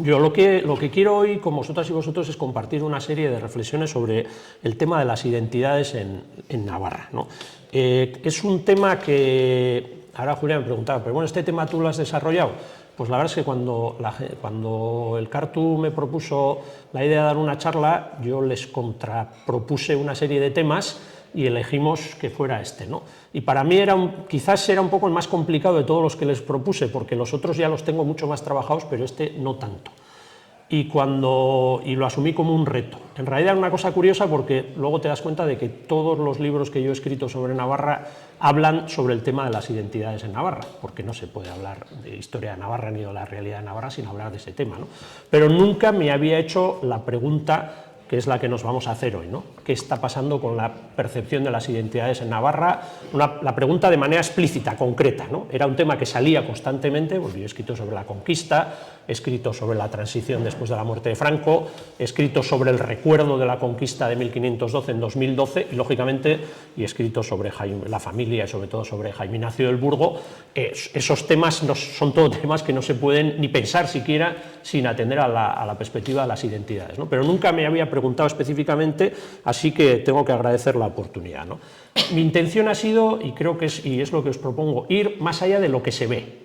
Yo lo que quiero hoy con vosotras y vosotros es compartir una serie de reflexiones sobre el tema de las identidades en Navarra, ¿no? Es un tema que, ahora Julia me preguntaba, pero bueno, ¿este tema tú lo has desarrollado? Pues la verdad es que cuando el Cartu me propuso la idea de dar una charla, yo les contrapropuse una serie de temas y elegimos que fuera este, ¿no? Y para mí quizás era un poco el más complicado de todos los que les propuse, porque los otros ya los tengo mucho más trabajados, pero este no tanto. Y lo asumí como un reto. En realidad era una cosa curiosa porque luego te das cuenta de que todos los libros que yo he escrito sobre Navarra hablan sobre el tema de las identidades en Navarra, porque no se puede hablar de historia de Navarra ni de la realidad de Navarra sin hablar de ese tema, ¿no? Pero nunca me había hecho la pregunta que es la que nos vamos a hacer hoy, ¿no? ¿Qué está pasando con la percepción de las identidades en Navarra? La pregunta de manera explícita, concreta, ¿no? Era un tema que salía constantemente, porque yo he escrito sobre la conquista, he escrito sobre la transición después de la muerte de Franco, he escrito sobre el recuerdo de la conquista de 1512 en 2012, y lógicamente he escrito sobre la familia y sobre todo sobre Jaime Ignacio del Burgo. Esos temas son todos temas que no se pueden ni pensar siquiera sin atender a la perspectiva de las identidades, ¿no? Pero nunca me había preguntado específicamente, así que tengo que agradecer la oportunidad, ¿no? Mi intención ha sido, y creo que es lo que os propongo, ir más allá de lo que se ve.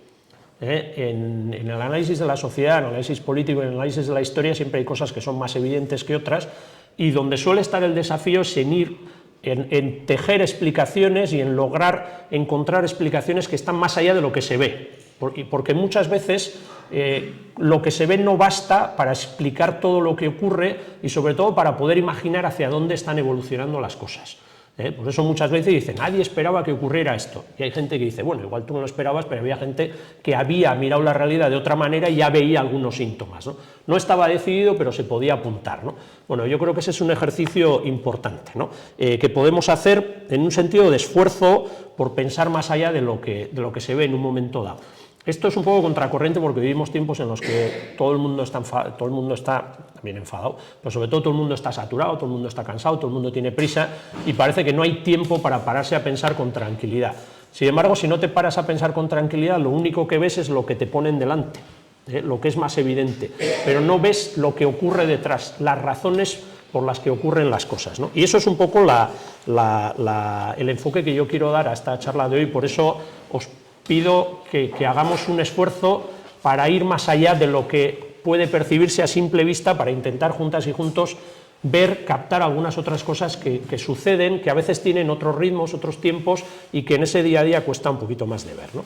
En el análisis de la sociedad, en el análisis político, en el análisis de la historia siempre hay cosas que son más evidentes que otras, y donde suele estar el desafío es en tejer explicaciones y en lograr encontrar explicaciones que están más allá de lo que se ve, porque muchas veces lo que se ve no basta para explicar todo lo que ocurre y sobre todo para poder imaginar hacia dónde están evolucionando las cosas. Por eso muchas veces dicen, nadie esperaba que ocurriera esto, y hay gente que dice, bueno, igual tú no lo esperabas, pero había gente que había mirado la realidad de otra manera y ya veía algunos síntomas, ¿no? No estaba decidido, pero se podía apuntar, ¿no? Bueno, yo creo que ese es un ejercicio importante, ¿no? Que podemos hacer en un sentido de esfuerzo por pensar más allá de lo que se ve en un momento dado. Esto es un poco contracorriente porque vivimos tiempos en los que todo el mundo está también enfadado, pero sobre todo el mundo está saturado, todo el mundo está cansado, todo el mundo tiene prisa y parece que no hay tiempo para pararse a pensar con tranquilidad. Sin embargo, si no te paras a pensar con tranquilidad, lo único que ves es lo que te ponen delante, lo que es más evidente, pero no ves lo que ocurre detrás, las razones por las que ocurren las cosas, ¿no? Y eso es un poco el enfoque que yo quiero dar a esta charla de hoy, por eso os pido que hagamos un esfuerzo para ir más allá de lo que puede percibirse a simple vista, para intentar juntas y juntos captar algunas otras cosas que suceden, que a veces tienen otros ritmos, otros tiempos y que en ese día a día cuesta un poquito más de ver, ¿no?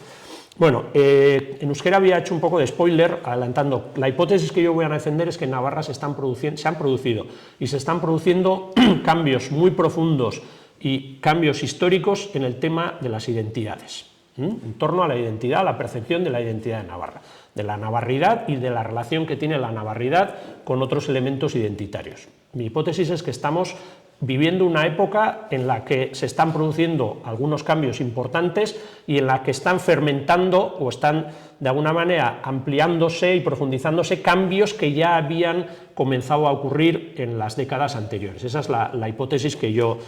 Bueno, en euskera había hecho un poco de spoiler, adelantando. La hipótesis que yo voy a defender es que en Navarra se han producido y se están produciendo cambios muy profundos y cambios históricos en el tema de las identidades, en torno a la identidad, a la percepción de la identidad de Navarra, de la navarridad y de la relación que tiene la navarridad con otros elementos identitarios. Mi hipótesis es que estamos viviendo una época en la que se están produciendo algunos cambios importantes y en la que están fermentando o están de alguna manera ampliándose y profundizándose cambios que ya habían comenzado a ocurrir en las décadas anteriores. Esa es la hipótesis que yo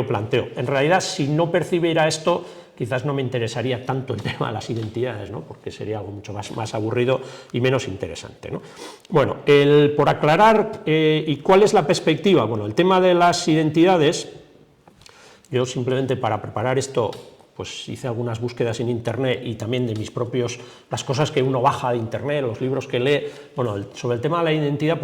planteo. En realidad, si no percibiera esto, quizás no me interesaría tanto el tema de las identidades, ¿no? Porque sería algo mucho más aburrido y menos interesante, ¿no? Bueno, por aclarar, ¿y cuál es la perspectiva? Bueno, el tema de las identidades, yo simplemente para preparar esto, pues hice algunas búsquedas en internet y también de las cosas que uno baja de internet, los libros que lee. Bueno, sobre el tema de la identidad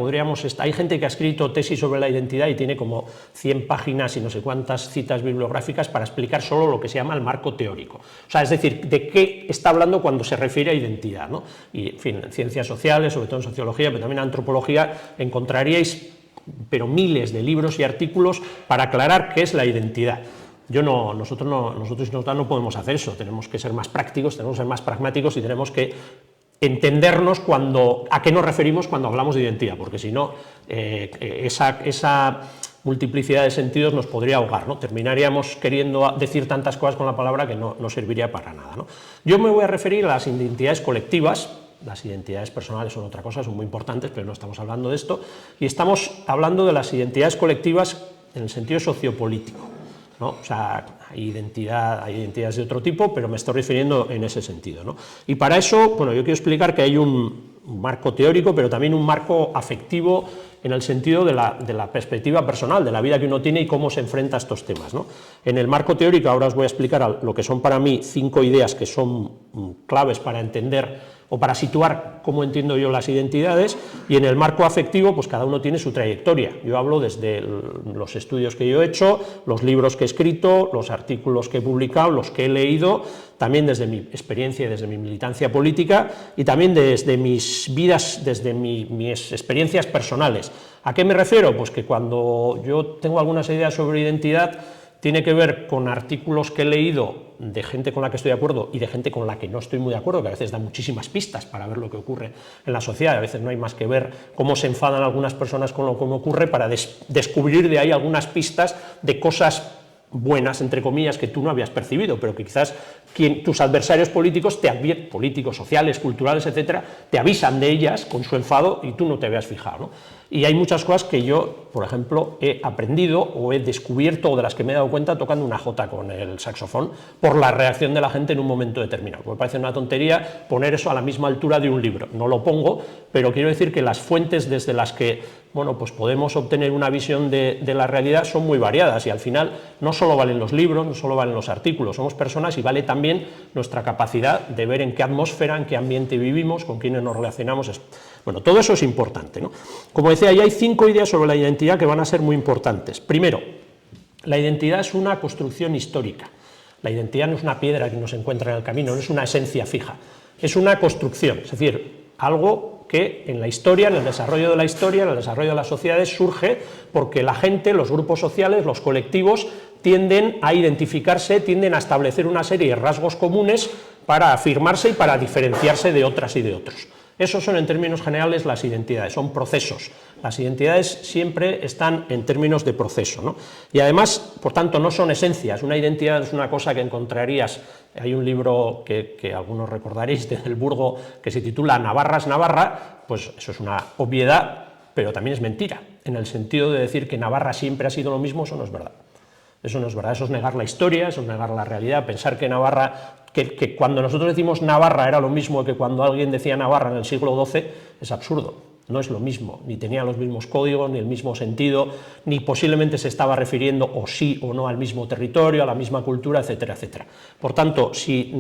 hay gente que ha escrito tesis sobre la identidad y tiene como 100 páginas y no sé cuántas citas bibliográficas para explicar solo lo que se llama el marco teórico. O sea, es decir, de qué está hablando cuando se refiere a identidad, ¿no? Y, en fin, en ciencias sociales, sobre todo en sociología, pero también en antropología, encontraríais miles de libros y artículos para aclarar qué es la identidad. Nosotros no podemos hacer eso, tenemos que ser más prácticos, tenemos que ser más pragmáticos y tenemos que entendernos a qué nos referimos cuando hablamos de identidad, porque si no, esa multiplicidad de sentidos nos podría ahogar, ¿no? Terminaríamos queriendo decir tantas cosas con la palabra que no serviría para nada, ¿no? Yo me voy a referir a las identidades colectivas. Las identidades personales son otra cosa, son muy importantes, pero no estamos hablando de esto, y estamos hablando de las identidades colectivas en el sentido sociopolítico, ¿no? O sea, hay identidades de otro tipo, pero me estoy refiriendo en ese sentido, ¿no? Y para eso, bueno, yo quiero explicar que hay un un marco teórico, pero también un marco afectivo en el sentido de la perspectiva personal, de la vida que uno tiene y cómo se enfrenta a estos temas, ¿no? En el marco teórico ahora os voy a explicar lo que son para mí 5 ideas que son claves para entender o para situar cómo entiendo yo las identidades, y en el marco afectivo pues cada uno tiene su trayectoria. Yo hablo desde los estudios que yo he hecho, los libros que he escrito, los artículos que he publicado, los que he leído, también desde mi experiencia y desde mi militancia política, y también desde mis vidas, desde mis experiencias personales. ¿A qué me refiero? Pues que cuando yo tengo algunas ideas sobre identidad, tiene que ver con artículos que he leído de gente con la que estoy de acuerdo y de gente con la que no estoy muy de acuerdo, que a veces da muchísimas pistas para ver lo que ocurre en la sociedad. A veces no hay más que ver cómo se enfadan algunas personas con lo que ocurre para descubrir de ahí algunas pistas de cosas buenas, entre comillas, que tú no habías percibido, pero que quizás tus adversarios políticos, políticos, sociales, culturales, etcétera, te avisan de ellas con su enfado y tú no te habías fijado, ¿no? Y hay muchas cosas que yo, por ejemplo, he aprendido o he descubierto o de las que me he dado cuenta tocando una jota con el saxofón por la reacción de la gente en un momento determinado. Me parece una tontería poner eso a la misma altura de un libro. No lo pongo, pero quiero decir que las fuentes desde las que pues podemos obtener una visión de la realidad son muy variadas, y al final no solo valen los libros, no solo valen los artículos, somos personas y vale también nuestra capacidad de ver en qué atmósfera, en qué ambiente vivimos, con quiénes nos relacionamos. Bueno, todo eso es importante, ¿no? Como decía, ya hay 5 ideas sobre la identidad que van a ser muy importantes. Primero, la identidad es una construcción histórica. La identidad no es una piedra que nos encuentra en el camino, no es una esencia fija, es una construcción, es decir, algo que en la historia, en el desarrollo de la historia, en el desarrollo de las sociedades surge porque la gente, los grupos sociales, los colectivos tienden a identificarse, tienden a establecer una serie de rasgos comunes para afirmarse y para diferenciarse de otras y de otros. Esos son en términos generales las identidades, son procesos. Las identidades siempre están en términos de proceso, ¿no? Y además, por tanto, no son esencias. Una identidad es una cosa que encontrarías. Hay un libro que algunos recordaréis de Del Burgo que se titula Navarra es Navarra, pues eso es una obviedad, pero también es mentira, en el sentido de decir que Navarra siempre ha sido lo mismo. Eso no es verdad. Eso no es verdad, eso es negar la historia, eso es negar la realidad, pensar que Navarra, que cuando nosotros decimos Navarra era lo mismo que cuando alguien decía Navarra en el siglo XII, es absurdo. No es lo mismo, ni tenía los mismos códigos, ni el mismo sentido, ni posiblemente se estaba refiriendo o sí o no al mismo territorio, a la misma cultura, etcétera, etcétera. Por tanto, si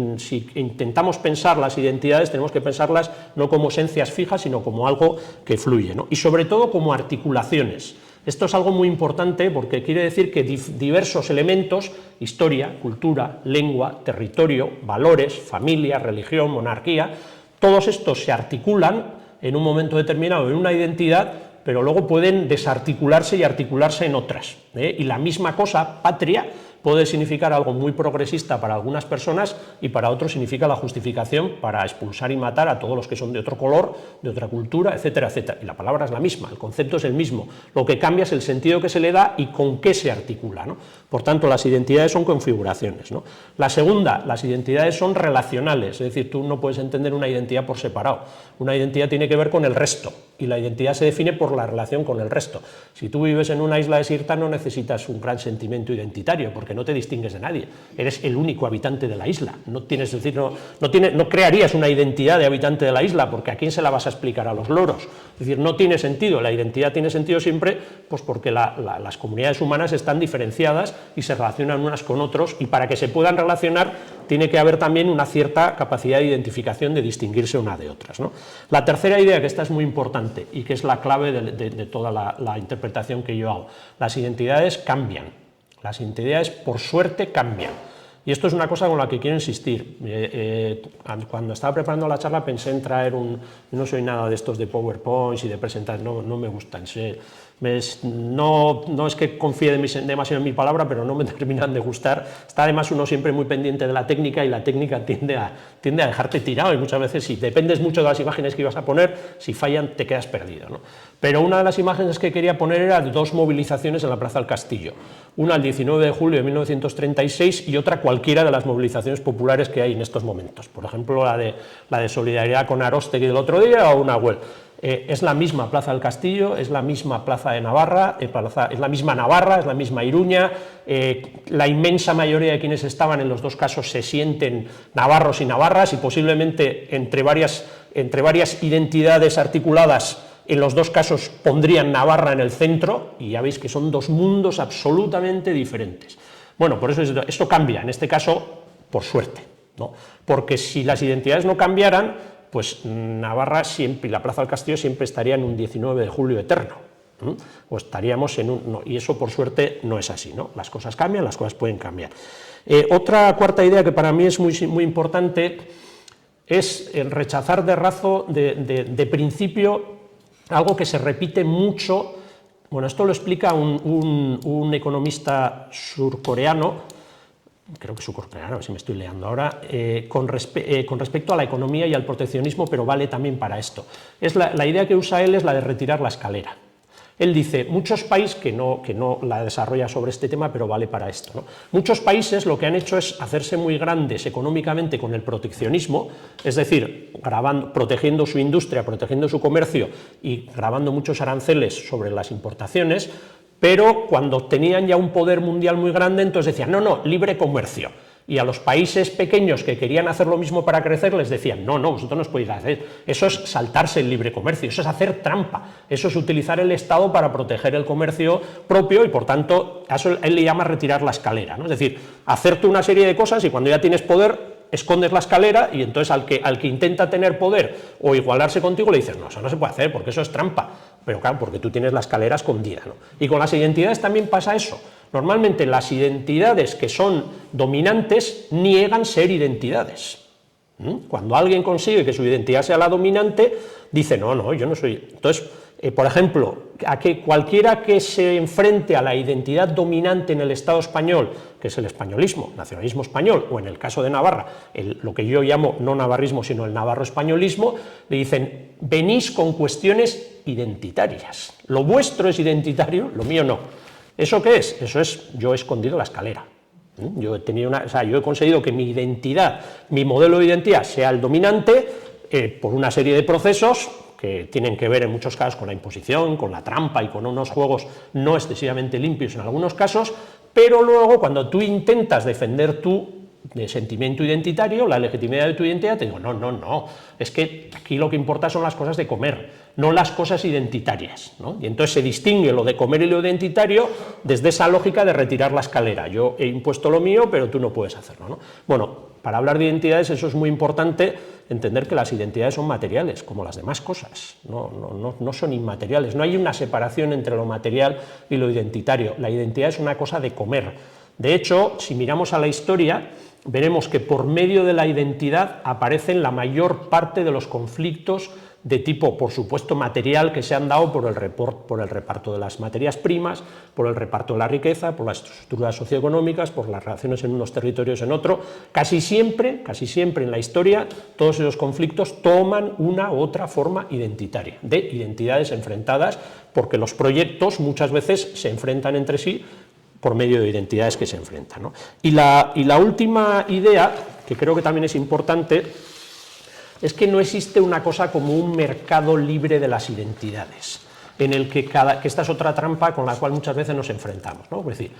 intentamos pensar las identidades, tenemos que pensarlas no como esencias fijas, sino como algo que fluye, ¿no? Y sobre todo como articulaciones. Esto es algo muy importante porque quiere decir que diversos elementos, historia, cultura, lengua, territorio, valores, familia, religión, monarquía, todos estos se articulan en un momento determinado en una identidad, pero luego pueden desarticularse y articularse en otras, ¿eh? Y la misma cosa, patria, puede significar algo muy progresista para algunas personas y para otros significa la justificación para expulsar y matar a todos los que son de otro color, de otra cultura, etcétera, etcétera. Y la palabra es la misma, el concepto es el mismo, lo que cambia es el sentido que se le da y con qué se articula, ¿no? Por tanto, las identidades son configuraciones, ¿no? La segunda, las identidades son relacionales, es decir, tú no puedes entender una identidad por separado. Una identidad tiene que ver con el resto y la identidad se define por la relación con el resto. Si tú vives en una isla desierta no necesitas un gran sentimiento identitario porque no te distingues de nadie, eres el único habitante de la isla, no tienes, es decir, no crearías una identidad de habitante de la isla porque ¿a quién se la vas a explicar? A los loros. Es decir, no tiene sentido, la identidad tiene sentido siempre pues porque las comunidades humanas están diferenciadas y se relacionan unas con otros, y para que se puedan relacionar tiene que haber también una cierta capacidad de identificación, de distinguirse una de otras, ¿no? La tercera idea, que esta es muy importante y que es la clave de toda la interpretación que yo hago, las identidades cambian, las identidades por suerte cambian. Y esto es una cosa con la que quiero insistir. Cuando estaba preparando la charla pensé en traer no soy nada de estos de PowerPoints y de presentar, no me gustan. No es que confíe demasiado en mi palabra, pero no me terminan de gustar. Está además uno siempre muy pendiente de la técnica y la técnica tiende a dejarte tirado, y muchas veces si dependes mucho de las imágenes que ibas a poner, si fallan te quedas perdido, ¿no? Pero una de las imágenes que quería poner era de 2 movilizaciones en la Plaza del Castillo, una el 19 de julio de 1936 y otra cualquiera de las movilizaciones populares que hay en estos momentos, por ejemplo la de solidaridad con Aróstegui del otro día o una Nahuel. Es la misma Plaza del Castillo, es la misma Plaza de Navarra, es la misma Navarra, es la misma Iruña, la inmensa mayoría de quienes estaban en los dos casos se sienten navarros y navarras, y posiblemente entre varias entre varias identidades articuladas, en los dos casos pondrían Navarra en el centro, y ya veis que son dos mundos absolutamente diferentes. Bueno, por eso esto cambia, en este caso, por suerte, ¿no? Porque si las identidades no cambiaran, pues Navarra siempre, y la Plaza del Castillo siempre estaría en un 19 de julio eterno, ¿no? O estaríamos en un... No, y eso, por suerte, no es así, ¿no? Las cosas cambian, las cosas pueden cambiar. Otra cuarta idea que para mí es muy importante es el rechazar de principio algo que se repite mucho. Bueno, esto lo explica un economista surcoreano, creo que surcoreano, si me estoy liando ahora, con respecto a la economía y al proteccionismo, pero vale también para esto. La idea que usa él es la de retirar la escalera. Él dice, muchos países, que no la desarrolla sobre este tema, pero vale para esto, ¿no? Muchos países lo que han hecho es hacerse muy grandes económicamente con el proteccionismo, es decir, protegiendo su industria, protegiendo su comercio y grabando muchos aranceles sobre las importaciones, pero cuando tenían ya un poder mundial muy grande, entonces decían, no, libre comercio. Y a los países pequeños que querían hacer lo mismo para crecer les decían, no, vosotros no os podéis hacer, eso es saltarse el libre comercio, eso es hacer trampa, eso es utilizar el Estado para proteger el comercio propio y por tanto a eso él le llama retirar la escalera, ¿no? Es decir, hacerte una serie de cosas y cuando ya tienes poder escondes la escalera y entonces al que intenta tener poder o igualarse contigo le dices, no, eso no se puede hacer porque eso es trampa, pero claro, porque tú tienes la escalera escondida, ¿no? Y con las identidades también pasa eso. Normalmente las identidades que son dominantes niegan ser identidades. Cuando alguien consigue que su identidad sea la dominante, dice, no, yo no soy. Entonces, por ejemplo, cualquiera que se enfrente a la identidad dominante en el Estado español, que es el españolismo, nacionalismo español, o en el caso de Navarra, lo que yo llamo no navarrismo, sino el navarro-españolismo, le dicen, venís con cuestiones identitarias. Lo vuestro es identitario, lo mío no. ¿Eso qué es? Eso es, yo he escondido la escalera. Yo he conseguido que mi identidad, mi modelo de identidad sea el dominante por una serie de procesos que tienen que ver en muchos casos con la imposición, con la trampa y con unos juegos no excesivamente limpios en algunos casos, pero luego cuando tú intentas defender tu sentimiento identitario, la legitimidad de tu identidad, te digo, no, es que aquí lo que importa son las cosas de comer, no las cosas identitarias, ¿no? Y entonces se distingue lo de comer y lo identitario desde esa lógica de retirar la escalera. Yo he impuesto lo mío, pero tú no puedes hacerlo, ¿no? Bueno, para hablar de identidades eso es muy importante, entender que las identidades son materiales, como las demás cosas, no son inmateriales, no hay una separación entre lo material y lo identitario, la identidad es una cosa de comer. De hecho, si miramos a la historia, veremos que por medio de la identidad aparecen la mayor parte de los conflictos de tipo, por supuesto, material que se han dado por el reparto de las materias primas, por el reparto de la riqueza, por las estructuras socioeconómicas, por las relaciones en unos territorios en otro. Casi siempre en la historia, todos esos conflictos toman una u otra forma identitaria, de identidades enfrentadas, porque los proyectos muchas veces se enfrentan entre sí por medio de identidades que se enfrentan, ¿no? Y la última idea, que creo que también es importante, es que no existe una cosa como un mercado libre de las identidades, en el que esta es otra trampa con la cual muchas veces nos enfrentamos, ¿no? Es decir,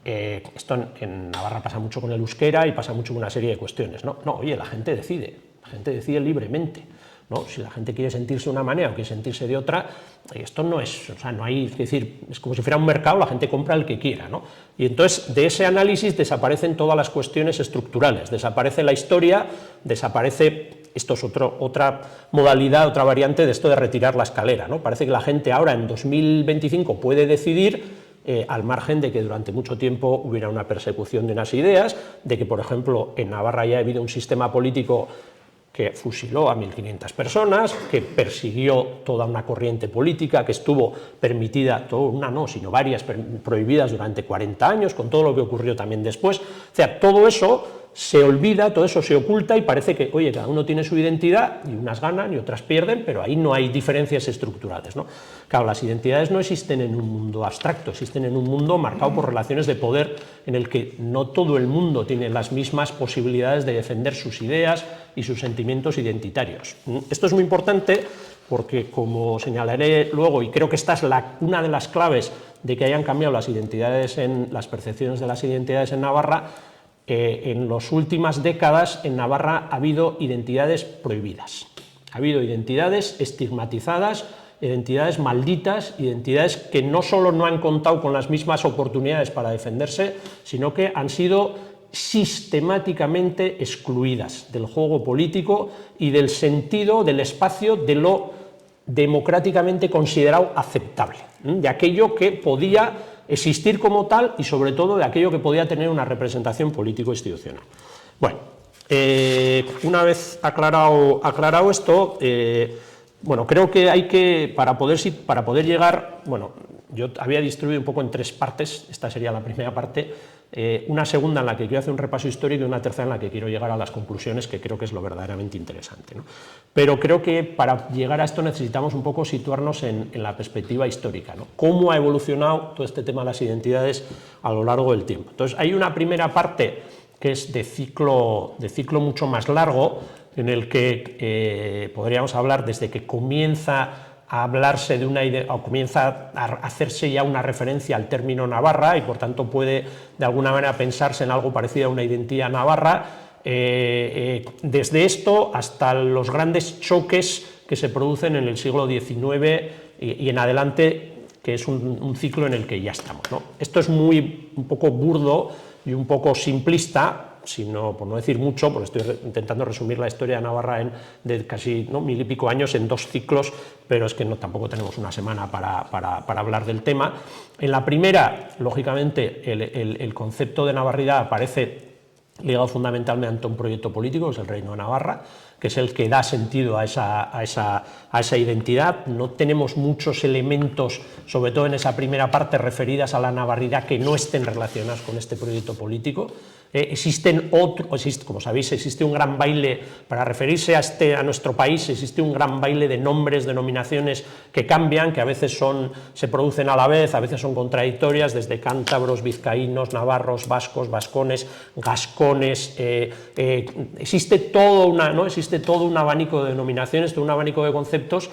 esto en Navarra pasa mucho con el euskera y pasa mucho con una serie de cuestiones, ¿no? Oye, la gente decide libremente, ¿no? Si la gente quiere sentirse de una manera o quiere sentirse de otra, esto no es, no hay, es decir, es como si fuera un mercado, la gente compra el que quiera, ¿no? Y entonces de ese análisis desaparecen todas las cuestiones estructurales, desaparece la historia, desaparece, esto es otra modalidad, otra variante de esto de retirar la escalera, ¿no? Parece que la gente ahora en 2025 puede decidir, al margen de que durante mucho tiempo hubiera una persecución de unas ideas, de que, por ejemplo, en Navarra ya ha habido un sistema político que fusiló a 1.500 personas, que persiguió toda una corriente política, que estuvo permitida, sino varias prohibidas durante 40 años, con todo lo que ocurrió también después. O sea, todo eso se olvida, todo eso se oculta y parece que, oye, cada uno tiene su identidad y unas ganan y otras pierden, pero ahí no hay diferencias estructurales, ¿no? Claro, las identidades no existen en un mundo abstracto, existen en un mundo marcado por relaciones de poder en el que no todo el mundo tiene las mismas posibilidades de defender sus ideas y sus sentimientos identitarios. Esto es muy importante porque, como señalaré luego, y creo que esta es una de las claves de que hayan cambiado las percepciones de las identidades en Navarra, en las últimas décadas en Navarra ha habido identidades prohibidas. Ha habido identidades estigmatizadas, identidades malditas, identidades que no solo no han contado con las mismas oportunidades para defenderse, sino que han sido sistemáticamente excluidas del juego político y del sentido, del espacio de lo democráticamente considerado aceptable, de aquello que podía existir como tal y sobre todo de aquello que podía tener una representación político-institucional. Bueno, una vez aclarado esto, bueno, creo que hay que, para poder llegar, bueno, yo había distribuido un poco en 3 partes, esta sería la primera parte, una segunda en la que quiero hacer un repaso histórico y una tercera en la que quiero llegar a las conclusiones, que creo que es lo verdaderamente interesante, ¿no? Pero creo que para llegar a esto necesitamos un poco situarnos en la perspectiva histórica, ¿no? Cómo ha evolucionado todo este tema de las identidades a lo largo del tiempo. Entonces, hay una primera parte que es de ciclo mucho más largo, en el que podríamos hablar desde que comienza a hablarse de una idea, o comienza a hacerse ya una referencia al término Navarra, y por tanto puede de alguna manera pensarse en algo parecido a una identidad navarra, desde esto hasta los grandes choques que se producen en el siglo XIX y en adelante, que es un ciclo en el que ya estamos, ¿no? Esto es un poco burdo y un poco simplista, sino, por no decir mucho, porque estoy intentando resumir la historia de Navarra de casi 1000 y pico años en 2 ciclos, pero es que tampoco tenemos una semana para hablar del tema. En la primera, lógicamente, el concepto de navarridad aparece ligado fundamentalmente a un proyecto político, que es el Reino de Navarra, que es el que da sentido a esa identidad. No tenemos muchos elementos, sobre todo en esa primera parte, referidas a la navarridad que no estén relacionados con este proyecto político. Como sabéis, existe un gran baile, para referirse a nuestro país, existe un gran baile de nombres, denominaciones que cambian, que a veces se producen a la vez, a veces son contradictorias, desde cántabros, vizcaínos, navarros, vascos, vascones, gascones, existe todo un abanico de denominaciones, todo un abanico de conceptos,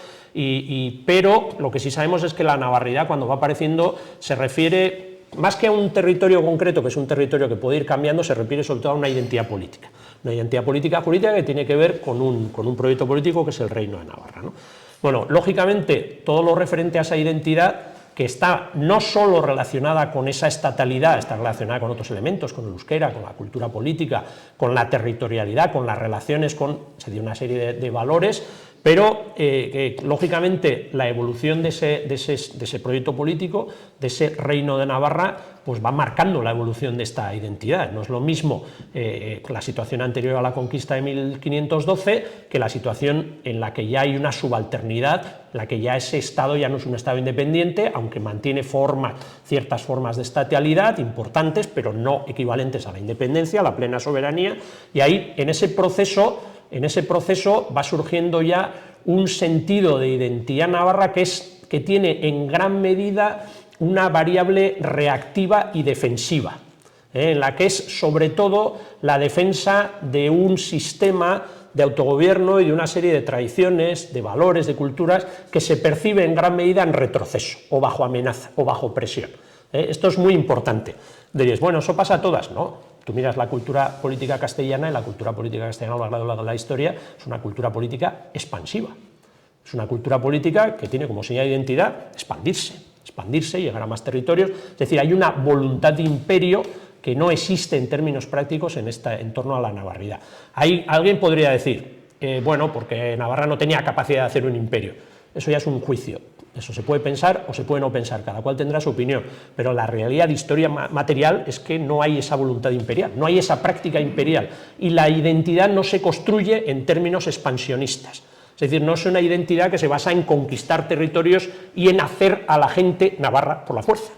pero lo que sí sabemos es que la navarridad, cuando va apareciendo, se refiere más que a un territorio concreto, que es un territorio que puede ir cambiando, se refiere sobre todo a una identidad política. Una identidad política que tiene que ver con un proyecto político que es el Reino de Navarra, ¿no? Bueno, lógicamente, todo lo referente a esa identidad, que está no solo relacionada con esa estatalidad, está relacionada con otros elementos, con el euskera, con la cultura política, con la territorialidad, con las relaciones, se dio una serie de valores, pero lógicamente la evolución de ese proyecto político, de ese Reino de Navarra, pues va marcando la evolución de esta identidad. No es lo mismo la situación anterior a la conquista de 1512 que la situación en la que ya hay una subalternidad, en la que ya ese Estado ya no es un Estado independiente, aunque mantiene ciertas formas de estatalidad importantes, pero no equivalentes a la independencia, a la plena soberanía, y ahí en ese proceso va surgiendo ya un sentido de identidad navarra que tiene en gran medida una variable reactiva y defensiva, en la que es sobre todo la defensa de un sistema de autogobierno y de una serie de tradiciones, de valores, de culturas que se percibe en gran medida en retroceso o bajo amenaza o bajo presión. Esto es muy importante. Diréis, bueno, eso pasa a todas, ¿no? Tú miras la cultura política castellana, y la cultura política castellana a lo largo de la historia es una cultura política expansiva. Es una cultura política que tiene como señal de identidad expandirse, llegar a más territorios. Es decir, hay una voluntad de imperio que no existe en términos prácticos en torno a la navarridad. Alguien podría decir, bueno, porque Navarra no tenía capacidad de hacer un imperio. Eso ya es un juicio. Eso se puede pensar o se puede no pensar, cada cual tendrá su opinión, pero la realidad de historia material es que no hay esa voluntad imperial, no hay esa práctica imperial, y la identidad no se construye en términos expansionistas. Es decir, no es una identidad que se basa en conquistar territorios y en hacer a la gente navarra por la fuerza.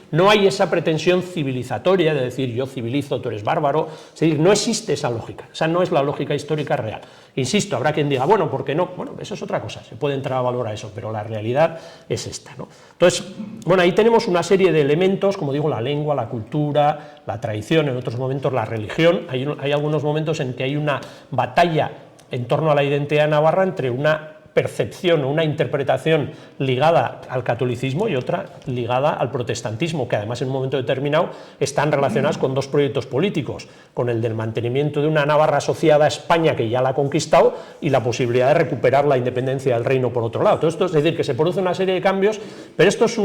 No hay esa pretensión civilizatoria de decir yo civilizo, tú eres bárbaro. Es decir, no existe esa lógica, esa no es la lógica histórica real. Insisto, habrá quien diga, bueno, ¿por qué no? Bueno, eso es otra cosa, se puede entrar a valor a eso, pero la realidad es esta, ¿no? Entonces, bueno, ahí tenemos una serie de elementos, como digo, la lengua, la cultura, la tradición, en otros momentos la religión. Hay algunos momentos en que hay una batalla en torno a la identidad navarra entre una percepción o una interpretación ligada al catolicismo y otra ligada al protestantismo, que además en un momento determinado están relacionadas con dos proyectos políticos, con el del mantenimiento de una Navarra asociada a España que ya la ha conquistado y la posibilidad de recuperar la independencia del reino por otro lado. Todo esto es decir, que se produce una serie de cambios, pero esto es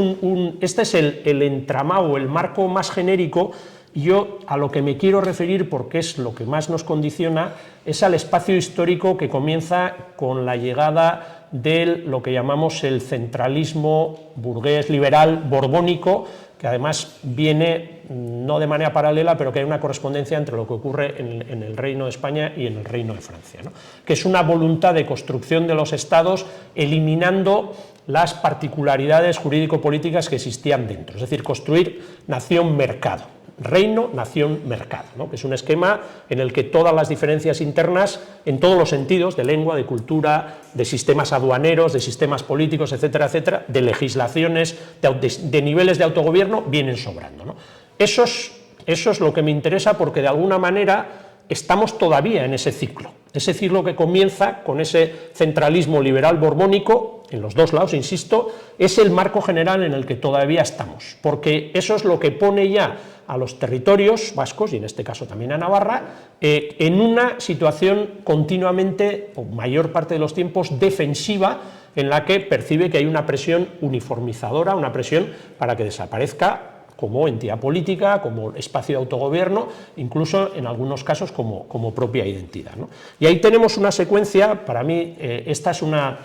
este es el entramado, el marco más genérico. Yo a lo que me quiero referir, porque es lo que más nos condiciona, es al espacio histórico que comienza con la llegada de lo que llamamos el centralismo burgués liberal borbónico, que además viene no de manera paralela, pero que hay una correspondencia entre lo que ocurre en el Reino de España y en el Reino de Francia, ¿no? Que es una voluntad de construcción de los estados eliminando las particularidades jurídico-políticas que existían dentro, es decir, construir nación-mercado. Reino, nación, mercado, ¿no? Que es un esquema en el que todas las diferencias internas, en todos los sentidos, de lengua, de cultura, de sistemas aduaneros, de sistemas políticos, etcétera, etcétera, de legislaciones, de niveles de autogobierno, vienen sobrando, ¿no? Eso es lo que me interesa, porque de alguna manera estamos todavía en ese ciclo que comienza con ese centralismo liberal borbónico, en los dos lados, insisto, es el marco general en el que todavía estamos, porque eso es lo que pone ya a los territorios vascos, y en este caso también a Navarra, en una situación continuamente, o mayor parte de los tiempos, defensiva, en la que percibe que hay una presión uniformizadora, una presión para que desaparezca como entidad política, como espacio de autogobierno, incluso en algunos casos como propia identidad, ¿no? Y ahí tenemos una secuencia, para mí esta es una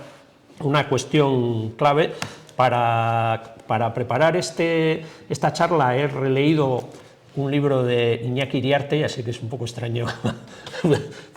cuestión clave. Para preparar esta charla he releído un libro de Iñaki Iriarte, ya sé que es un poco extraño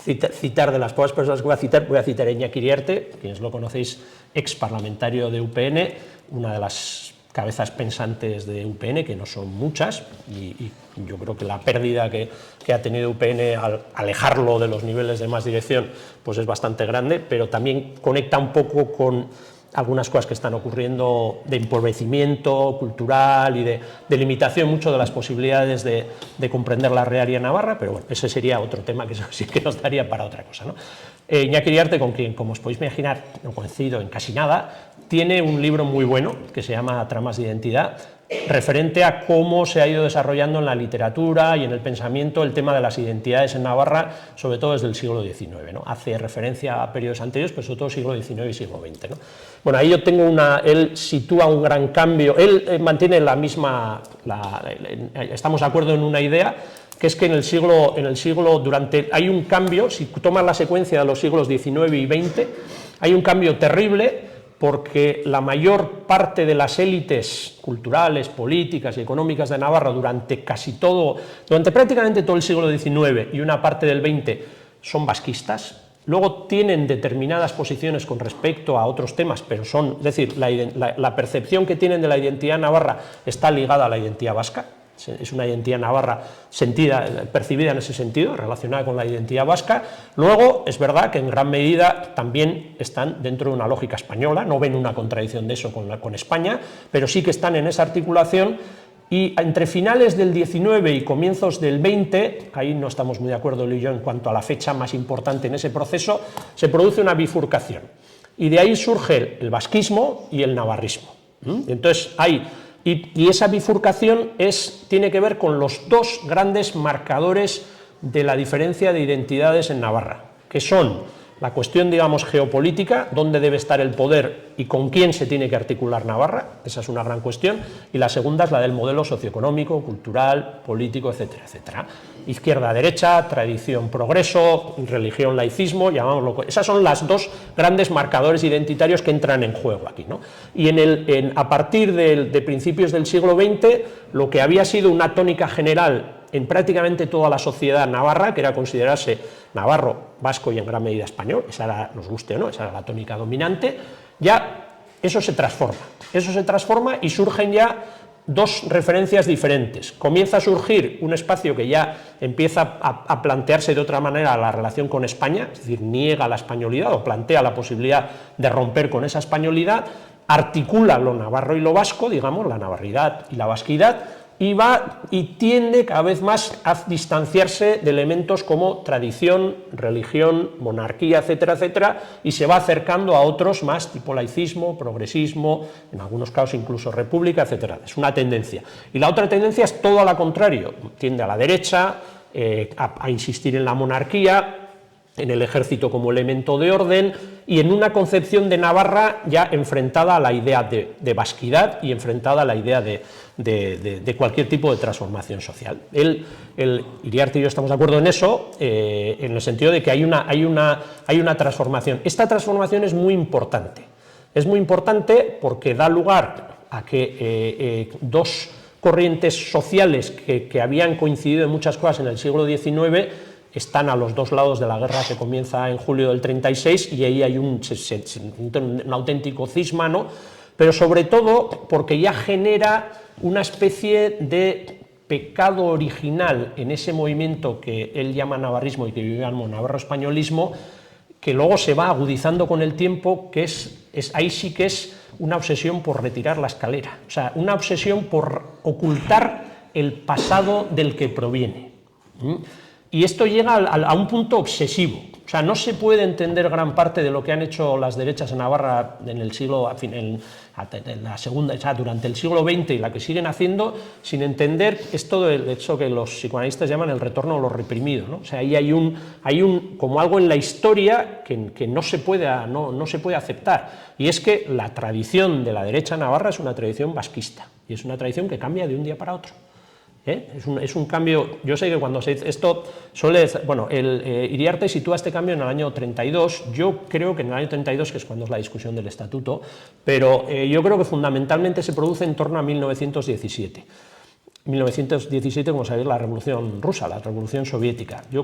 citar de las pocas personas que voy a citar a Iñaki Iriarte, quienes lo conocéis, ex parlamentario de UPN, una de las cabezas pensantes de UPN, que no son muchas, y yo creo que la pérdida que ha tenido UPN al alejarlo de los niveles de más dirección pues es bastante grande, pero también conecta un poco con algunas cosas que están ocurriendo de empobrecimiento cultural y de limitación mucho de las posibilidades de comprender la realidad navarra, pero bueno, ese sería otro tema que sí que nos daría para otra cosa, ¿no? Iñaki Iriarte, con quien, como os podéis imaginar, no coincido en casi nada, tiene un libro muy bueno que se llama Tramas de identidad, referente a cómo se ha ido desarrollando en la literatura y en el pensamiento el tema de las identidades en Navarra, sobre todo desde el siglo XIX, ¿no? Hace referencia a periodos anteriores, pero sobre todo siglo XIX y siglo XX, ¿no? Bueno, ahí yo tengo él sitúa un gran cambio, él mantiene la misma, estamos de acuerdo en una idea, que es que hay un cambio, si tomas la secuencia de los siglos XIX y XX, hay un cambio terrible, porque la mayor parte de las élites culturales, políticas y económicas de Navarra durante prácticamente todo el siglo XIX y una parte del XX son vasquistas. Luego tienen determinadas posiciones con respecto a otros temas, pero es decir, la percepción que tienen de la identidad navarra está ligada a la identidad vasca. Es una identidad navarra percibida en ese sentido, relacionada con la identidad vasca. Luego, es verdad que en gran medida también están dentro de una lógica española, no ven una contradicción de eso con España, pero sí que están en esa articulación, y entre finales del 19 y comienzos del 20, ahí no estamos muy de acuerdo él y yo en cuanto a la fecha más importante en ese proceso, se produce una bifurcación, y de ahí surge el vasquismo y el navarrismo. Entonces y esa bifurcación tiene que ver con los dos grandes marcadores de la diferencia de identidades en Navarra, que son la cuestión, digamos, geopolítica, dónde debe estar el poder y con quién se tiene que articular Navarra, esa es una gran cuestión, y la segunda es la del modelo socioeconómico, cultural, político, etcétera, etcétera. Izquierda-derecha, tradición-progreso, religión-laicismo, llamámoslo. Esas son las dos grandes marcadores identitarios que entran en juego aquí, ¿no? Y a partir de principios del siglo XX, lo que había sido una tónica general en prácticamente toda la sociedad navarra, que era considerarse navarro, vasco y en gran medida español, esa era, nos guste o no, esa era la tónica dominante, ya eso se transforma y surgen ya dos referencias diferentes. Comienza a surgir un espacio que ya empieza a plantearse de otra manera la relación con España, es decir, niega la españolidad o plantea la posibilidad de romper con esa españolidad, articula lo navarro y lo vasco, digamos, la navarridad y la vasquidad, y tiende cada vez más a distanciarse de elementos como tradición, religión, monarquía, etcétera, etcétera, y se va acercando a otros más tipo laicismo, progresismo, en algunos casos incluso república, etcétera. Es una tendencia. Y la otra tendencia es todo a lo contrario, tiende a la derecha, a insistir en la monarquía, en el ejército como elemento de orden y en una concepción de Navarra ya enfrentada a la idea de vasquidad y enfrentada a la idea de cualquier tipo de transformación social. Iriarte y yo estamos de acuerdo en eso, en el sentido de que hay una transformación. Esta transformación es muy importante porque da lugar a que dos corrientes sociales que habían coincidido en muchas cosas en el siglo XIX están a los dos lados de la guerra que comienza en julio del 36 y ahí hay un auténtico cisma, ¿no? Pero sobre todo porque ya genera una especie de pecado original en ese movimiento que él llama navarrismo y que yo llamo navarro-españolismo, que luego se va agudizando con el tiempo, que ahí sí que es una obsesión por retirar la escalera, o sea, una obsesión por ocultar el pasado del que proviene. Y esto llega a un punto obsesivo, o sea, no se puede entender gran parte de lo que han hecho las derechas en Navarra en el siglo, en la segunda, o sea, durante el siglo XX y la que siguen haciendo, sin entender esto de hecho que los psicoanalistas llaman el retorno a lo reprimido, ¿no? O sea, ahí hay como algo en la historia que no se puede aceptar, y es que la tradición de la derecha navarra es una tradición vasquista, y es una tradición que cambia de un día para otro. Es un cambio, yo sé que cuando se dice esto suele, bueno, Iriarte sitúa este cambio en el año 32, yo creo que en el año 32, que es cuando es la discusión del estatuto, pero yo creo que fundamentalmente se produce en torno a 1917. 1917, como sabéis, la revolución rusa, la revolución soviética. Yo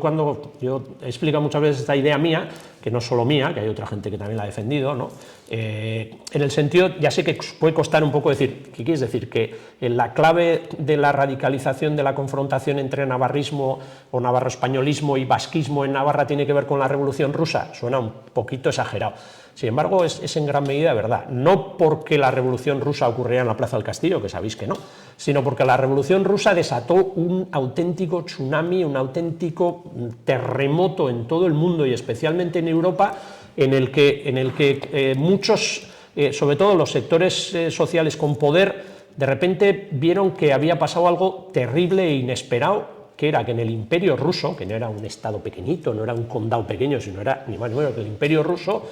he explicado muchas veces esta idea mía, que no es solo mía, que hay otra gente que también la ha defendido, ¿no? En el sentido, ya sé que puede costar un poco decir, ¿qué quieres decir? Que la clave de la radicalización de la confrontación entre navarrismo o navarro-españolismo y vasquismo en Navarra tiene que ver con la revolución rusa, suena un poquito exagerado. Sin embargo, es en gran medida verdad, no porque la revolución rusa ocurriera en la Plaza del Castillo, que sabéis que no, sino porque la revolución rusa desató un auténtico tsunami, un auténtico terremoto en todo el mundo y especialmente en Europa, en el que muchos, sobre todo los sectores sociales con poder, de repente vieron que había pasado algo terrible e inesperado, que era que en el Imperio ruso, que no era un estado pequeñito, no era un condado pequeño, sino era ni más ni menos que el Imperio ruso,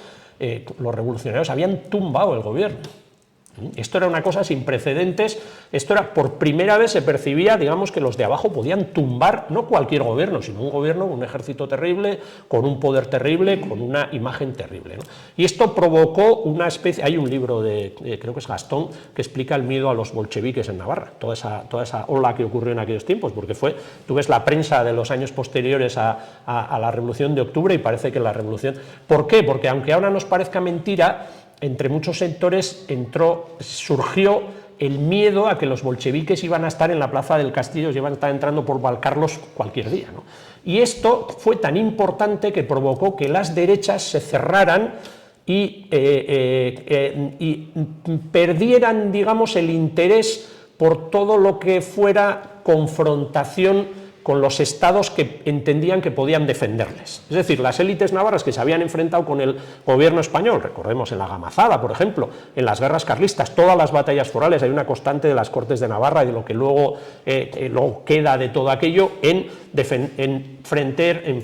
los revolucionarios habían tumbado el gobierno. Esto era una cosa sin precedentes, esto era, por primera vez se percibía, digamos, que los de abajo podían tumbar, no cualquier gobierno, sino un gobierno con un ejército terrible, con un poder terrible, con una imagen terrible, ¿no? Y esto provocó una especie, hay un libro creo que es Gastón, que explica el miedo a los bolcheviques en Navarra, toda esa ola que ocurrió en aquellos tiempos, porque tú ves la prensa de los años posteriores a la Revolución de Octubre y parece que la revolución... ¿Por qué? Porque aunque ahora nos parezca mentira, entre muchos sectores surgió el miedo a que los bolcheviques iban a estar en la Plaza del Castillo, iban a estar entrando por Valcarlos cualquier día, ¿no? Y esto fue tan importante que provocó que las derechas se cerraran y perdieran, digamos, el interés por todo lo que fuera confrontación con los estados que entendían que podían defenderles. Es decir, las élites navarras que se habían enfrentado con el gobierno español, recordemos en la Gamazada, por ejemplo, en las guerras carlistas, todas las batallas forales, hay una constante de las Cortes de Navarra y de lo que luego queda de todo aquello en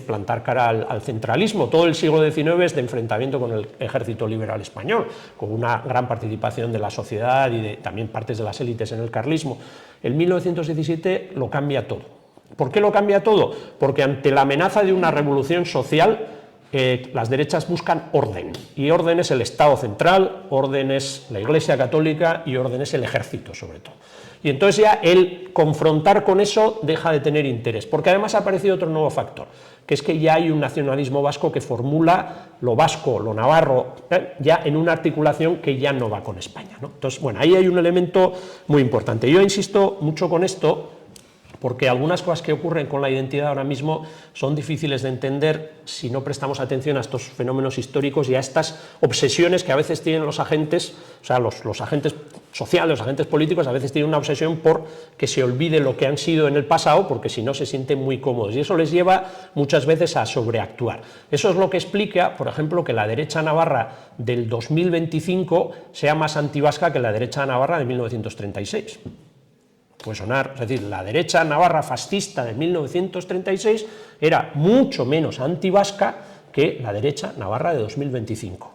plantar cara al centralismo. Todo el siglo XIX es de enfrentamiento con el ejército liberal español, con una gran participación de la sociedad y también partes de las élites en el carlismo. En 1917 lo cambia todo. ¿Por qué lo cambia todo? Porque ante la amenaza de una revolución social, las derechas buscan orden, y orden es el Estado central, orden es la Iglesia católica y orden es el ejército, sobre todo. Y entonces ya el confrontar con eso deja de tener interés, porque además ha aparecido otro nuevo factor, que es que ya hay un nacionalismo vasco que formula lo vasco, lo navarro, ya en una articulación que ya no va con España, ¿no? Entonces, bueno, ahí hay un elemento muy importante. Yo insisto mucho con esto, porque algunas cosas que ocurren con la identidad ahora mismo son difíciles de entender si no prestamos atención a estos fenómenos históricos y a estas obsesiones que a veces tienen los agentes, o sea, los agentes sociales, los agentes políticos, a veces tienen una obsesión por que se olvide lo que han sido en el pasado, porque si no se sienten muy cómodos, y eso les lleva muchas veces a sobreactuar. Eso es lo que explica, por ejemplo, que la derecha navarra del 2025 sea más antivasca que la derecha navarra de 1936. Puede sonar, es decir, la derecha navarra fascista de 1936 era mucho menos antivasca que la derecha navarra de 2025.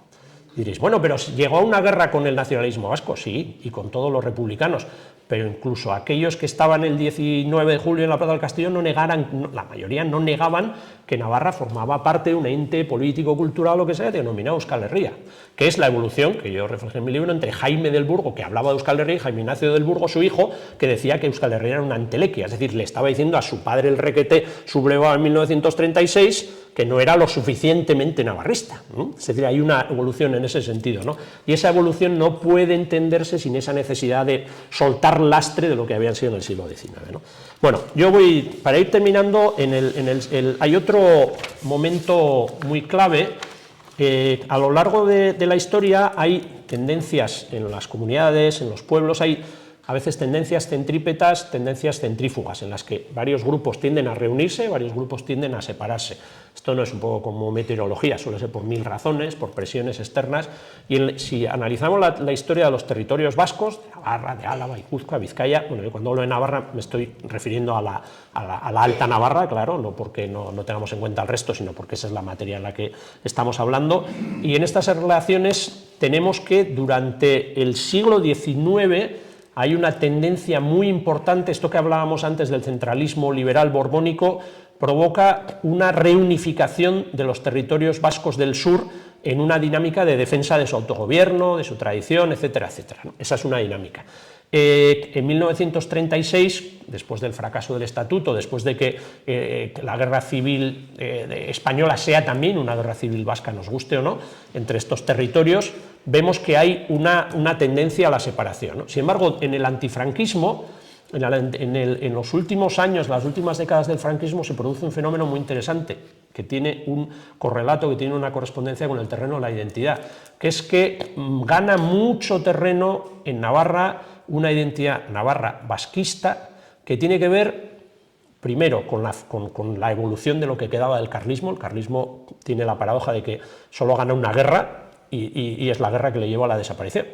Diréis, bueno, pero llegó a una guerra con el nacionalismo vasco, sí, y con todos los republicanos, pero incluso aquellos que estaban el 19 de julio en la Plaza del Castillo no negaran, la mayoría no negaban que Navarra formaba parte de un ente político-cultural, lo que sea, denominado Euskal Herria, que es la evolución, que yo reflejé en mi libro, entre Jaime del Burgo, que hablaba de Euskal Herria, y Jaime Ignacio del Burgo, su hijo, que decía que Euskal Herria era una entelequia, es decir, le estaba diciendo a su padre el requete sublevado en 1936 que no era lo suficientemente navarrista, ¿no? Es decir, hay una evolución en ese sentido, ¿no? Y esa evolución no puede entenderse sin esa necesidad de soltar lastre de lo que habían sido en el siglo XIX, ¿no? Bueno, yo voy, para ir terminando, hay otro momento muy clave. A lo largo de la historia hay tendencias en las comunidades, en los pueblos, hay a veces tendencias centrípetas, tendencias centrífugas, en las que varios grupos tienden a reunirse, varios grupos tienden a separarse. Esto no es un poco como meteorología, suele ser por 1000 razones, por presiones externas, y si analizamos la historia de los territorios vascos, de Navarra, de Álava, Guipúzcoa, Vizcaya, bueno, yo cuando hablo de Navarra me estoy refiriendo a la Alta Navarra, claro, no porque no tengamos en cuenta el resto, sino porque esa es la materia en la que estamos hablando, y en estas relaciones tenemos que durante el siglo XIX hay una tendencia muy importante, esto que hablábamos antes del centralismo liberal borbónico, provoca una reunificación de los territorios vascos del sur en una dinámica de defensa de su autogobierno, de su tradición, etcétera, etcétera, ¿no? Esa es una dinámica. En 1936, después del fracaso del estatuto, después de que la guerra civil española sea también una guerra civil vasca, nos guste o no, entre estos territorios, vemos que hay una tendencia a la separación, ¿no? Sin embargo, en el antifranquismo, en los últimos años, las últimas décadas del franquismo, se produce un fenómeno muy interesante, que tiene un correlato, que tiene una correspondencia con el terreno de la identidad, que es que gana mucho terreno en Navarra una identidad navarra vasquista, que tiene que ver primero con la evolución de lo que quedaba del carlismo. El carlismo tiene la paradoja de que solo gana una guerra, y es la guerra que le llevó a la desaparición.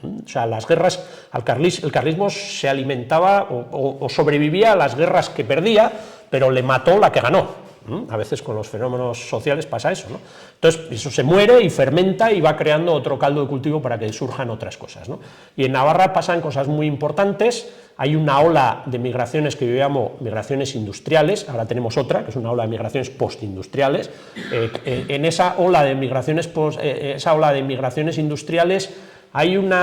O sea, las guerras, el carlismo se alimentaba o sobrevivía a las guerras que perdía, pero le mató la que ganó. A veces con los fenómenos sociales pasa eso, ¿no? Entonces, eso se muere y fermenta y va creando otro caldo de cultivo para que surjan otras cosas, ¿no? Y en Navarra pasan cosas muy importantes. Hay una ola de migraciones que yo llamo migraciones industriales, ahora tenemos otra, que es una ola de migraciones postindustriales. En esa ola de migraciones, industriales hay un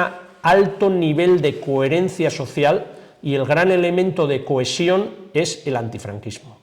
alto nivel de coherencia social, y el gran elemento de cohesión es el antifranquismo.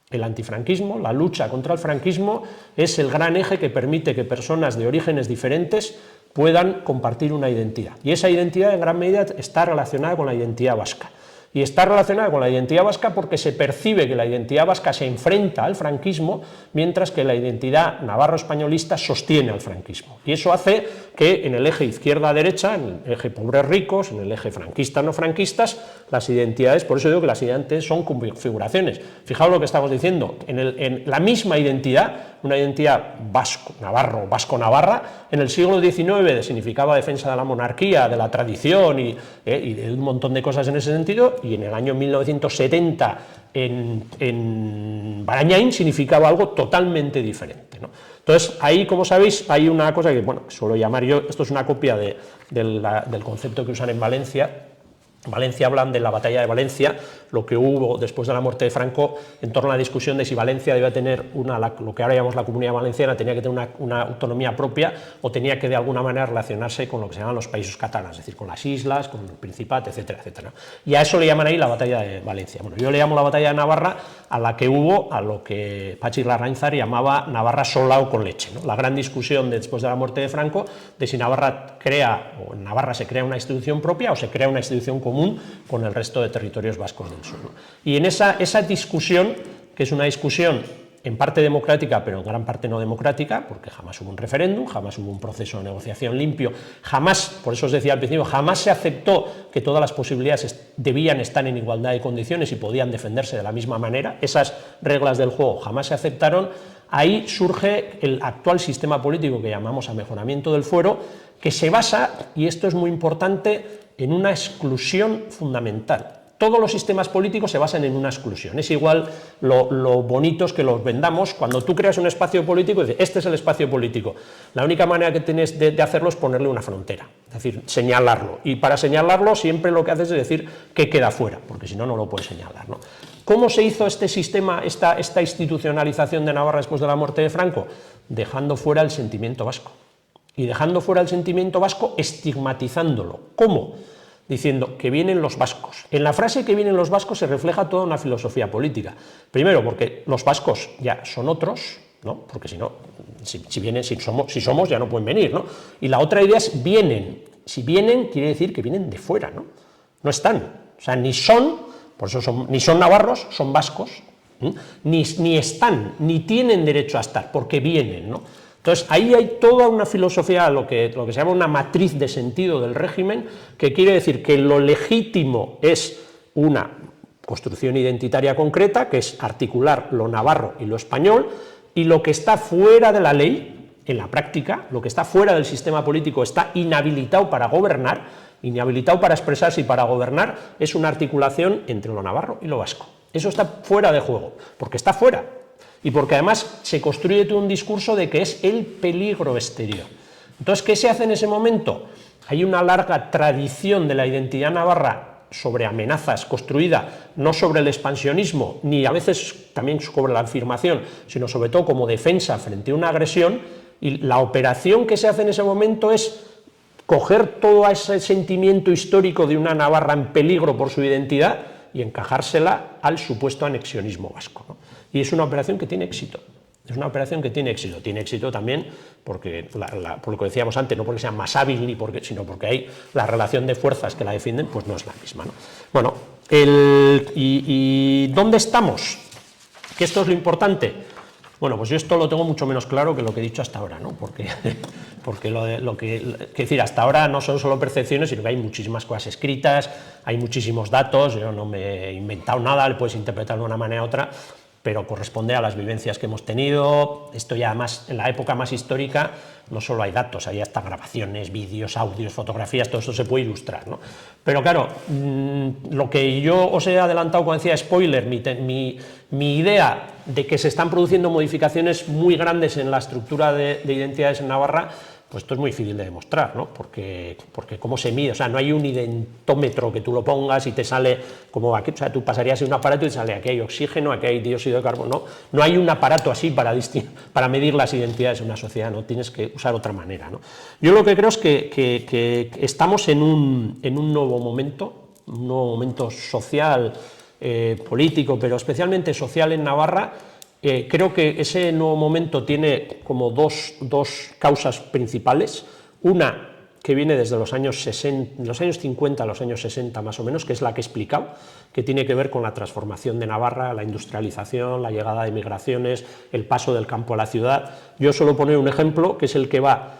El antifranquismo, la lucha contra el franquismo, es el gran eje que permite que personas de orígenes diferentes puedan compartir una identidad, y esa identidad en gran medida está relacionada con la identidad vasca. Y está relacionada con la identidad vasca porque se percibe que la identidad vasca se enfrenta al franquismo, mientras que la identidad navarro-españolista sostiene al franquismo. Y eso hace que en el eje izquierda-derecha, en el eje pobres-ricos, en el eje franquistas-no franquistas, las identidades, por eso digo que las identidades son configuraciones. Fijaos lo que estamos diciendo, en la misma identidad, una identidad vasco-navarro, vasco-navarra, en el siglo XIX significaba defensa de la monarquía, de la tradición y de un montón de cosas en ese sentido, y en el año 1970 en Barañáin significaba algo totalmente diferente, ¿no? Entonces, ahí, como sabéis, hay una cosa que, bueno, suelo llamar yo, esto es una copia del concepto que usan en Valencia. En Valencia hablan de la batalla de Valencia, lo que hubo después de la muerte de Franco, en torno a la discusión de si Valencia debía tener lo que ahora llamamos la Comunidad Valenciana, tenía que tener una autonomía propia o tenía que de alguna manera relacionarse con lo que se llaman los países catalanes, es decir, con las islas, con el Principat, etcétera, etcétera. Y a eso le llaman ahí la batalla de Valencia. Bueno, yo le llamo la batalla de Navarra a la que hubo, a lo que Patxi Larrainzar llamaba Navarra sola o con leche, ¿no? La gran discusión después de la muerte de Franco de si Navarra en Navarra se crea una institución propia o se crea una institución común con el resto de territorios vascos del sur, ¿no? Y en esa discusión, que es una discusión en parte democrática, pero en gran parte no democrática, porque jamás hubo un referéndum, jamás hubo un proceso de negociación limpio, jamás, por eso os decía al principio, jamás se aceptó que todas las posibilidades debían estar en igualdad de condiciones y podían defenderse de la misma manera, esas reglas del juego jamás se aceptaron. Ahí surge el actual sistema político que llamamos amejoramiento del fuero, que se basa, y esto es muy importante, en una exclusión fundamental. Todos los sistemas políticos se basan en una exclusión. Es igual lo bonitos que los vendamos. Cuando tú creas un espacio político, dices, este es el espacio político. La única manera que tienes de hacerlo es ponerle una frontera, es decir, señalarlo. Y para señalarlo siempre lo que haces es decir que queda fuera, porque si no, no lo puedes señalar, ¿no? ¿Cómo se hizo este sistema, esta institucionalización de Navarra después de la muerte de Franco? Dejando fuera el sentimiento vasco. Y dejando fuera el sentimiento vasco, estigmatizándolo. ¿Cómo? Diciendo que vienen los vascos. En la frase que vienen los vascos se refleja toda una filosofía política. Primero, porque los vascos ya son otros, ¿no? Porque si no, si somos ya no pueden venir, ¿no? Y la otra idea es vienen. Si vienen, quiere decir que vienen de fuera, ¿no? No están. O sea, ni son, por eso ni son navarros, son vascos, ni están, ni tienen derecho a estar, porque vienen, ¿no? Entonces, ahí hay toda una filosofía, lo que se llama una matriz de sentido del régimen, que quiere decir que lo legítimo es una construcción identitaria concreta, que es articular lo navarro y lo español, y lo que está fuera de la ley, en la práctica, lo que está fuera del sistema político está inhabilitado para gobernar, inhabilitado para expresarse y para gobernar, es una articulación entre lo navarro y lo vasco. Eso está fuera de juego, porque está fuera. Y porque además se construye todo un discurso de que es el peligro exterior. Entonces, ¿qué se hace en ese momento? Hay una larga tradición de la identidad navarra sobre amenazas construida no sobre el expansionismo, ni a veces también sobre la afirmación, sino sobre todo como defensa frente a una agresión, y la operación que se hace en ese momento es coger todo ese sentimiento histórico de una Navarra en peligro por su identidad y encajársela al supuesto anexionismo vasco, ¿no? Y es una operación que tiene éxito. Es una operación que tiene éxito también porque, por lo que decíamos antes, no porque sea más hábil, sino porque hay la relación de fuerzas que la defienden, pues no es la misma, ¿no? Bueno, ¿y dónde estamos? Que esto es lo importante. Bueno, pues yo esto lo tengo mucho menos claro que lo que he dicho hasta ahora, ¿no? Porque decir, hasta ahora no son solo percepciones, sino que hay muchísimas cosas escritas, hay muchísimos datos, yo no me he inventado nada, le puedes interpretar de una manera u otra, pero corresponde a las vivencias que hemos tenido. Esto ya más, en la época más histórica, no solo hay datos, hay hasta grabaciones, vídeos, audios, fotografías, todo eso se puede ilustrar, ¿no? Pero claro, lo que yo os he adelantado cuando decía spoiler, mi idea de que se están produciendo modificaciones muy grandes en la estructura de identidades en Navarra, pues esto es muy difícil de demostrar, ¿no? Porque cómo se mide, o sea, no hay un identómetro que tú lo pongas y te sale como aquí, o sea, tú pasarías en un aparato y te sale aquí hay oxígeno, aquí hay dióxido de carbono, no hay un aparato así para medir las identidades de una sociedad, no tienes que usar otra manera, ¿no? Yo lo que creo es que estamos en un nuevo momento social, político, pero especialmente social en Navarra. Creo que ese nuevo momento tiene como dos causas principales, una que viene desde los años 50 a los años 60 más o menos, que es la que he explicado, que tiene que ver con la transformación de Navarra, la industrialización, la llegada de migraciones, el paso del campo a la ciudad. Yo suelo poner un ejemplo, que es el que va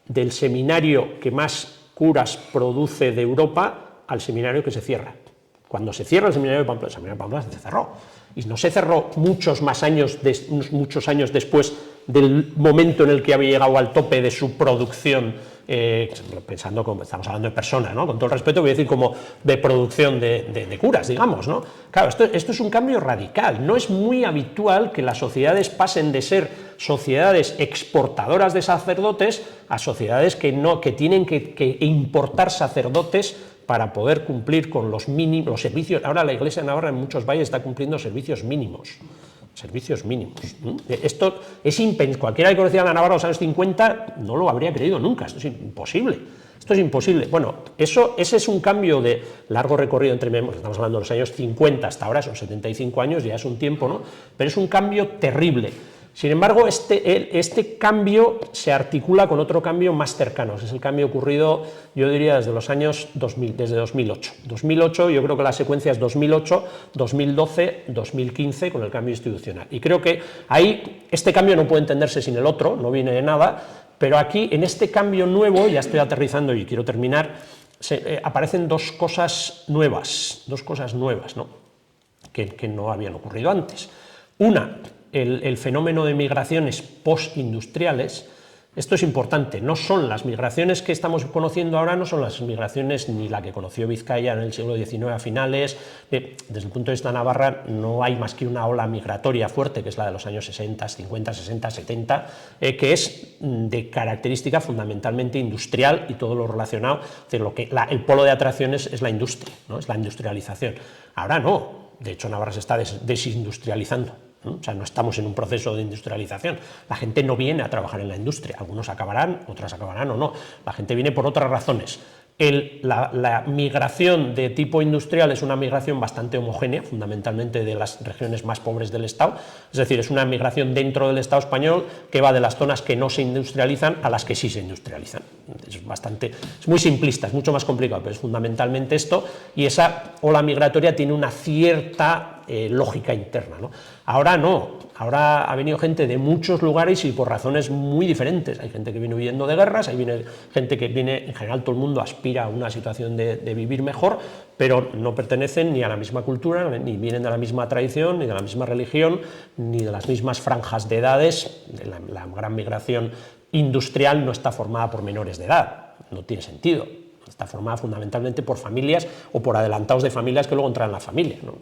del seminario que más curas produce de Europa al seminario que se cierra. Cuando se cierra el seminario de Pamplona se cerró. Y no se cerró muchos años después del momento en el que había llegado al tope de su producción, pensando como estamos hablando de personas, ¿no? Con todo el respeto voy a decir como de producción de curas, digamos, ¿no? Claro, esto es un cambio radical. No es muy habitual que las sociedades pasen de ser sociedades exportadoras de sacerdotes a sociedades que tienen que importar sacerdotes para poder cumplir con los servicios. Ahora la Iglesia de Navarra en muchos valles está cumpliendo servicios mínimos. Esto es impensable. Cualquiera que conocía a la Navarra en los años 50 no lo habría creído nunca. Esto es imposible. Bueno, ese es un cambio de largo recorrido estamos hablando de los años 50 hasta ahora, son 75 años, ya es un tiempo, ¿no? Pero es un cambio terrible. Sin embargo, este cambio se articula con otro cambio más cercano, es el cambio ocurrido, yo diría, desde los años 2000, desde 2008. 2008, yo creo que la secuencia es 2008, 2012, 2015, con el cambio institucional. Y creo que ahí este cambio no puede entenderse sin el otro, no viene de nada, pero aquí, en este cambio nuevo, ya estoy aterrizando y quiero terminar, aparecen dos cosas nuevas, ¿no? que no habían ocurrido antes. Una, el fenómeno de migraciones postindustriales. Esto es importante, no son las migraciones que estamos conociendo ahora, no son las migraciones ni la que conoció Vizcaya en el siglo XIX a finales. Desde el punto de vista de Navarra no hay más que una ola migratoria fuerte, que es la de los años 60, 50, 60, 70, que es de característica fundamentalmente industrial y todo lo relacionado, es decir, el polo de atracciones es la industria, ¿no? Es la industrialización. Ahora no, de hecho Navarra se está desindustrializando. O sea, no estamos en un proceso de industrialización. La gente no viene a trabajar en la industria. Algunos acabarán, otras acabarán o no. La gente viene por otras razones. La migración de tipo industrial es una migración bastante homogénea, fundamentalmente de las regiones más pobres del Estado. Es decir, es una migración dentro del Estado español que va de las zonas que no se industrializan a las que sí se industrializan. Es muy simplista, es mucho más complicado, pero es fundamentalmente esto, y esa ola migratoria tiene una cierta lógica interna, ¿no? Ahora no, ahora ha venido gente de muchos lugares y por razones muy diferentes. Hay gente que viene huyendo de guerras, hay gente que viene, en general todo el mundo aspira a una situación de vivir mejor, pero no pertenecen ni a la misma cultura, ni vienen de la misma tradición, ni de la misma religión, ni de las mismas franjas de edades. La gran migración industrial no está formada por menores de edad, no tiene sentido. Está formada fundamentalmente por familias o por adelantados de familias que luego entran en la familia, ¿no?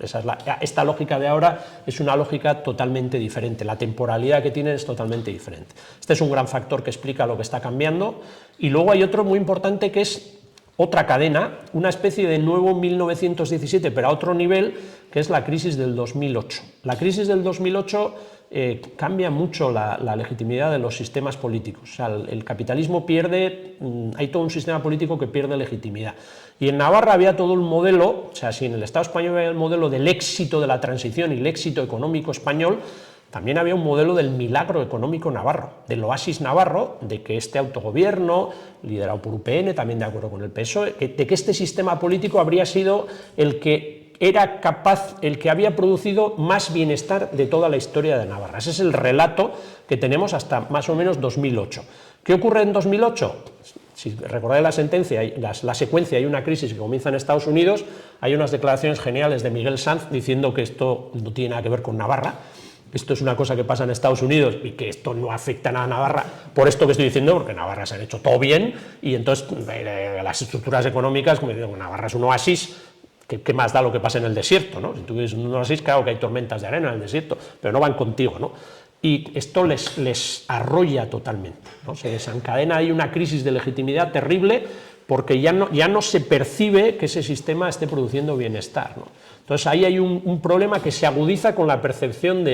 Esta lógica de ahora es una lógica totalmente diferente, la temporalidad que tienen es totalmente diferente. Este es un gran factor que explica lo que está cambiando, y luego hay otro muy importante que es otra cadena, una especie de nuevo 1917, pero a otro nivel, que es la crisis del 2008. La crisis del 2008 cambia mucho la legitimidad de los sistemas políticos. O sea, el capitalismo pierde, hay todo un sistema político que pierde legitimidad. Y en Navarra había todo un modelo, o sea, si en el Estado español había el modelo del éxito de la transición y el éxito económico español, también había un modelo del milagro económico navarro, del oasis navarro, de que este autogobierno, liderado por UPN, también de acuerdo con el PSOE, de que este sistema político habría sido el que era capaz, el que había producido más bienestar de toda la historia de Navarra. Ese es el relato que tenemos hasta más o menos 2008. ¿Qué ocurre en 2008? Si recordáis la sentencia, la secuencia, hay una crisis que comienza en Estados Unidos, hay unas declaraciones geniales de Miguel Sanz diciendo que esto no tiene nada que ver con Navarra, esto es una cosa que pasa en Estados Unidos y que esto no afecta nada a Navarra, por esto que estoy diciendo, porque en Navarra se han hecho todo bien, y entonces las estructuras económicas, como digo, Navarra es un oasis. ¿Qué más da lo que pasa en el desierto, ¿no? Si tú vives en un oasis, claro que hay tormentas de arena en el desierto, pero no van contigo, ¿no? Y esto les arrolla totalmente, ¿no? Se desencadena ahí una crisis de legitimidad terrible, porque ya no se percibe que ese sistema esté produciendo bienestar, ¿no? Entonces ahí hay un problema que se agudiza con la percepción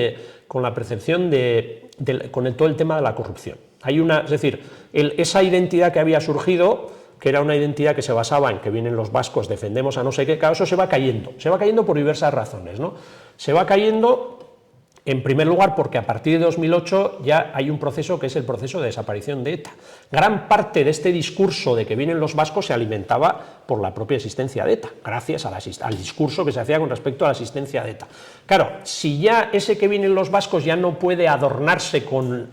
con todo el tema de la corrupción. Es decir, esa identidad que había surgido, que era una identidad que se basaba en que vienen los vascos, defendemos a no sé qué, claro, eso se va cayendo por diversas razones, ¿no? Se va cayendo, en primer lugar, porque a partir de 2008 ya hay un proceso que es el proceso de desaparición de ETA. Gran parte de este discurso de que vienen los vascos se alimentaba por la propia existencia de ETA, gracias al discurso que se hacía con respecto a la existencia de ETA. Claro, si ya ese que vienen los vascos ya no puede adornarse con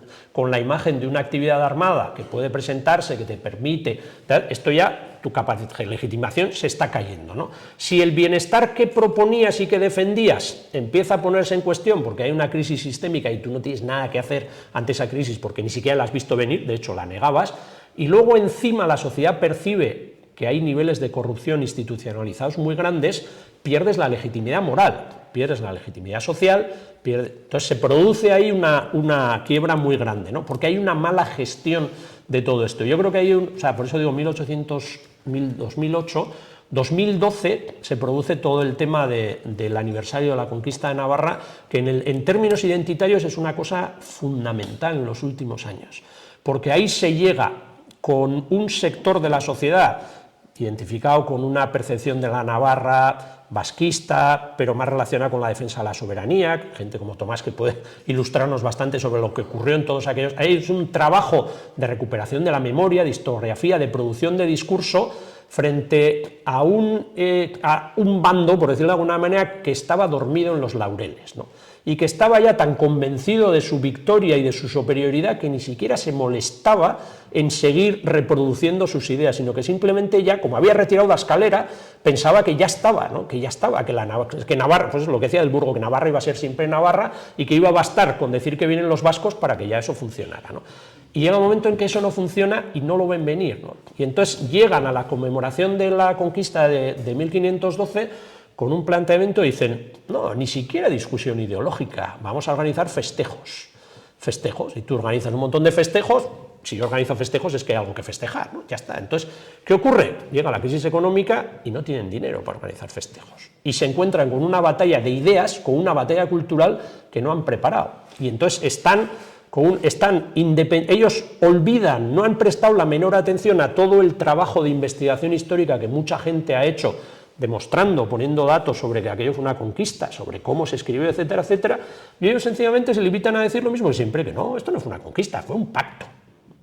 la imagen de una actividad armada que puede presentarse, que te permite, esto ya, tu capacidad de legitimación se está cayendo, ¿no? Si el bienestar que proponías y que defendías empieza a ponerse en cuestión porque hay una crisis sistémica y tú no tienes nada que hacer ante esa crisis porque ni siquiera la has visto venir, de hecho la negabas, y luego encima la sociedad percibe que hay niveles de corrupción institucionalizados muy grandes, pierdes la legitimidad moral, pierdes la legitimidad social, entonces se produce ahí una quiebra muy grande, ¿no? Porque hay una mala gestión de todo esto. Yo creo que hay por eso digo 2008, 2012 se produce todo el tema del aniversario de la conquista de Navarra, que en términos identitarios es una cosa fundamental en los últimos años, porque ahí se llega con un sector de la sociedad identificado con una percepción de la Navarra vasquista, pero más relacionada con la defensa de la soberanía, gente como Tomás que puede ilustrarnos bastante sobre lo que ocurrió en todos aquellos. Ahí es un trabajo de recuperación de la memoria, de historiografía, de producción de discurso, frente a un bando, por decirlo de alguna manera, que estaba dormido en los laureles, ¿no? Y que estaba ya tan convencido de su victoria y de su superioridad que ni siquiera se molestaba en seguir reproduciendo sus ideas, sino que simplemente ya, como había retirado la escalera, pensaba que ya estaba, ¿no? Que Navarra, pues es lo que decía del Burgo, que Navarra iba a ser siempre Navarra y que iba a bastar con decir que vienen los vascos para que ya eso funcionara, ¿no? Y llega un momento en que eso no funciona y no lo ven venir, ¿no? Y entonces llegan a la conmemoración de la conquista de 1512 con un planteamiento y dicen, no, ni siquiera discusión ideológica, vamos a organizar festejos. Festejos, y tú organizas un montón de festejos, si yo organizo festejos es que hay algo que festejar, ¿no? Ya está. Entonces, ¿qué ocurre? Llega la crisis económica y no tienen dinero para organizar festejos. Y se encuentran con una batalla de ideas, con una batalla cultural que no han preparado. Y entonces ellos olvidan, no han prestado la menor atención a todo el trabajo de investigación histórica que mucha gente ha hecho, demostrando, poniendo datos sobre que aquello fue una conquista, sobre cómo se escribió, etcétera, etcétera, y ellos sencillamente se limitan a decir lo mismo que siempre, que no, esto no fue una conquista, fue un pacto,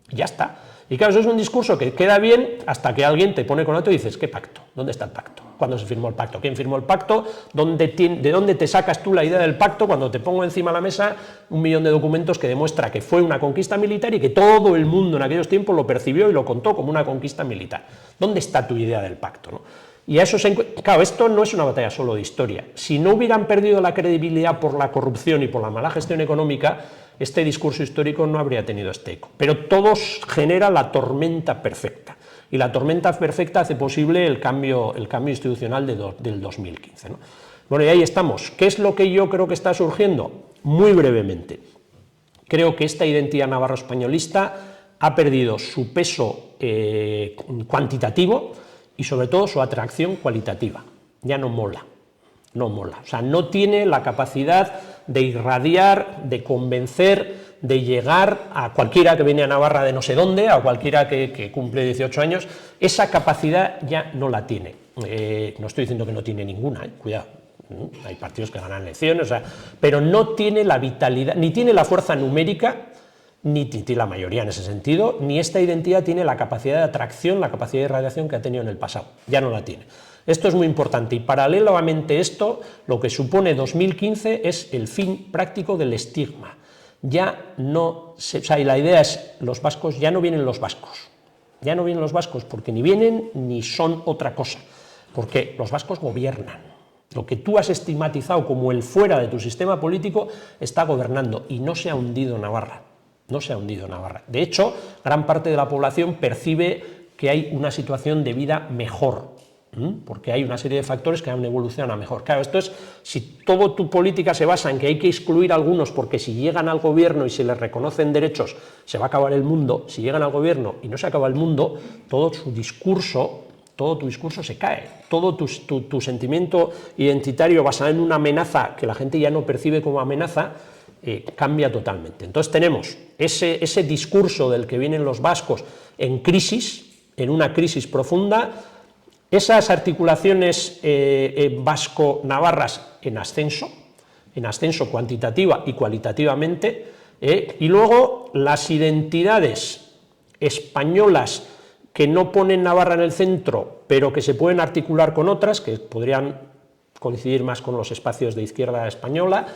y ya está. Y claro, eso es un discurso que queda bien hasta que alguien te pone con otro y dices, ¿qué pacto? ¿Dónde está el pacto? ¿Cuándo se firmó el pacto? ¿Quién firmó el pacto? ¿De dónde te sacas tú la idea del pacto cuando te pongo encima de la mesa 1.000.000 de documentos que demuestra que fue una conquista militar y que todo el mundo en aquellos tiempos lo percibió y lo contó como una conquista militar? ¿Dónde está tu idea del pacto, no? Y a eso claro, esto no es una batalla solo de historia. Si no hubieran perdido la credibilidad por la corrupción y por la mala gestión económica, este discurso histórico no habría tenido este eco. Pero todo genera la tormenta perfecta. Y la tormenta perfecta hace posible el cambio institucional del 2015, ¿no? Bueno, y ahí estamos. ¿Qué es lo que yo creo que está surgiendo? Muy brevemente. Creo que esta identidad navarro-españolista ha perdido su peso cuantitativo y sobre todo su atracción cualitativa. Ya no mola, o sea, no tiene la capacidad de irradiar, de convencer, de llegar a cualquiera que viene a Navarra de no sé dónde, a cualquiera que cumple 18 años, esa capacidad ya no la tiene. No estoy diciendo que no tiene ninguna, cuidado, hay partidos que ganan elecciones, o sea, pero no tiene la vitalidad, ni tiene la fuerza numérica, ni tiene la mayoría en ese sentido, ni esta identidad tiene la capacidad de atracción, la capacidad de irradiación que ha tenido en el pasado, ya no la tiene. Esto es muy importante y paralelamente a esto, lo que supone 2015 es el fin práctico del estigma. Ya no, o sea, y la idea es, los vascos, ya no vienen los vascos porque ni vienen ni son otra cosa, porque los vascos gobiernan. Lo que tú has estigmatizado como el fuera de tu sistema político está gobernando y no se ha hundido Navarra. No se ha hundido Navarra. De hecho, gran parte de la población percibe que hay una situación de vida mejor, porque hay una serie de factores que han evolucionado a mejor. Claro, esto es, si toda tu política se basa en que hay que excluir a algunos porque si llegan al gobierno y se les reconocen derechos se va a acabar el mundo, si llegan al gobierno y no se acaba el mundo, todo tu discurso se cae, todo tu sentimiento identitario basado en una amenaza que la gente ya no percibe como amenaza, cambia totalmente. Entonces tenemos ese discurso del que vienen los vascos en crisis, en una crisis profunda, esas articulaciones vasco-navarras en ascenso cuantitativa y cualitativamente, y luego las identidades españolas que no ponen Navarra en el centro, pero que se pueden articular con otras, que podrían coincidir más con los espacios de izquierda española,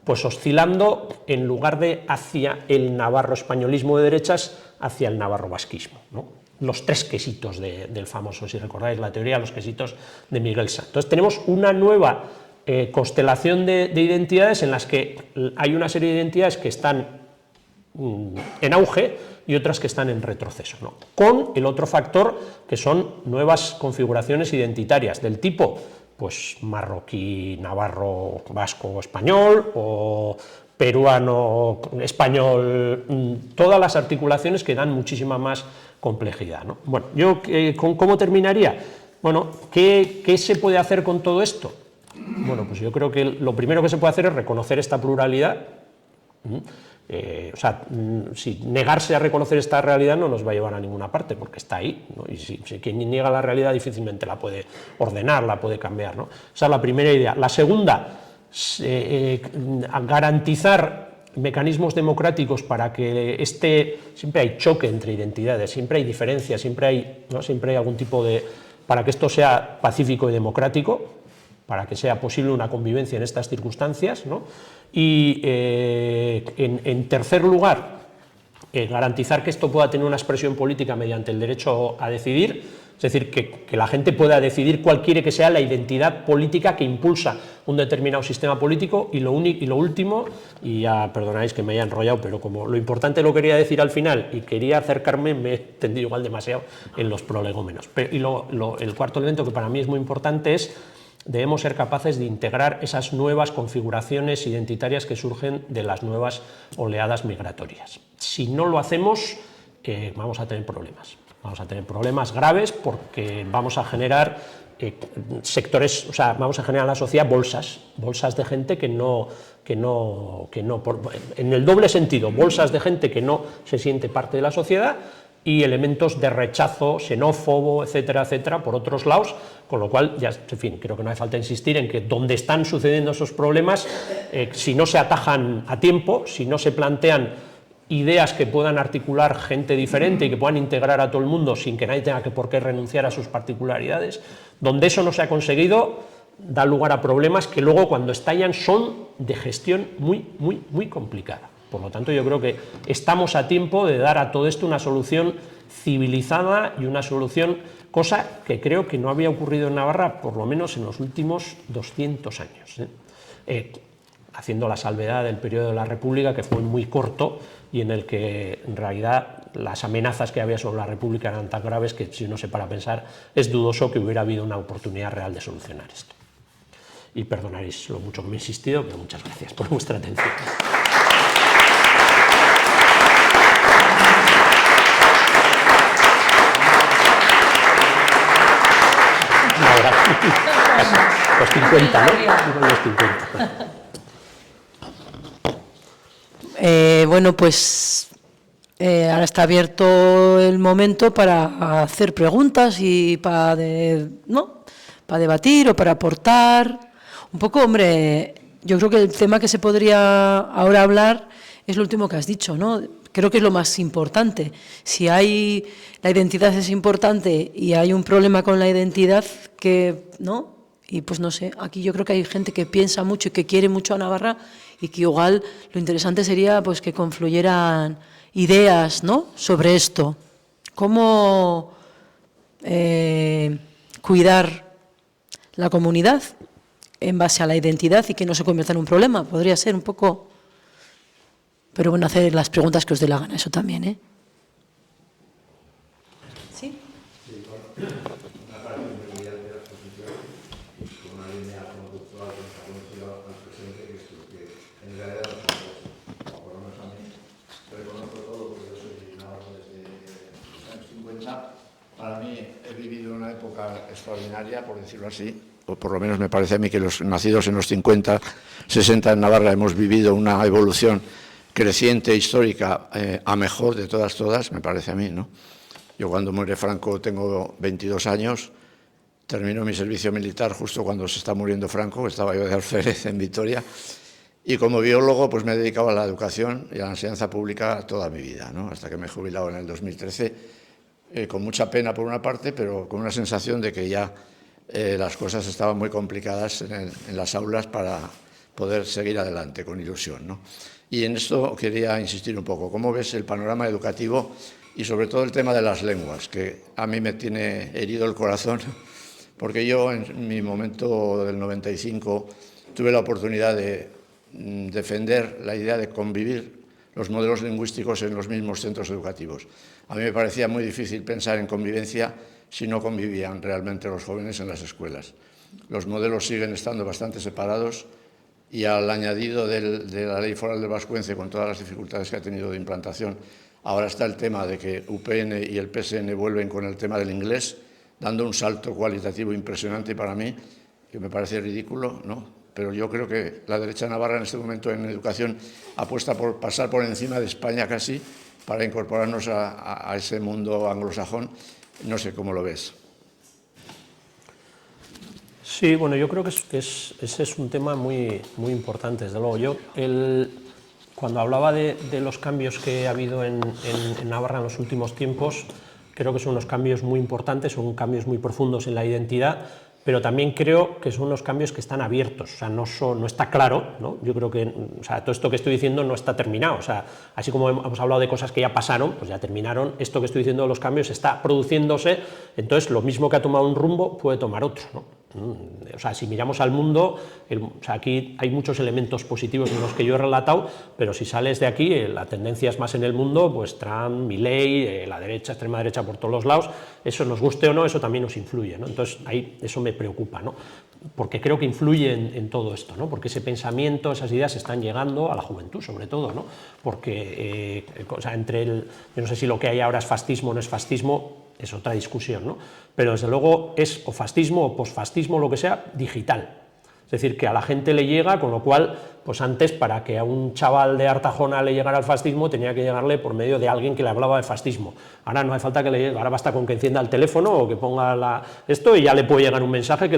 pues oscilando en lugar de hacia el navarro-españolismo de derechas, hacia el navarro-vasquismo, ¿no? Los tres quesitos del famoso, si recordáis la teoría, los quesitos de Miguel Sanz. Entonces tenemos una nueva constelación de identidades en las que hay una serie de identidades que están en auge y otras que están en retroceso, ¿no? Con el otro factor que son nuevas configuraciones identitarias del tipo pues marroquí, navarro, vasco, español, o peruano, español, todas las articulaciones que dan muchísima más complejidad, ¿no? Bueno, yo, ¿cómo terminaría? Bueno, ¿qué se puede hacer con todo esto? Bueno, pues yo creo que lo primero que se puede hacer es reconocer esta pluralidad, O sea, si negarse a reconocer esta realidad no nos va a llevar a ninguna parte, porque está ahí, ¿no? Y si quien niega la realidad difícilmente la puede ordenar, la puede cambiar, ¿no? Esa es la primera idea. La segunda, garantizar mecanismos democráticos para que siempre hay choque entre identidades, siempre hay diferencias, siempre hay algún tipo de... para que esto sea pacífico y democrático, para que sea posible una convivencia en estas circunstancias, ¿no? Y en tercer lugar, garantizar que esto pueda tener una expresión política mediante el derecho a decidir, es decir, que la gente pueda decidir cuál quiere que sea la identidad política que impulsa un determinado sistema político. Y lo último, y ya perdonáis que me haya enrollado, pero como lo importante lo quería decir al final y quería acercarme, me he extendido igual demasiado en los prolegómenos. El cuarto elemento que para mí es muy importante es: debemos ser capaces de integrar esas nuevas configuraciones identitarias que surgen de las nuevas oleadas migratorias. Si no lo hacemos, vamos a tener problemas. Vamos a tener problemas graves, porque vamos a generar sectores, o sea, vamos a generar en la sociedad bolsas de gente que no, en el doble sentido, bolsas de gente que no se siente parte de la sociedad, y elementos de rechazo xenófobo, etcétera, etcétera, por otros lados, con lo cual, ya, en fin, creo que no hace falta insistir en que donde están sucediendo esos problemas, si no se atajan a tiempo, si no se plantean ideas que puedan articular gente diferente y que puedan integrar a todo el mundo sin que nadie tenga por qué renunciar a sus particularidades, donde eso no se ha conseguido, da lugar a problemas que luego, cuando estallan, son de gestión muy, muy, muy complicada. Por lo tanto, yo creo que estamos a tiempo de dar a todo esto una solución civilizada y una solución, cosa que creo que no había ocurrido en Navarra, por lo menos en los últimos 200 años. Haciendo la salvedad del periodo de la República, que fue muy corto y en el que, en realidad, las amenazas que había sobre la República eran tan graves que, si uno se para a pensar, es dudoso que hubiera habido una oportunidad real de solucionar esto. Y perdonaréis lo mucho que me he insistido, pero muchas gracias por vuestra atención. Ahora, los 50, ¿no? Los 50. Bueno, pues ahora está abierto el momento para hacer preguntas y para debatir o para aportar. Un poco, hombre, yo creo que el tema que se podría ahora hablar es lo último que has dicho, ¿no? Creo que es lo más importante. Si la identidad es importante y hay un problema con la identidad, ¿no? Y pues no sé, aquí yo creo que hay gente que piensa mucho y que quiere mucho a Navarra, y que igual lo interesante sería pues que confluyeran ideas, ¿no?, sobre esto. Cómo cuidar la comunidad en base a la identidad y que no se convierta en un problema. Podría ser un poco... Pero bueno, hacer las preguntas que os dé la gana, eso también, ¿eh? ¿Sí? Sí, bueno, una parte muy brillante de la exposición, con una línea conductual que nos ha conocido al presente, que es lo que en realidad nosotros, o por lo menos a mí, reconozco todo, porque yo soy navarro desde los años 50. Para mí he vivido una época extraordinaria, por decirlo así, o por lo menos me parece a mí que los nacidos en los 50, 60 en Navarra hemos vivido una evolución creciente, histórica, a mejor de todas, me parece a mí, ¿no? Yo, cuando muere Franco, tengo 22 años, termino mi servicio militar justo cuando se está muriendo Franco, estaba yo de alférez en Vitoria, y como biólogo pues me he dedicado a la educación y a la enseñanza pública toda mi vida, ¿no?, hasta que me he jubilado en el 2013, con mucha pena por una parte, pero con una sensación de que ya las cosas estaban muy complicadas en las aulas para poder seguir adelante con ilusión, ¿no? Y en esto quería insistir un poco. ¿Cómo ves el panorama educativo y sobre todo el tema de las lenguas, que a mí me tiene herido el corazón? Porque yo, en mi momento del 95, tuve la oportunidad de defender la idea de convivir los modelos lingüísticos en los mismos centros educativos. A mí me parecía muy difícil pensar en convivencia si no convivían realmente los jóvenes en las escuelas. Los modelos siguen estando bastante separados, y al añadido de la Ley Foral del Vascuence, con todas las dificultades que ha tenido de implantación, ahora está el tema de que UPN y el PSN vuelven con el tema del inglés, dando un salto cualitativo impresionante para mí, que me parece ridículo, ¿no?, pero yo creo que la derecha navarra en este momento en educación apuesta por pasar por encima de España casi para incorporarnos a ese mundo anglosajón. No sé cómo lo ves. Sí, bueno, yo creo que ese es un tema muy importante, desde luego. Yo, cuando hablaba de los cambios que ha habido en Navarra en los últimos tiempos, creo que son unos cambios muy importantes, son cambios muy profundos en la identidad, pero también creo que son unos cambios que están abiertos, o sea, no está claro, ¿no? Yo creo que, o sea, todo esto que estoy diciendo no está terminado, o sea, así como hemos hablado de cosas que ya pasaron, pues ya terminaron, esto que estoy diciendo de los cambios está produciéndose, entonces lo mismo que ha tomado un rumbo puede tomar otro, ¿no? O sea, si miramos al mundo, o sea, aquí hay muchos elementos positivos en los que yo he relatado, pero si sales de aquí, la tendencia es más en el mundo, pues Trump, Milei, la derecha, extrema derecha por todos los lados, eso nos guste o no, eso también nos influye, ¿no? Entonces, ahí eso me preocupa, ¿no? Porque creo que influye en todo esto, ¿no? Porque ese pensamiento, esas ideas están llegando a la juventud, sobre todo, ¿no? Porque, o sea, yo no sé si lo que hay ahora es fascismo o no es fascismo, es otra discusión, ¿no? Pero desde luego es o fascismo o posfascismo, lo que sea, digital. Es decir, que a la gente le llega, con lo cual, pues antes, para que a un chaval de Artajona le llegara el fascismo, tenía que llegarle por medio de alguien que le hablaba de fascismo. Ahora no hace falta que le llegue, ahora basta con que encienda el teléfono o que ponga esto y ya le puede llegar un mensaje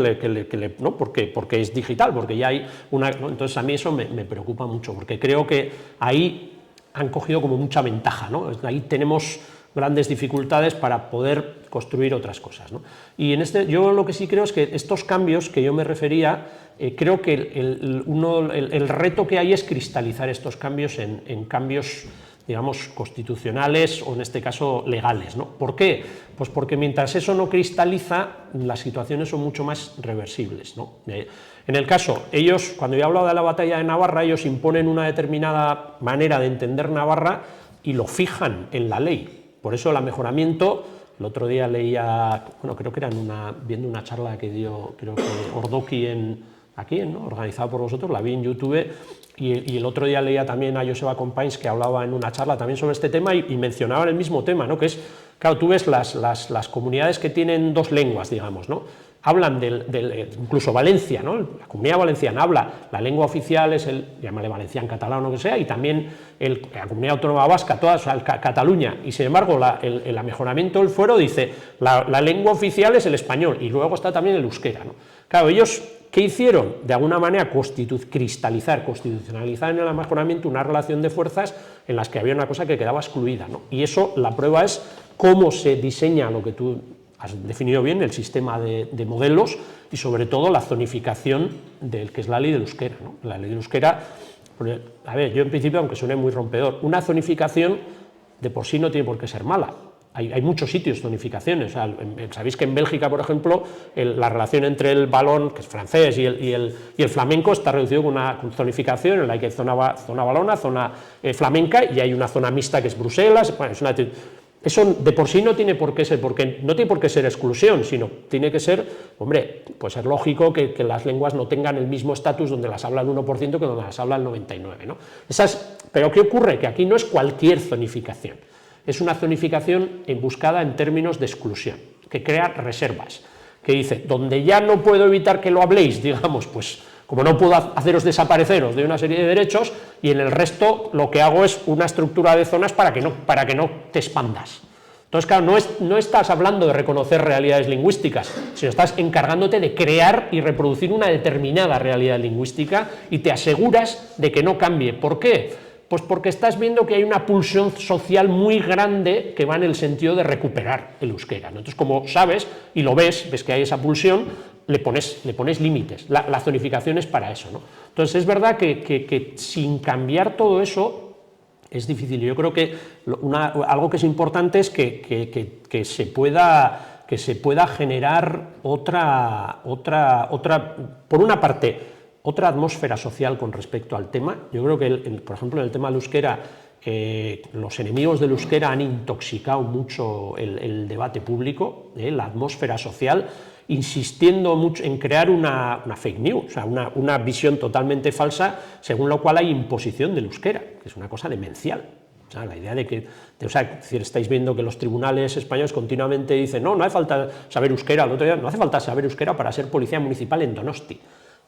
¿no? Porque es digital, porque ya hay una... ¿no? Entonces a mí eso me preocupa mucho, porque creo que ahí han cogido como mucha ventaja, ¿no? Ahí tenemos grandes dificultades para poder construir otras cosas, ¿no? Y yo lo que sí creo es que estos cambios que yo me refería, creo que el reto que hay es cristalizar estos cambios en cambios, digamos, constitucionales o en este caso legales, ¿no? ¿Por qué? Pues porque mientras eso no cristaliza, las situaciones son mucho más reversibles, ¿no? En el caso, ellos, cuando yo he hablado de la batalla de Navarra, ellos imponen una determinada manera de entender Navarra y lo fijan en la ley. Por eso el mejoramiento, el otro día leía, bueno, creo que era viendo una charla que dio, creo que Ordoqui aquí, ¿no? Organizada por vosotros, la vi en YouTube, y el otro día leía también a Joseba Companys, que hablaba en una charla también sobre este tema y mencionaban el mismo tema, ¿no? Que es, claro, tú ves las comunidades que tienen dos lenguas, digamos, ¿no? Hablan incluso Valencia, ¿no? La Comunidad Valenciana habla, la lengua oficial es llámale valenciano, catalán o lo que sea, y también la Comunidad Autónoma Vasca, toda, o sea, Cataluña, y sin embargo el amejoramiento del fuero dice, la lengua oficial es el español, y luego está también el euskera, ¿no? Claro, ellos, ¿qué hicieron? De alguna manera constitucionalizar en el amejoramiento una relación de fuerzas en las que había una cosa que quedaba excluida, ¿no? Y eso, la prueba es cómo se diseña lo que tú has definido bien, el sistema de modelos y sobre todo la zonificación del que es la ley del euskera, ¿no? La ley del euskera, a ver, yo en principio, aunque suene muy rompedor, una zonificación de por sí no tiene por qué ser mala. Hay muchos sitios zonificaciones, o sea, sabéis que en Bélgica, por ejemplo, la relación entre el valón, que es francés, y el flamenco está reducido con una zonificación en la que hay zona valona, zona flamenca, y hay una zona mixta que es Bruselas, bueno, es una... Eso de por sí no tiene por qué ser, porque no tiene por qué ser exclusión, sino tiene que ser, hombre, pues es lógico que las lenguas no tengan el mismo estatus donde las habla el 1% que donde las habla el 99%, ¿no? Pero ¿qué ocurre? Que aquí no es cualquier zonificación, es una zonificación buscada en términos de exclusión, que crea reservas, que dice, donde ya no puedo evitar que lo habléis, digamos, pues como no puedo haceros desapareceros de una serie de derechos, y en el resto lo que hago es una estructura de zonas para que no te expandas. Entonces, claro, no estás hablando de reconocer realidades lingüísticas, sino estás encargándote de crear y reproducir una determinada realidad lingüística y te aseguras de que no cambie. ¿Por qué? Pues porque estás viendo que hay una pulsión social muy grande que va en el sentido de recuperar el euskera, ¿no? Entonces, como sabes y lo ves que hay esa pulsión, le pones límites. La zonificación es para eso, ¿no? Entonces, es verdad que sin cambiar todo eso es difícil. Yo creo que algo que es importante es que se pueda generar otra, por una parte, otra atmósfera social con respecto al tema. Yo creo que, por ejemplo, en el tema del euskera, los enemigos del euskera han intoxicado mucho el debate público, la atmósfera social, insistiendo mucho en crear una fake news, o sea, una visión totalmente falsa, según lo cual hay imposición del euskera, que es una cosa demencial. O sea, la idea de que, estáis viendo que los tribunales españoles continuamente dicen, no hace falta saber euskera, el otro día, no hace falta saber euskera para ser policía municipal en Donosti.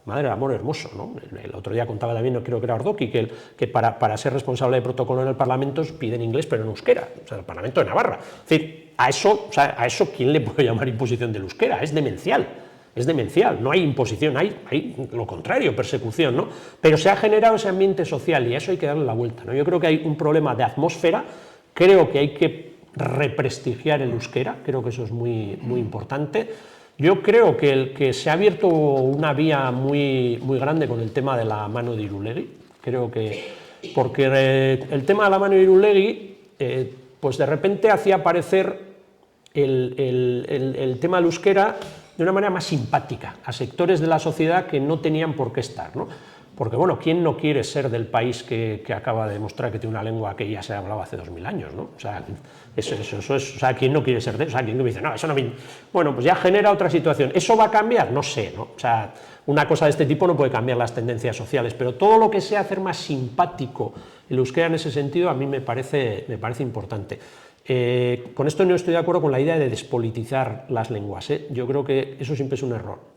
Madre del amor hermoso, ¿no? El otro día contaba también, creo que era Ordoqui, que para ser responsable de protocolo en el Parlamento piden inglés pero en euskera, o sea, el Parlamento de Navarra. Es decir, a eso ¿quién le puede llamar imposición del euskera? Es demencial, no hay imposición, hay lo contrario, persecución, ¿no? Pero se ha generado ese ambiente social y a eso hay que darle la vuelta, ¿no? Yo creo que hay un problema de atmósfera, creo que hay que represtigiar el euskera, creo que eso es muy importante. Yo creo que se ha abierto una vía muy grande con el tema de la mano de Irulegui, creo que, porque el tema de la mano de Irulegui, pues de repente hacía aparecer el tema del euskera de una manera más simpática a sectores de la sociedad que no tenían por qué estar, ¿no? Porque, bueno, ¿quién no quiere ser del país que acaba de demostrar que tiene una lengua que ya se hablaba hace 2000 años, ¿no? O sea, eso es, o sea, ¿quién no quiere ser de eso? O sea, ¿quién dice, no, eso no me... Bueno, pues ya genera otra situación. ¿Eso va a cambiar? No sé, ¿no? O sea, una cosa de este tipo no puede cambiar las tendencias sociales, pero todo lo que sea hacer más simpático el euskera en ese sentido a mí me parece importante. Con esto no estoy de acuerdo con la idea de despolitizar las lenguas, ¿eh? Yo creo que eso siempre es un error.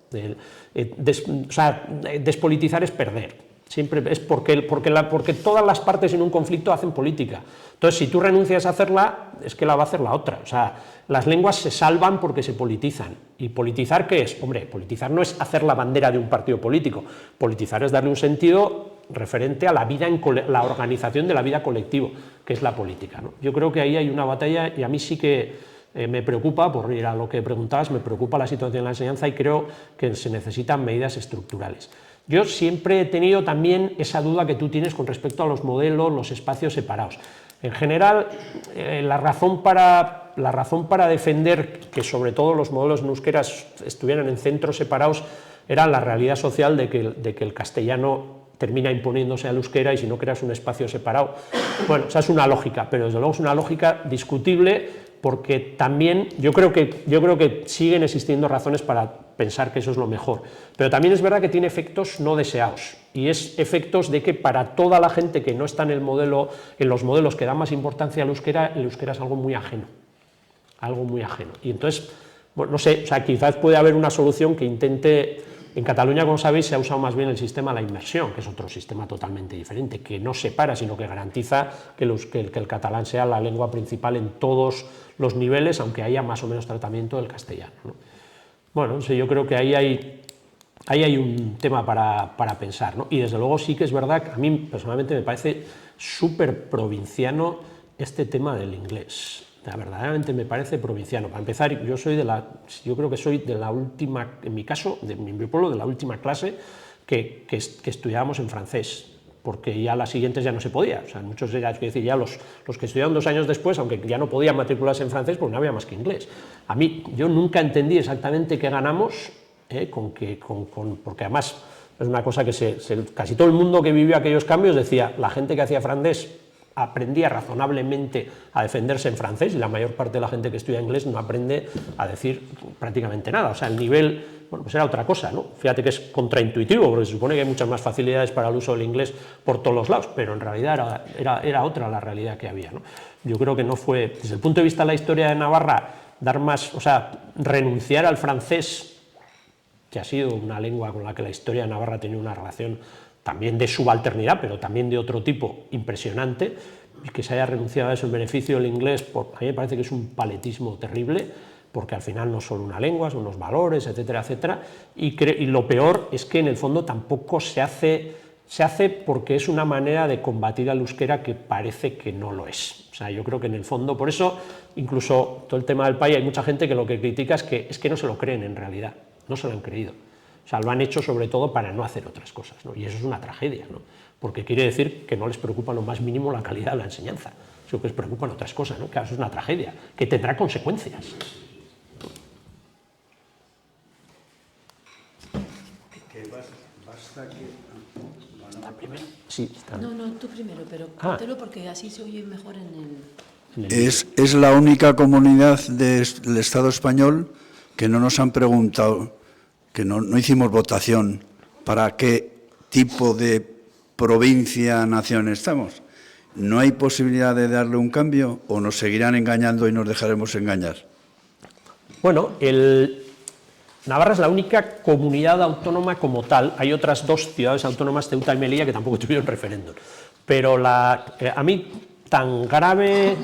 Despolitizar es perder, siempre es porque todas las partes en un conflicto hacen política. Entonces, si tú renuncias a hacerla, es que la va a hacer la otra. O sea, las lenguas se salvan porque se politizan. ¿Y politizar qué es? Hombre, politizar no es hacer la bandera de un partido político. Politizar es darle un sentido referente a la vida, la organización de la vida colectiva, que es la política, ¿no? Yo creo que ahí hay una batalla y a mí sí que me preocupa, por ir a lo que preguntabas, me preocupa la situación de la enseñanza y creo que se necesitan medidas estructurales. Yo siempre he tenido también esa duda que tú tienes con respecto a los modelos, los espacios separados. En general, la razón para defender que sobre todo los modelos en euskera estuvieran en centros separados era la realidad social de que el castellano termina imponiéndose al euskera y si no creas un espacio separado. Bueno, esa es una lógica, pero desde luego es una lógica discutible porque también yo creo que siguen existiendo razones para pensar que eso es lo mejor, pero también es verdad que tiene efectos no deseados y es efectos de que para toda la gente que no está en los modelos que dan más importancia al euskera, el euskera es algo muy ajeno y entonces, bueno, no sé, o sea, quizás puede haber una solución que intente. En Cataluña, como sabéis, se ha usado más bien el sistema de la inmersión, que es otro sistema totalmente diferente, que no separa, sino que garantiza que el catalán sea la lengua principal en todos los niveles, aunque haya más o menos tratamiento del castellano, ¿no? Bueno, no sé, yo creo que ahí hay un tema para pensar, ¿no? Y desde luego sí que es verdad que a mí personalmente me parece súper provinciano este tema del inglés. Verdaderamente me parece provinciano. Para empezar, yo creo que soy de la última, en mi caso, de mi pueblo, de la última clase que estudiábamos en francés, porque ya las siguientes ya no se podía. O sea, muchos ya los que estudiaron 2 años después, aunque ya no podían matricularse en francés, pues no había más que inglés. A mí, yo nunca entendí exactamente qué ganamos, porque además es una cosa que casi todo el mundo que vivió aquellos cambios decía, la gente que hacía francés aprendía razonablemente a defenderse en francés y la mayor parte de la gente que estudia inglés no aprende a decir prácticamente nada, o sea, el nivel, bueno, pues era otra cosa, ¿no? Fíjate que es contraintuitivo, porque se supone que hay muchas más facilidades para el uso del inglés por todos los lados, pero en realidad era otra la realidad que había, ¿no? Yo creo que no fue, desde el punto de vista de la historia de Navarra, renunciar al francés, que ha sido una lengua con la que la historia de Navarra ha tenido una relación también de subalternidad, pero también de otro tipo impresionante, y que se haya renunciado a eso en beneficio del inglés, a mí me parece que es un paletismo terrible, porque al final no es solo una lengua, son unos valores, etcétera, etcétera, y lo peor es que en el fondo tampoco se hace porque es una manera de combatir al euskera que parece que no lo es. O sea, yo creo que en el fondo, por eso, incluso todo el tema del país, hay mucha gente que lo que critica es que no se lo creen en realidad, no se lo han creído. O sea, lo han hecho sobre todo para no hacer otras cosas, ¿no? Y eso es una tragedia, ¿no? Porque quiere decir que no les preocupa lo más mínimo la calidad de la enseñanza, sino que les preocupan otras cosas, ¿no? Claro, eso es una tragedia, que tendrá consecuencias. Basta que... Sí, está. No, tú primero, pero cuéntelo porque así se oye mejor en el... Es la única comunidad del Estado español que no nos han preguntado, que no hicimos votación para qué tipo de provincia, nación estamos. ¿No hay posibilidad de darle un cambio o nos seguirán engañando y nos dejaremos engañar? Bueno, Navarra es la única comunidad autónoma como tal. Hay otras 2 ciudades autónomas, Ceuta y Melilla, que tampoco tuvieron referéndum. Pero a mí, tan grave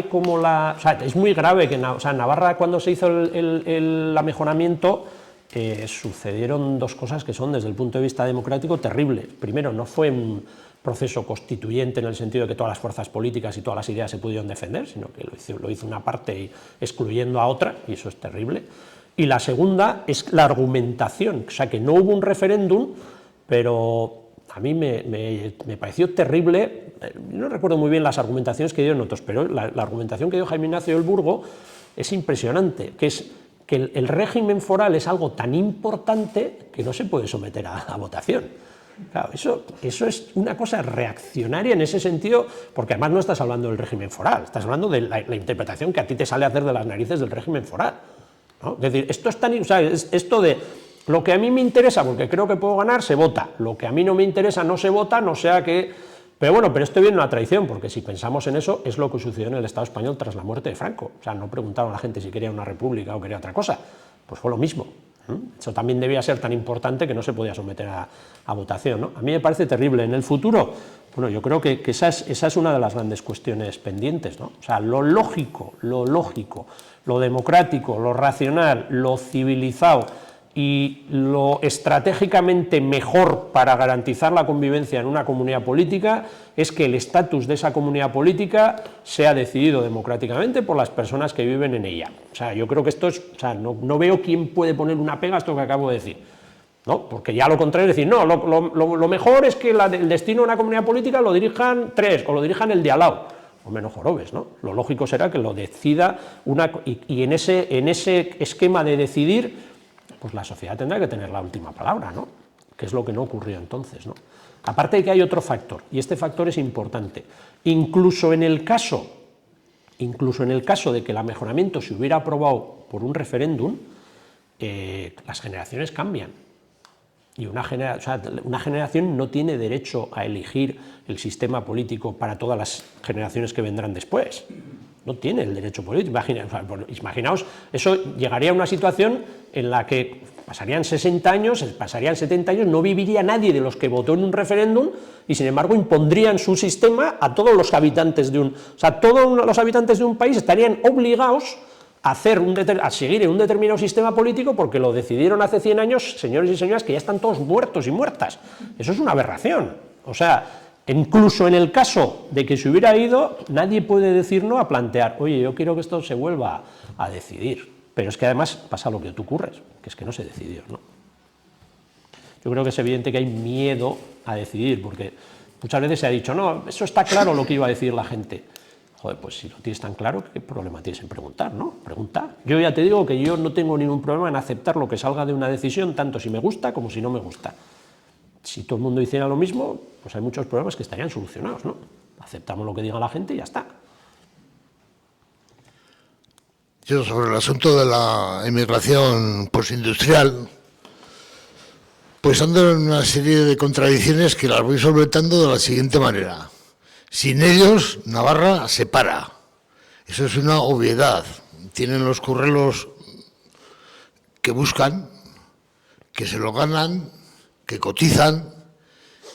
como la... O sea, es muy grave que Navarra, cuando se hizo el amejoramiento, sucedieron 2 cosas que son, desde el punto de vista democrático, terrible. Primero, no fue un proceso constituyente en el sentido de que todas las fuerzas políticas y todas las ideas se pudieron defender, sino que lo hizo una parte excluyendo a otra, y eso es terrible. Y la segunda es la argumentación, o sea, que no hubo un referéndum, pero a mí me pareció terrible. No recuerdo muy bien las argumentaciones que dieron otros, pero la argumentación que dio Jaime Ignacio del Burgo es impresionante, que es que el régimen foral es algo tan importante que no se puede someter a votación. Claro, eso es una cosa reaccionaria en ese sentido, porque además no estás hablando del régimen foral, estás hablando de la interpretación que a ti te sale a hacer de las narices del régimen foral, ¿no? Es decir, esto es tan, o sea, esto de lo que a mí me interesa porque creo que puedo ganar, se vota, lo que a mí no me interesa no se vota, no sea que... Pero bueno, pero esto viene una traición, porque si pensamos en eso, es lo que sucedió en el Estado español tras la muerte de Franco. O sea, no preguntaron a la gente si quería una república o quería otra cosa, pues fue lo mismo. Eso también debía ser tan importante que no se podía someter a votación, ¿no? A mí me parece terrible. En el futuro, bueno, yo creo que esa es una de las grandes cuestiones pendientes, ¿no? O sea, lo lógico, lo democrático, lo racional, lo civilizado y lo estratégicamente mejor para garantizar la convivencia en una comunidad política es que el estatus de esa comunidad política sea decidido democráticamente por las personas que viven en ella. O sea, yo creo que esto es, o sea, no veo quién puede poner una pega a esto que acabo de decir, ¿no? Porque ya lo contrario es decir, no, lo mejor es que el destino de una comunidad política lo dirijan 3 o lo dirijan el de al lado, o menos jorobes, ¿no? Lo lógico será que lo decida y en ese esquema de decidir, pues la sociedad tendrá que tener la última palabra, ¿no? Que es lo que no ocurrió entonces, ¿no? Aparte de que hay otro factor, y este factor es importante, incluso en el caso de que el amejoramiento se hubiera aprobado por un referéndum, las generaciones cambian. Y una generación no tiene derecho a elegir el sistema político para todas las generaciones que vendrán después. No tiene el derecho político. Imaginaos, eso llegaría a una situación en la que pasarían 60 años, pasarían 70 años, no viviría nadie de los que votó en un referéndum y, sin embargo, impondrían su sistema a todos los habitantes de un... O sea, todos los habitantes de un país estarían obligados a seguir en un determinado sistema político porque lo decidieron hace 100 años, señores y señoras, que ya están todos muertos y muertas. Eso es una aberración. O sea, incluso en el caso de que se hubiera ido, nadie puede decir no a plantear, oye, yo quiero que esto se vuelva a decidir. Pero es que además pasa lo que tú ocurres, que es que no se decidió, ¿no? Yo creo que es evidente que hay miedo a decidir, porque muchas veces se ha dicho, no, eso está claro lo que iba a decir la gente. Joder, pues si lo tienes tan claro, ¿qué problema tienes en preguntar, no? Pregunta. Yo ya te digo que yo no tengo ningún problema en aceptar lo que salga de una decisión, tanto si me gusta como si no me gusta. Si todo el mundo hiciera lo mismo, pues hay muchos problemas que estarían solucionados, ¿no? Aceptamos lo que diga la gente y ya está. Yo, sobre el asunto de la emigración postindustrial, pues ando en una serie de contradicciones que las voy solventando de la siguiente manera. Sin ellos, Navarra se para. Eso es una obviedad. Tienen los currelos que buscan, que se lo ganan, que cotizan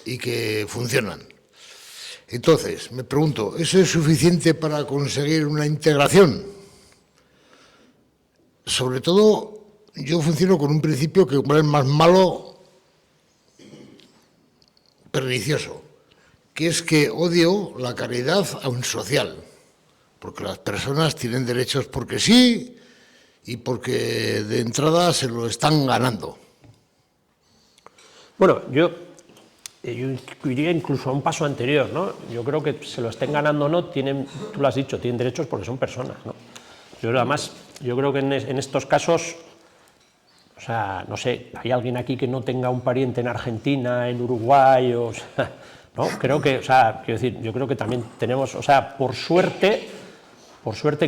y que funcionan. Entonces, me pregunto, ¿eso es suficiente para conseguir una integración? Sobre todo, yo funciono con un principio que es más malo, pernicioso, que es que odio la caridad aun social, porque las personas tienen derechos porque sí y porque de entrada se lo están ganando. Bueno, yo iría incluso a un paso anterior, ¿no? Yo creo que se lo estén ganando o no, tú lo has dicho, tienen derechos porque son personas, ¿no? Además, yo creo que en estos casos, o sea, no sé, ¿hay alguien aquí que no tenga un pariente en Argentina, en Uruguay, o sea, ¿no? Creo que, o sea, quiero decir, yo creo que también tenemos, o sea, por suerte,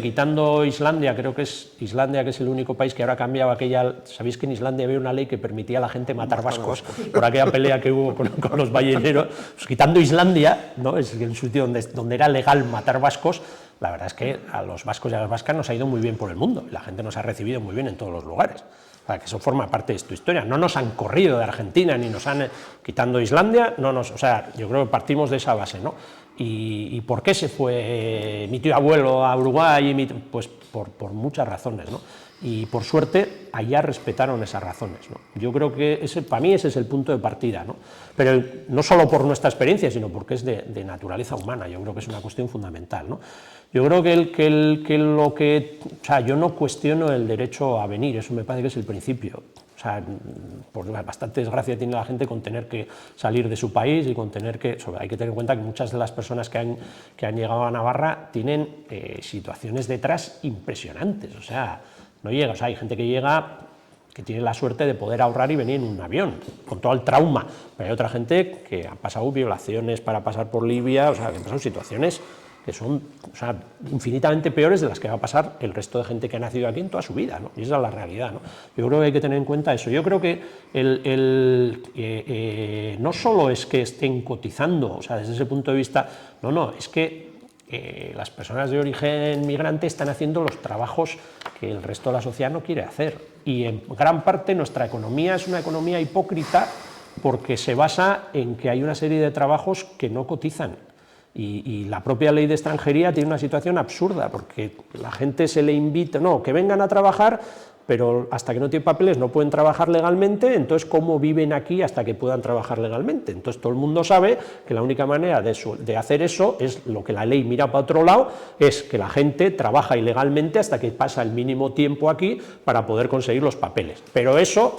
quitando Islandia, creo que es Islandia que es el único país que ahora ha cambiado aquella, sabéis que en Islandia había una ley que permitía a la gente matar vascos por aquella pelea que hubo con los balleneros, pues quitando Islandia, ¿no? Es el sitio donde era legal matar vascos. La verdad es que a los vascos y a las vascas nos ha ido muy bien por el mundo y la gente nos ha recibido muy bien en todos los lugares. sea, que eso forma parte de tu historia. No nos han corrido de Argentina, ni nos han, quitando Islandia, o sea, yo creo que partimos de esa base, ¿no? ¿Y por qué se fue mi tío abuelo a Uruguay? Pues por muchas razones, ¿no? Y por suerte, allá respetaron esas razones, ¿no? Yo creo que para mí ese es el punto de partida, ¿no? Pero no solo por nuestra experiencia, sino porque es de naturaleza humana, yo creo que es una cuestión fundamental, ¿no? Yo creo o sea, yo no cuestiono el derecho a venir, eso me parece que es el principio. O sea, por bastante desgracia tiene la gente con tener que salir de su país y con tener que... Hay que tener en cuenta que muchas de las personas que han llegado a Navarra tienen situaciones detrás impresionantes, o sea, no llega, o sea, hay gente que llega que tiene la suerte de poder ahorrar y venir en un avión, con todo el trauma, pero hay otra gente que ha pasado violaciones para pasar por Libia, o sea, que han pasado situaciones que son, o sea, infinitamente peores de las que va a pasar el resto de gente que ha nacido aquí en toda su vida, ¿no? Y esa es la realidad, ¿no? Yo creo que hay que tener en cuenta eso. Yo creo que no solo es que estén cotizando, o sea, desde ese punto de vista, no, es que las personas de origen migrante están haciendo los trabajos que el resto de la sociedad no quiere hacer. Y en gran parte nuestra economía es una economía hipócrita porque se basa en que hay una serie de trabajos que no cotizan. Y la propia ley de extranjería tiene una situación absurda, porque la gente se le invita, no, que vengan a trabajar, pero hasta que no tienen papeles no pueden trabajar legalmente, entonces ¿cómo viven aquí hasta que puedan trabajar legalmente? Entonces todo el mundo sabe que la única manera de hacer eso es lo que la ley mira para otro lado, es que la gente trabaja ilegalmente hasta que pasa el mínimo tiempo aquí para poder conseguir los papeles. Pero eso,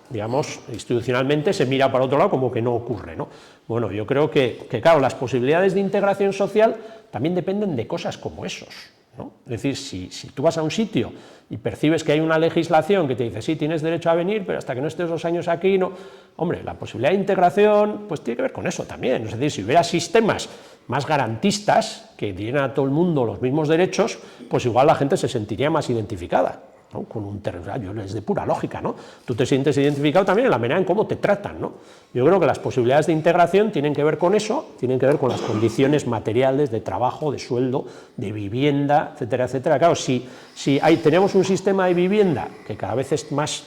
digamos, institucionalmente se mira para otro lado como que no ocurre, ¿no? Bueno, yo creo que claro, las posibilidades de integración social también dependen de cosas como esos, ¿no? Es decir, si tú vas a un sitio y percibes que hay una legislación que te dice, sí, tienes derecho a venir, pero hasta que no estés 2 años aquí, no. Hombre, la posibilidad de integración, pues tiene que ver con eso también. Es decir, si hubiera sistemas más garantistas, que dieran a todo el mundo los mismos derechos, pues igual la gente se sentiría más identificada, ¿no? Con un territorio, es de pura lógica, ¿no? Tú te sientes identificado también en la manera en cómo te tratan, ¿no? Yo creo que las posibilidades de integración tienen que ver con eso, tienen que ver con las condiciones materiales de trabajo, de sueldo, de vivienda, etcétera, etcétera. Claro, si tenemos un sistema de vivienda que cada vez es más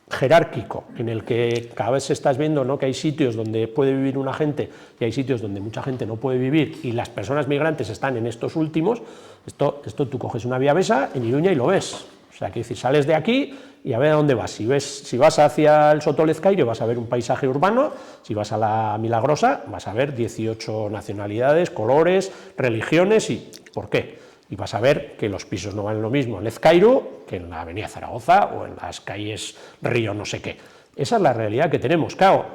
jerárquico, en el que cada vez estás viendo, ¿no?, que hay sitios donde puede vivir una gente y hay sitios donde mucha gente no puede vivir, y las personas migrantes están en estos últimos, esto tú coges una vía Besa en Iruña y lo ves. O sea, que decir, sales de aquí y a ver a dónde vas. Si vas hacia el Soto Lezcairo vas a ver un paisaje urbano, si vas a la Milagrosa vas a ver 18 nacionalidades, colores, religiones y ¿por qué? Y vas a ver que los pisos no valen lo mismo en Lezcairo que en la avenida Zaragoza o en las calles Río no sé qué. Esa es la realidad que tenemos. Claro,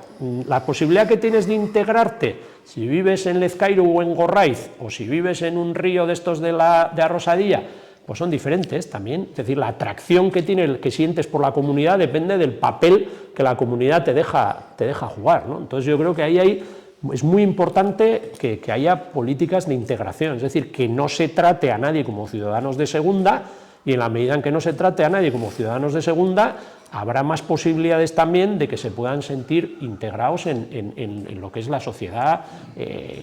la posibilidad que tienes de integrarte si vives en Lezcairo o en Gorraiz, o si vives en un río de estos de Arrosadilla, pues son diferentes también. Es decir, la atracción que sientes por la comunidad depende del papel que la comunidad te deja jugar, ¿no? Entonces yo creo que es muy importante que haya políticas de integración, es decir, que no se trate a nadie como ciudadanos de segunda, y en la medida en que no se trate a nadie como ciudadanos de segunda, habrá más posibilidades también de que se puedan sentir integrados en lo que es la sociedad,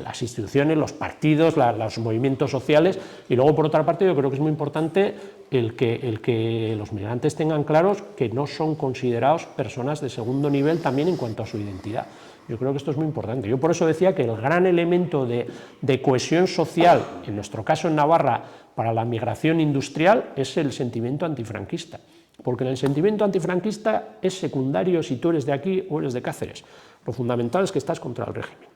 las instituciones, los partidos, los movimientos sociales. Y luego, por otra parte, yo creo que es muy importante el que los migrantes tengan claros que no son considerados personas de segundo nivel también en cuanto a su identidad. Yo creo que esto es muy importante. Yo por eso decía que el gran elemento de cohesión social, en nuestro caso en Navarra, para la migración industrial, es el sentimiento antifranquista. Porque el sentimiento antifranquista es secundario si tú eres de aquí o eres de Cáceres. Lo fundamental es que estás contra el régimen.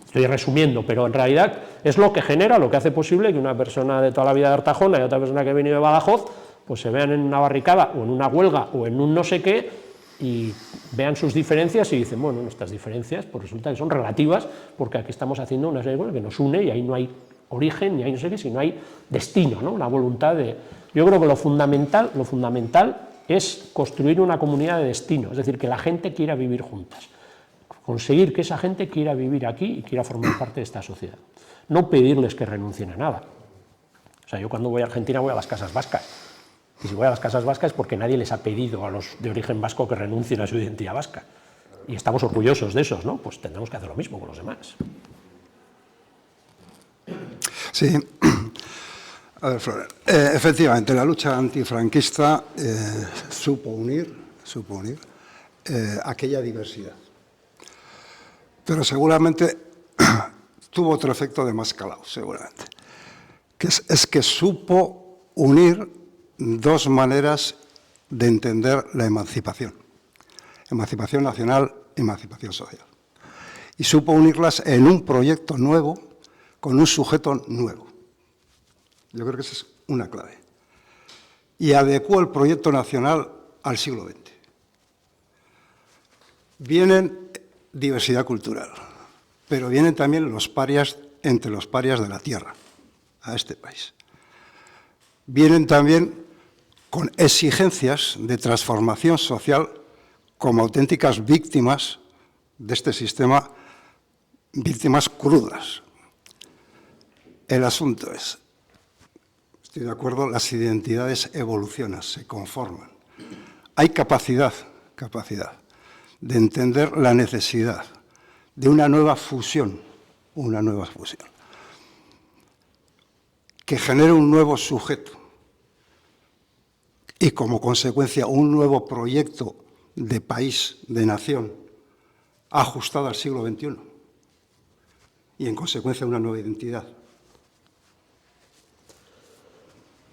Estoy resumiendo, pero en realidad es lo que genera, lo que hace posible que una persona de toda la vida de Artajona y otra persona que ha venido de Badajoz, pues se vean en una barricada o en una huelga o en un no sé qué, y vean sus diferencias y dicen, bueno, nuestras diferencias pues resulta que son relativas, porque aquí estamos haciendo una serie de cosas que nos une y ahí no hay origen, ni hay no sé qué, sino hay destino, ¿no? La voluntad de... Yo creo que lo fundamental es construir una comunidad de destino, es decir, que la gente quiera vivir juntas, conseguir que esa gente quiera vivir aquí y quiera formar parte de esta sociedad, no pedirles que renuncien a nada. O sea, yo cuando voy a Argentina voy a las casas vascas, y si voy a las casas vascas es porque nadie les ha pedido a los de origen vasco que renuncien a su identidad vasca, y estamos orgullosos de esos, ¿no? Pues tendremos que hacer lo mismo con los demás. Sí. A ver, Flores, efectivamente, la lucha antifranquista supo unir aquella diversidad. Pero seguramente tuvo otro efecto de más calado, seguramente. Que es que supo unir dos maneras de entender la emancipación. Emancipación nacional, emancipación social. Y supo unirlas en un proyecto nuevo, con un sujeto nuevo. Yo creo que esa es una clave. Y adecuó el proyecto nacional al siglo XX. Vienen diversidad cultural, pero vienen también los parias entre los parias de la tierra, a este país. Vienen también con exigencias de transformación social como auténticas víctimas de este sistema, víctimas crudas. El asunto es, estoy de acuerdo, las identidades evolucionan, se conforman. Hay capacidad de entender la necesidad de una nueva fusión, que genere un nuevo sujeto y, como consecuencia, un nuevo proyecto de país, de nación, ajustado al siglo XXI y, en consecuencia, una nueva identidad.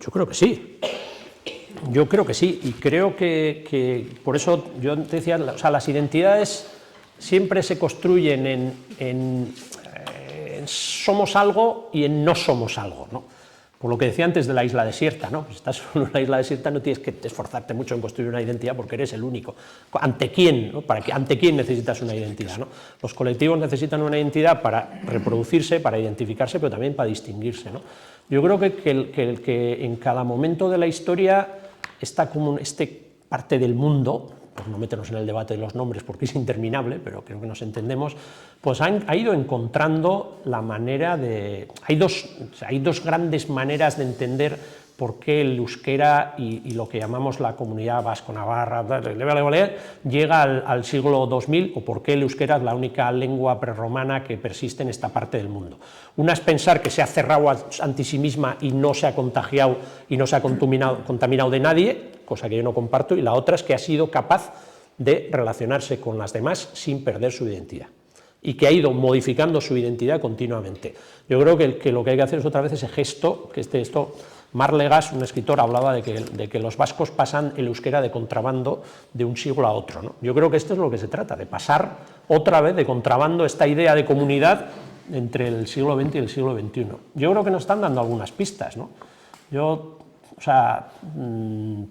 Yo creo que sí. Yo creo que sí, y creo que por eso yo te decía, o sea, las identidades siempre se construyen en somos algo y en no somos algo, ¿no? Por lo que decía antes de la isla desierta, ¿no? Si estás en una isla desierta no tienes que esforzarte mucho en construir una identidad porque eres el único. ¿Ante quién? ¿No? ¿Ante quién necesitas una identidad? ¿No? Los colectivos necesitan una identidad para reproducirse, para identificarse, pero también para distinguirse, ¿no? Yo creo que en cada momento de la historia esta parte del mundo, por no meternos en el debate de los nombres porque es interminable, pero creo que nos entendemos, pues ha ido encontrando la manera de... Hay dos grandes maneras de entender por qué el euskera y lo que llamamos la comunidad vasco-navarra llega al siglo 2000, o por qué el euskera es la única lengua prerromana que persiste en esta parte del mundo. Una es pensar que se ha cerrado ante sí misma y no se ha contagiado y no se ha contaminado de nadie, cosa que yo no comparto, y la otra es que ha sido capaz de relacionarse con las demás sin perder su identidad, y que ha ido modificando su identidad continuamente. Yo creo que lo que hay que hacer es otra vez ese gesto, Marlegas, un escritor, hablaba de que los vascos pasan el euskera de contrabando de un siglo a otro, ¿no? Yo creo que esto es lo que se trata, de pasar otra vez de contrabando esta idea de comunidad entre el siglo XX y el siglo XXI. Yo creo que nos están dando algunas pistas, ¿no?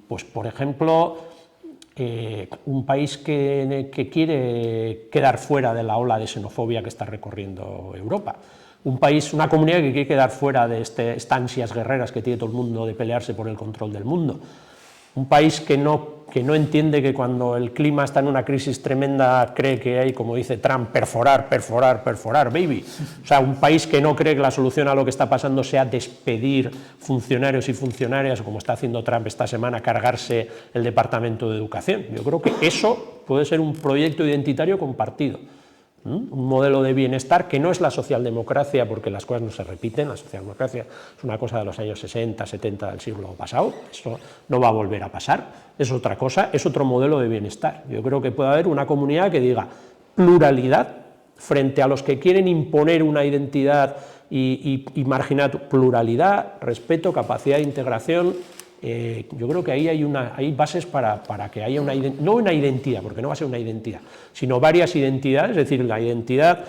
Pues por ejemplo, un país que quiere quedar fuera de la ola de xenofobia que está recorriendo Europa. Un país, una comunidad que quiere quedar fuera de estas ansias guerreras que tiene todo el mundo de pelearse por el control del mundo. Un país que no entiende que cuando el clima está en una crisis tremenda cree que hay, como dice Trump, perforar, baby. O sea, un país que no cree que la solución a lo que está pasando sea despedir funcionarios y funcionarias, como está haciendo Trump esta semana, cargarse el Departamento de Educación. Yo creo que eso puede ser un proyecto identitario compartido. Un modelo de bienestar que no es la socialdemocracia, porque las cosas no se repiten. La socialdemocracia es una cosa de los años 60, 70 del siglo pasado, eso no va a volver a pasar, es otra cosa, es otro modelo de bienestar. Yo creo que puede haber una comunidad que diga pluralidad frente a los que quieren imponer una identidad y marginar pluralidad, respeto, capacidad de integración. Yo creo que ahí hay bases para que haya no una identidad, porque no va a ser una identidad, sino varias identidades, es decir, la identidad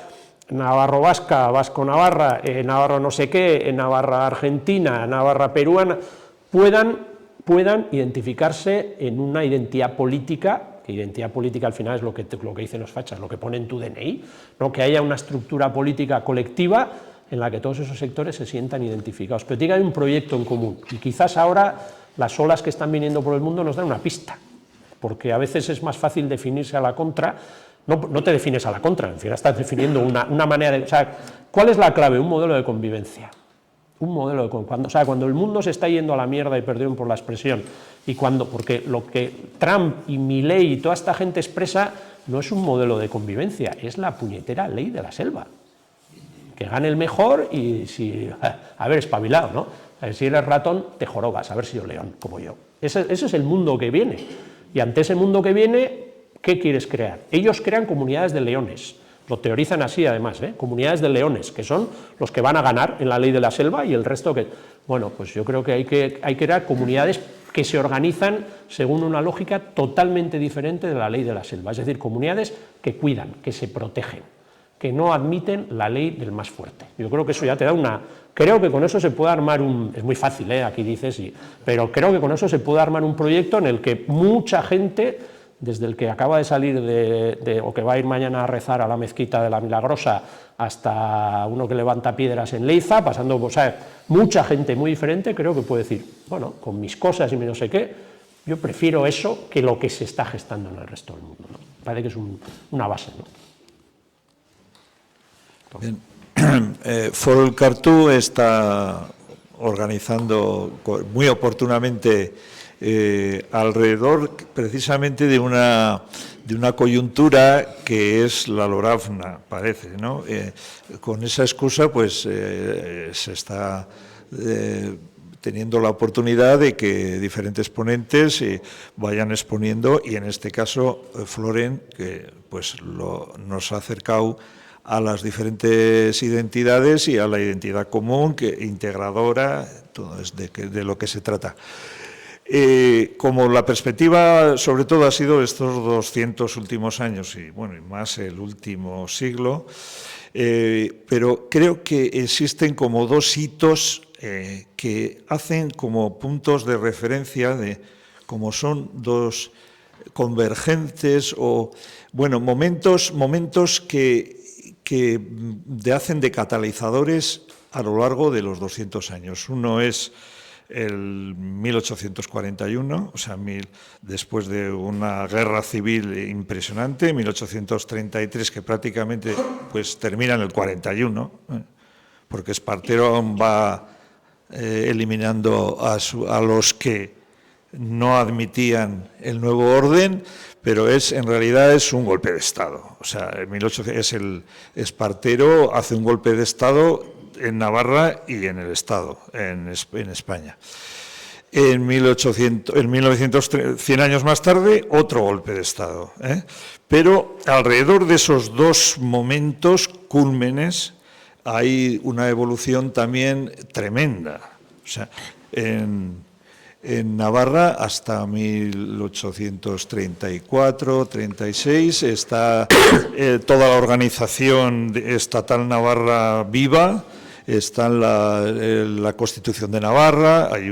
navarro-vasca, vasco-navarra, navarro no sé qué, navarra argentina, navarra peruana, puedan identificarse en una identidad política, que identidad política al final es lo que dicen los fachas, lo que pone en tu DNI, ¿no? Que haya una estructura política colectiva en la que todos esos sectores se sientan identificados, pero tiene que haber un proyecto en común, y quizás ahora las olas que están viniendo por el mundo nos dan una pista, porque a veces es más fácil definirse a la contra. No te defines a la contra, en fin, estás definiendo una manera de... O sea, ¿cuál es la clave? Un modelo de convivencia. Cuando el mundo se está yendo a la mierda, y perdón por la expresión, porque lo que Trump y Milei y toda esta gente expresa no es un modelo de convivencia, es la puñetera ley de la selva. Que gane el mejor y, espabilado, ¿no? Si eres ratón, te jorobas, a ver si yo león, como yo. Ese es el mundo que viene. Y ante ese mundo que viene, ¿qué quieres crear? Ellos crean comunidades de leones. Lo teorizan así, además, comunidades de leones, que son los que van a ganar en la ley de la selva y el resto que... Bueno, pues yo creo que hay que crear comunidades que se organizan según una lógica totalmente diferente de la ley de la selva, es decir, comunidades que cuidan, que se protegen, que no admiten la ley del más fuerte. Yo creo que eso ya te da una... Creo que con eso se puede armar un... Es muy fácil, aquí dices, pero creo que con eso se puede armar un proyecto en el que mucha gente... desde el que acaba de salir o que va a ir mañana a rezar a la mezquita de la Milagrosa hasta uno que levanta piedras en Leiza, pasando, mucha gente muy diferente, creo que puede decir, bueno, con mis cosas y mi no sé qué, yo prefiero eso que lo que se está gestando en el resto del mundo, ¿no? Parece que es una base, ¿no? Bien. Folcartú está organizando muy oportunamente alrededor precisamente de una coyuntura que es la Loravna, parece, ¿no? Con esa excusa pues se está teniendo la oportunidad de que diferentes ponentes vayan exponiendo, y en este caso Floren, que pues nos ha acercado a las diferentes identidades y a la identidad común, integradora, todo es de lo que se trata. Como la perspectiva sobre todo ha sido estos 200 últimos años y bueno, y más el último siglo, pero creo que existen como dos hitos que hacen como puntos de referencia de como son dos convergentes o bueno, momentos que hacen de catalizadores a lo largo de los 200 años. Uno es el 1841, o sea, después de una guerra civil impresionante, 1833, que prácticamente pues termina en el 41, porque Espartero va eliminando a los que no admitían el nuevo orden, pero en realidad es un golpe de Estado. O sea, Espartero hace un golpe de Estado en Navarra y en el Estado, en España. En 100 años más tarde, otro golpe de Estado. Pero alrededor de esos dos momentos cúlmenes hay una evolución también tremenda. O sea, en Navarra hasta 1834-36 está toda la organización estatal navarra viva, está la Constitución de Navarra, hay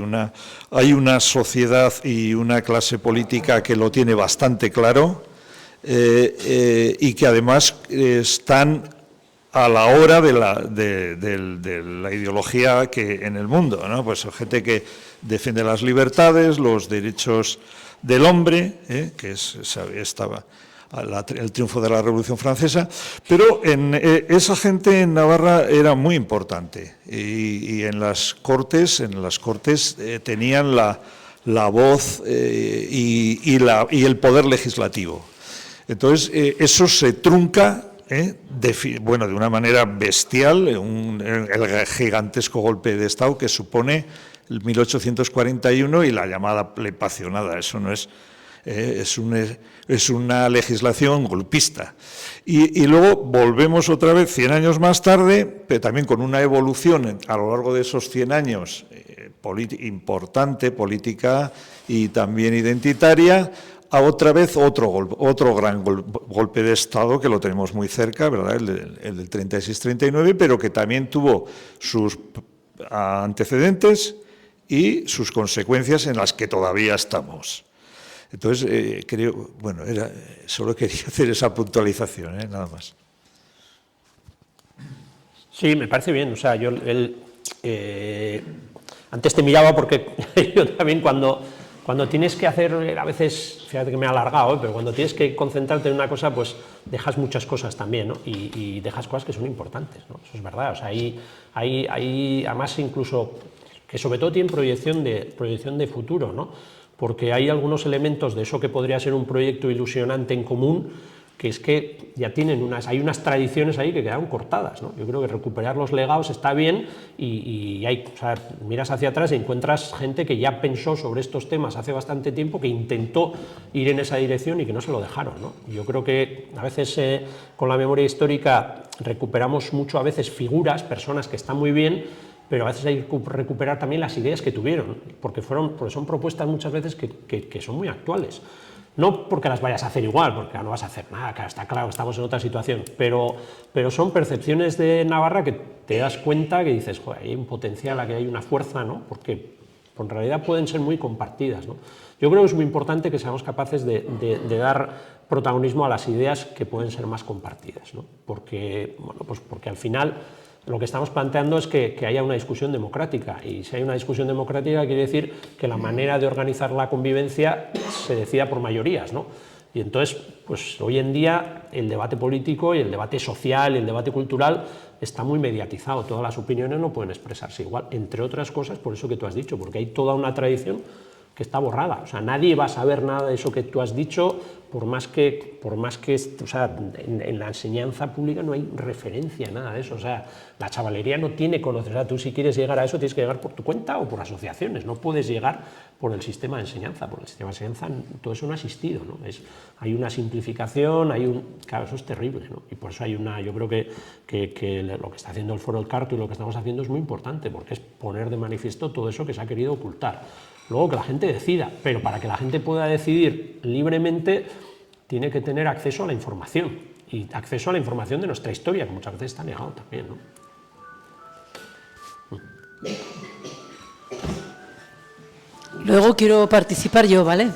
una sociedad y una clase política que lo tiene bastante claro y que además están a la hora de la ideología que en el mundo, ¿no? Pues gente que defiende las libertades, los derechos del hombre, que estaba el triunfo de la Revolución Francesa, pero esa gente en Navarra era muy importante y en las Cortes tenían la voz y el poder legislativo. Entonces, eso se trunca de una manera bestial, el gigantesco golpe de Estado que supone el 1841 y la llamada plepacionada. Eso no es una legislación golpista. Y luego volvemos otra vez 100 años más tarde, pero también con una evolución a lo largo de esos 100 años importante, política y también identitaria, a otra vez otro gran golpe de Estado que lo tenemos muy cerca, ¿verdad? El del 36-39, pero que también tuvo sus antecedentes y sus consecuencias en las que todavía estamos. Entonces, solo quería hacer esa puntualización, nada más. Sí, me parece bien. O sea, antes te miraba porque yo también cuando tienes que hacer, a veces, fíjate que me he alargado, pero cuando tienes que concentrarte en una cosa, pues dejas muchas cosas también, ¿no? Y dejas cosas que son importantes, ¿no? Eso es verdad. O sea, hay además incluso que sobre todo tienen proyección de futuro, ¿no? Porque hay algunos elementos de eso que podría ser un proyecto ilusionante en común que es que ya tienen hay unas tradiciones ahí que quedaron cortadas, ¿no? Yo creo que recuperar los legados está bien y o sea, miras hacia atrás y encuentras gente que ya pensó sobre estos temas hace bastante tiempo, que intentó ir en esa dirección y que no se lo dejaron, ¿no? Yo creo que a veces con la memoria histórica recuperamos mucho a veces figuras, personas que están muy bien, pero a veces hay que recuperar también las ideas que tuvieron, porque son propuestas muchas veces que son muy actuales. No porque las vayas a hacer igual, porque no vas a hacer nada, claro, está claro, estamos en otra situación, pero son percepciones de Navarra que te das cuenta que dices, joder, hay un potencial, aquí hay una fuerza, ¿no? Porque en realidad pueden ser muy compartidas, ¿no? Yo creo que es muy importante que seamos capaces de dar protagonismo a las ideas que pueden ser más compartidas, ¿no? Porque al final lo que estamos planteando es que haya una discusión democrática, y si hay una discusión democrática quiere decir que la manera de organizar la convivencia se decida por mayorías, ¿no? Y entonces, pues hoy en día el debate político y el debate social y el debate cultural está muy mediatizado, todas las opiniones no pueden expresarse igual, entre otras cosas por eso que tú has dicho, porque hay toda una tradición que está borrada, o sea, nadie va a saber nada de eso que tú has dicho, por más que o sea, en la enseñanza pública no hay referencia a nada de eso, o sea, la chavalería no tiene conocimiento, o sea, tú si quieres llegar a eso tienes que llegar por tu cuenta o por asociaciones, no puedes llegar por el sistema de enseñanza, por el sistema de enseñanza todo eso no ha existido, ¿no? Hay una simplificación, claro, eso es terrible, ¿no? Y por eso yo creo que lo que está haciendo el Foro El Carto y lo que estamos haciendo es muy importante, porque es poner de manifiesto todo eso que se ha querido ocultar. Luego que la gente decida, pero para que la gente pueda decidir libremente tiene que tener acceso a la información, y acceso a la información de nuestra historia, que muchas veces está negado también, ¿no? Luego quiero participar yo, ¿vale?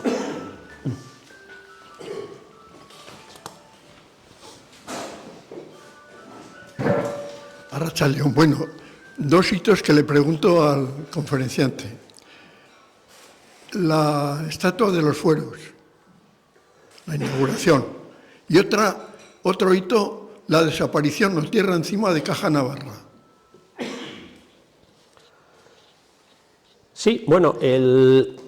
Arratsaldeon. Bueno, dos hitos que le pregunto al conferenciante. La estatua de los fueros, la inauguración, y otro hito, la desaparición o tierra encima de Caja Navarra. Sí, bueno, el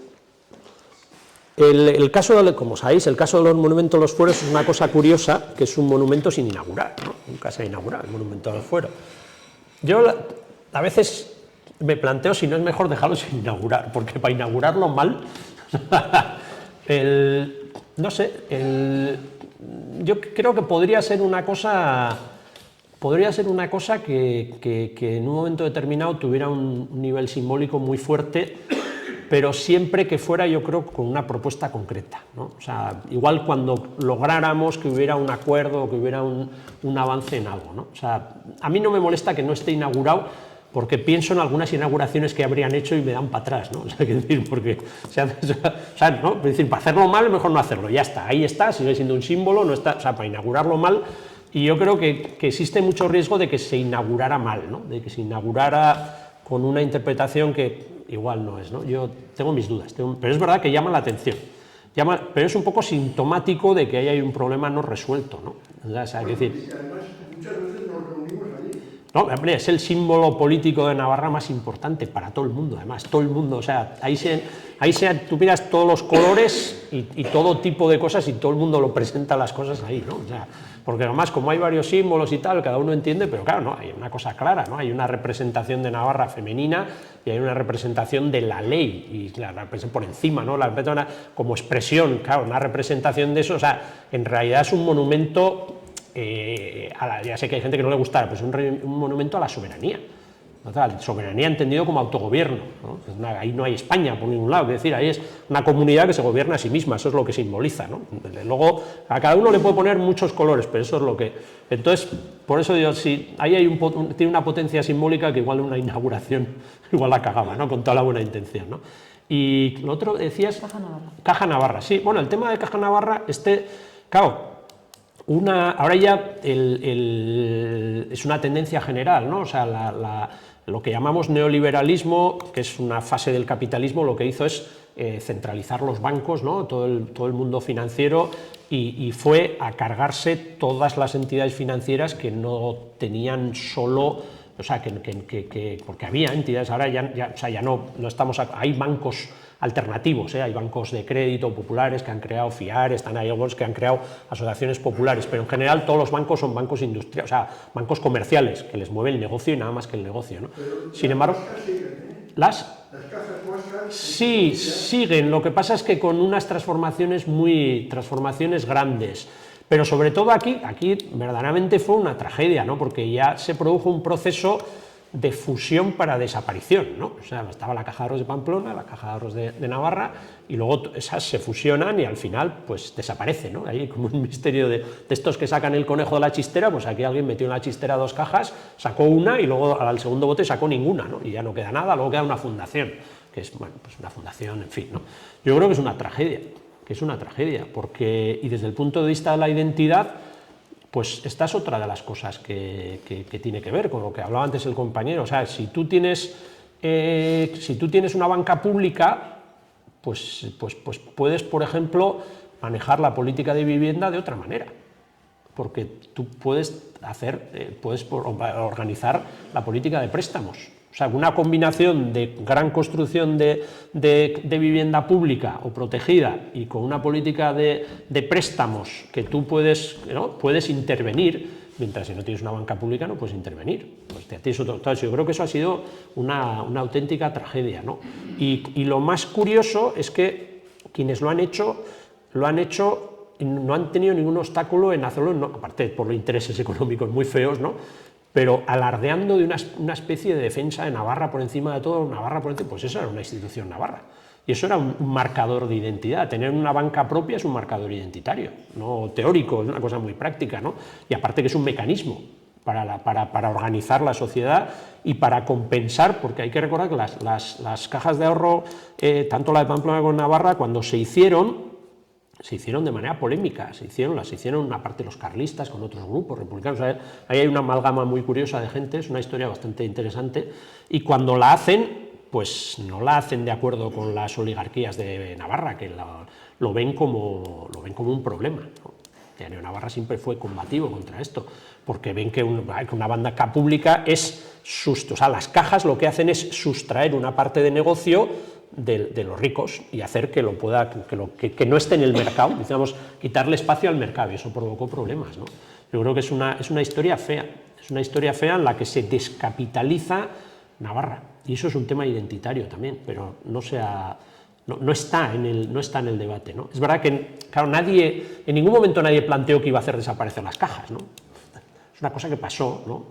caso, como sabéis, el caso de los monumentos de los fueros es una cosa curiosa, que es un monumento sin inaugurar, ¿no? Nunca se ha inaugurado el monumento de los fueros. Yo a veces me planteo si no es mejor dejarlo sin inaugurar, porque para inaugurarlo mal, no sé, yo creo que podría ser una cosa que en un momento determinado tuviera un nivel simbólico muy fuerte, pero siempre que fuera, yo creo, con una propuesta concreta, ¿no? O sea, igual cuando lográramos que hubiera un acuerdo, que hubiera un avance en algo, ¿no? O sea, a mí no me molesta que no esté inaugurado, porque pienso en algunas inauguraciones que habrían hecho y me dan para atrás, ¿no? O sea, decir, porque, ¿no? Es decir, para hacerlo mal es mejor no hacerlo, ya está, ahí está, sigue siendo un símbolo, no está, o sea, para inaugurarlo mal, y yo creo que existe mucho riesgo de que se inaugurara mal, ¿no? De que se inaugurara con una interpretación que igual no es, ¿no? Yo tengo mis dudas, pero es verdad que llama la atención, pero es un poco sintomático de que ahí hay un problema no resuelto, ¿no? O sea, es decir, además, muchas veces nos reunimos allí. no, hombre, es el símbolo político de Navarra más importante para todo el mundo, además, todo el mundo, o sea, tú miras todos los colores y todo tipo de cosas y todo el mundo lo presenta las cosas ahí, ¿no? O sea, porque además como hay varios símbolos y tal, cada uno entiende, pero claro, no, hay una cosa clara, ¿no? Hay una representación de Navarra femenina y hay una representación de la ley, y la representación por encima, ¿no? La como expresión, claro, una representación de eso, o sea, en realidad es un monumento, ya sé que hay gente que no le gustará, pero es un monumento a la soberanía. O sea, la soberanía entendido como autogobierno, ¿no? Ahí no hay España por ningún lado, es decir, ahí es una comunidad que se gobierna a sí misma, eso es lo que simboliza, ¿no? Luego, a cada uno le puede poner muchos colores, pero eso es lo que... Entonces, por eso digo, si ahí tiene una potencia simbólica que igual una inauguración igual la cagaba, ¿no? Con toda la buena intención, ¿no? Y lo otro decías... Caja Navarra. Caja Navarra, sí. Bueno, el tema de Caja Navarra, claro, ahora ya es una tendencia general, ¿no? O sea, lo que llamamos neoliberalismo, que es una fase del capitalismo, lo que hizo es centralizar los bancos, ¿no? Todo el mundo financiero, y fue a cargarse todas las entidades financieras que no tenían solo, o sea, porque había entidades, ahora ya no estamos, hay bancos alternativos, hay bancos de crédito populares que han creado FIAR, están ahí algunos que han creado asociaciones populares, pero en general todos los bancos son bancos industriales, o sea, bancos comerciales, que les mueve el negocio y nada más que el negocio, ¿no? Sin embargo, las cajas nuestras sí, siguen, lo que pasa es que con unas transformaciones grandes, pero sobre todo aquí verdaderamente fue una tragedia, ¿no? Porque ya se produjo un proceso de fusión para desaparición, ¿no? O sea, estaba la Caja de Ahorros de Pamplona, la Caja de Ahorros de Navarra, y luego esas se fusionan y al final pues desaparece, ¿no? Ahí como un misterio de estos que sacan el conejo de la chistera, pues aquí alguien metió en la chistera 2 cajas, sacó una y luego al segundo bote sacó ninguna, ¿no? Y ya no queda nada, luego queda una fundación, que es, bueno, pues una fundación, en fin, ¿no? Yo creo que es una tragedia, porque, y desde el punto de vista de la identidad, pues esta es otra de las cosas que tiene que ver con lo que hablaba antes el compañero. O sea, si tú tienes una banca pública, pues puedes, por ejemplo, manejar la política de vivienda de otra manera, porque tú puedes organizar la política de préstamos. O sea, una combinación de gran construcción de vivienda pública o protegida y con una política de préstamos que tú puedes intervenir, mientras si no tienes una banca pública no puedes intervenir. Pues entonces yo creo que eso ha sido una auténtica tragedia, ¿no? Y lo más curioso es que quienes lo han hecho, no han tenido ningún obstáculo en hacerlo, no, aparte por los intereses económicos muy feos, ¿no? Pero alardeando de una especie de defensa de Navarra por encima de todo, pues eso era una institución navarra. Y eso era un marcador de identidad. Tener una banca propia es un marcador identitario, no teórico, es una cosa muy práctica, ¿no? Y aparte que es un mecanismo para organizar la sociedad y para compensar, porque hay que recordar que las cajas de ahorro, tanto la de Pamplona como Navarra, cuando se hicieron de manera polémica, las hicieron una parte de los carlistas con otros grupos republicanos. Ahí hay una amalgama muy curiosa de gente, es una historia bastante interesante, y cuando la hacen, pues no la hacen de acuerdo con las oligarquías de Navarra, que lo ven como un problema, ¿no? Diario Navarra siempre fue combativo contra esto, porque ven que una banca pública las cajas lo que hacen es sustraer una parte de negocio de los ricos y hacer que no esté en el mercado, digamos, quitarle espacio al mercado, y eso provocó problemas, ¿no? Yo creo que es una historia fea, en la que se descapitaliza Navarra, y eso es un tema identitario también, pero no está en el debate, ¿no? Es verdad que, claro, en ningún momento nadie planteó que iba a hacer desaparecer las cajas, ¿no? Es una cosa que pasó, ¿no?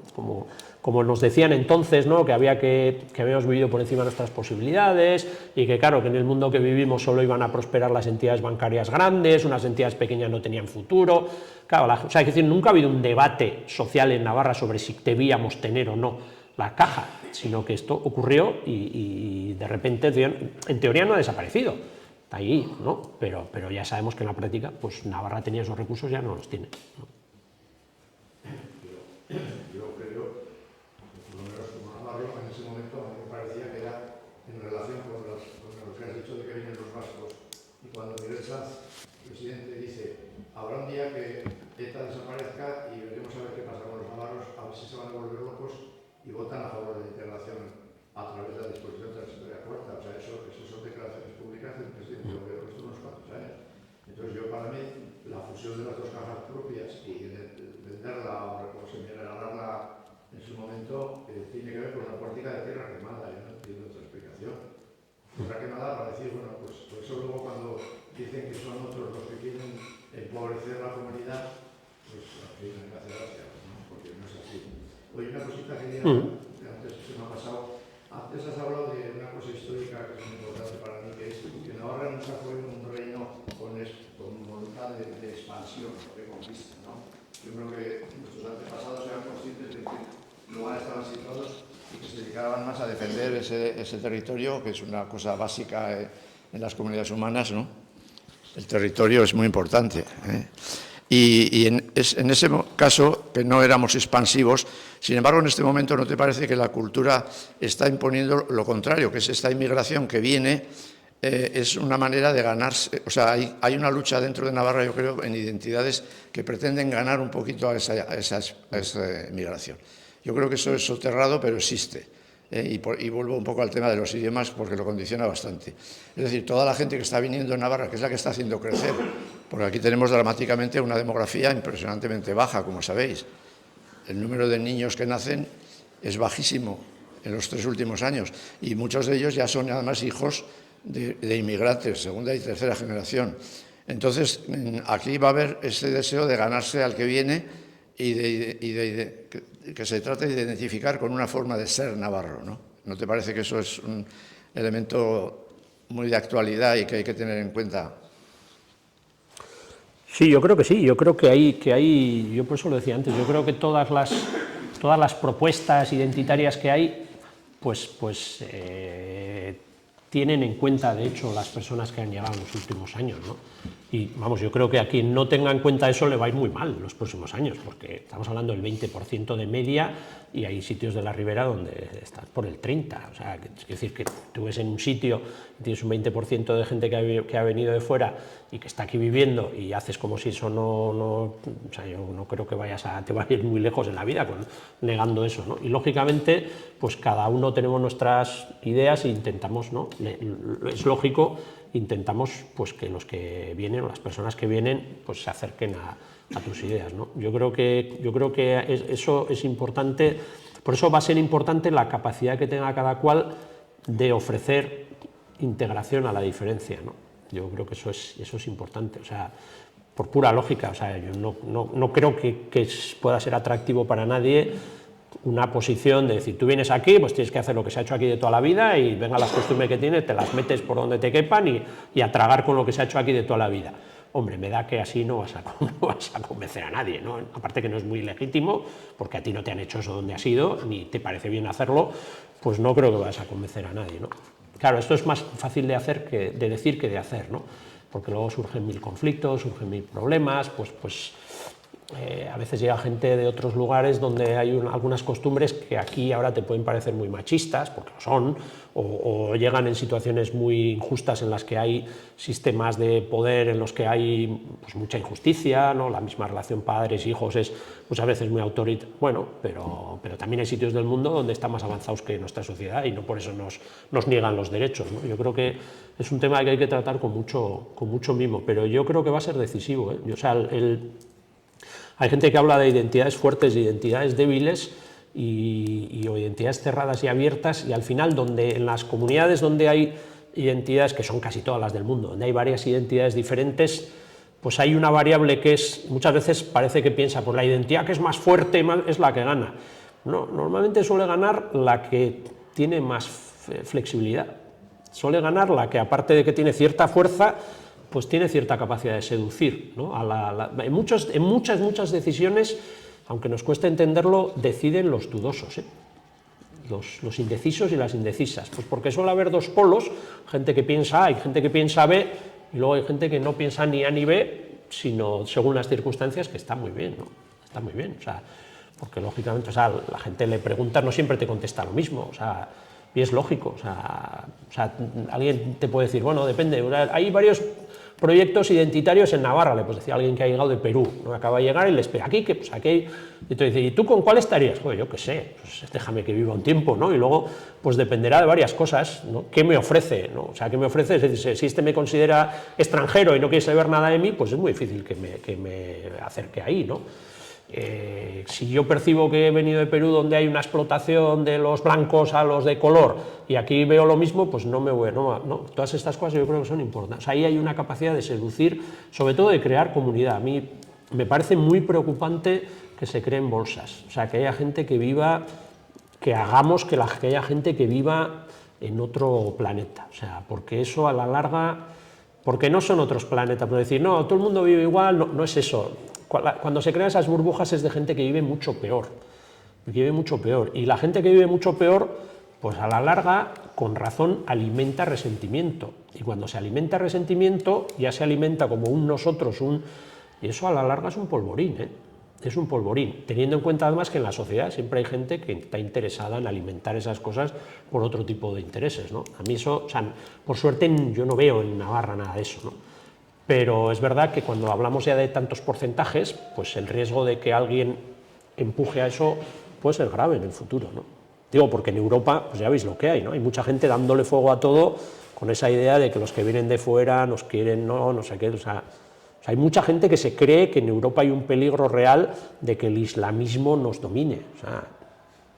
Como nos decían entonces, ¿no? Que habíamos vivido por encima de nuestras posibilidades y que, claro, que en el mundo que vivimos solo iban a prosperar las entidades bancarias grandes, unas entidades pequeñas no tenían futuro. Claro, es decir, nunca ha habido un debate social en Navarra sobre si debíamos tener o no la caja, sino que esto ocurrió y de repente, en teoría no ha desaparecido, está ahí, ¿no? Pero ya sabemos que en la práctica, pues Navarra tenía esos recursos, ya no los tiene, ¿no? Yo creo, por lo menos como Navarro, en ese momento a mí me parecía que era en relación con lo que has dicho de que vienen los vascos. Y cuando Miguel Sanz, presidente, dice, habrá un día que ETA desaparezca y veremos a ver qué pasa con los navarros, a ver si se van a volver locos y votan a favor de la integración a través de la disposición transitoria cuarta. O sea, eso son declaraciones públicas del presidente del gobierno de unos cuantos años. Entonces yo, para mí, la fusión de las dos cajas propias y venderla o señalarla en su momento tiene que ver con una política de tierra quemada. Yo no entiendo otra explicación. Tierra quemada para decir, bueno, pues por eso luego cuando dicen que son otros los que quieren empobrecer la comunidad, pues aquí no hay que hacer gracia, ¿no? Porque no es así. Oye, una cosita que antes se me ha pasado. Antes has hablado de una cosa histórica que es muy importante para mí, que es que Navarra nunca fue un reino con voluntad de expansión, de conquista, ¿no? Yo creo que nuestros antepasados eran conscientes de que lugares estaban situados y que se dedicaban más a defender ese territorio, que es una cosa básica en las comunidades humanas, ¿no? El territorio es muy importante, ¿eh? Y en ese caso, que no éramos expansivos, sin embargo, en este momento, ¿no te parece que la cultura está imponiendo lo contrario, que es esta inmigración que viene, es una manera de ganarse? O sea, hay una lucha dentro de Navarra, yo creo, en identidades que pretenden ganar un poquito a esa migración. Yo creo que eso es soterrado, pero existe. y vuelvo un poco al tema de los idiomas porque lo condiciona bastante. Es decir, toda la gente que está viniendo en Navarra, que es la que está haciendo crecer, porque aquí tenemos dramáticamente una demografía impresionantemente baja, como sabéis. El número de niños que nacen es bajísimo en los 3 últimos años y muchos de ellos ya son además hijos de inmigrantes, segunda y tercera generación. Entonces, aquí va a haber ese deseo de ganarse al que viene y que se trate de identificar con una forma de ser navarro, ¿no? ¿No te parece que eso es un elemento muy de actualidad y que hay que tener en cuenta? Sí, yo creo que sí, yo creo que hay, yo por eso lo decía antes, yo creo que todas las propuestas identitarias que hay, pues tienen en cuenta, de hecho, las personas que han llegado en los últimos años, ¿no? Y vamos, yo creo que a quien no tenga en cuenta eso le va a ir muy mal en los próximos años, porque estamos hablando del 20% de media y hay sitios de la Ribera donde estás por el 30%. O sea, es decir, que tú ves en un sitio y tienes un 20% de gente que ha venido de fuera y que está aquí viviendo y haces como si eso o sea, yo no creo que te vayas a ir muy lejos en la vida negando eso, ¿no? Y lógicamente, pues cada uno tenemos nuestras ideas e intentamos, ¿no? Es lógico, intentamos pues que los que vienen o las personas que vienen pues se acerquen a tus ideas, ¿no? Yo creo que eso es importante, por eso va a ser importante la capacidad que tenga cada cual de ofrecer integración a la diferencia, ¿no? Yo creo que eso es importante, o sea, por pura lógica, o sea, yo no creo que pueda ser atractivo para nadie una posición de decir, tú vienes aquí, pues tienes que hacer lo que se ha hecho aquí de toda la vida y venga las costumbres que tienes, te las metes por donde te quepan y a tragar con lo que se ha hecho aquí de toda la vida. Hombre, me da que así no vas a convencer a nadie, ¿no? Aparte que no es muy legítimo, porque a ti no te han hecho eso donde has ido, ni te parece bien hacerlo, pues no creo que vas a convencer a nadie, ¿no? Claro, esto es más fácil de decir que de hacer, ¿no? Porque luego surgen 1000 conflictos, surgen 1000 problemas, a veces llega gente de otros lugares donde hay algunas costumbres que aquí ahora te pueden parecer muy machistas, porque lo son, o llegan en situaciones muy injustas en las que hay sistemas de poder en los que hay pues, mucha injusticia, ¿no? La misma relación padres-hijos es muchas veces muy autoritaria, bueno, pero también hay sitios del mundo donde están más avanzados que nuestra sociedad y no por eso nos niegan los derechos, ¿no? Yo creo que es un tema que hay que tratar con mucho mimo, pero yo creo que va a ser decisivo, ¿eh? O sea, hay gente que habla de identidades fuertes y identidades débiles o identidades cerradas y abiertas, y al final en las comunidades donde hay identidades, que son casi todas las del mundo, donde hay varias identidades diferentes, pues hay una variable que muchas veces parece que piensa, pues la identidad que es más fuerte es la que gana. No, normalmente suele ganar la que tiene más flexibilidad, suele ganar la que aparte de que tiene cierta fuerza, pues tiene cierta capacidad de seducir, ¿no? En muchas decisiones, aunque nos cueste entenderlo, deciden los dudosos, ¿eh? Los indecisos y las indecisas, pues porque suele haber dos polos, gente que piensa A y gente que piensa B, y luego hay gente que no piensa ni A ni B, sino según las circunstancias, que está muy bien, ¿no? Está muy bien, o sea, porque lógicamente, o sea, la gente le pregunta, no siempre te contesta lo mismo, o sea, y es lógico, o sea, alguien te puede decir, bueno, depende, hay varios proyectos identitarios en Navarra, le puedes decir a alguien que ha llegado de Perú, ¿no? Acaba de llegar y le espera aquí, pues aquí, y te dice, ¿y tú con cuál estarías? Joder, yo qué sé, pues déjame que viva un tiempo, ¿no? Y luego, pues dependerá de varias cosas, ¿no? ¿Qué me ofrece? ¿No? O sea, ¿qué me ofrece? Es decir, si este me considera extranjero y no quiere saber nada de mí, pues es muy difícil que me acerque ahí, ¿no? Si yo percibo que he venido de Perú donde hay una explotación de los blancos a los de color y aquí veo lo mismo, pues no me voy, no, todas estas cosas yo creo que son importantes. O sea, ahí hay una capacidad de seducir, sobre todo de crear comunidad. A mí me parece muy preocupante que se creen bolsas, o sea, que haya gente que viva, que hagamos que haya gente que viva en otro planeta, o sea, porque eso a la larga, porque no son otros planetas, pero decir, no, todo el mundo vive igual, no es eso. Cuando se crean esas burbujas es de gente que vive mucho peor, y la gente que vive mucho peor, pues a la larga, con razón, alimenta resentimiento, y cuando se alimenta resentimiento, ya se alimenta como un nosotros, y eso a la larga es un polvorín, ¿eh? Es un polvorín, teniendo en cuenta además que en la sociedad siempre hay gente que está interesada en alimentar esas cosas por otro tipo de intereses, ¿no? A mí eso, o sea, por suerte yo no veo en Navarra nada de eso, ¿no? Pero es verdad que cuando hablamos ya de tantos porcentajes, pues el riesgo de que alguien empuje a eso puede ser grave en el futuro, ¿no? Digo, porque en Europa, pues ya veis lo que hay, ¿no? Hay mucha gente dándole fuego a todo con esa idea de que los que vienen de fuera nos quieren, no sé qué, o sea, hay mucha gente que se cree que en Europa hay un peligro real de que el islamismo nos domine, o sea,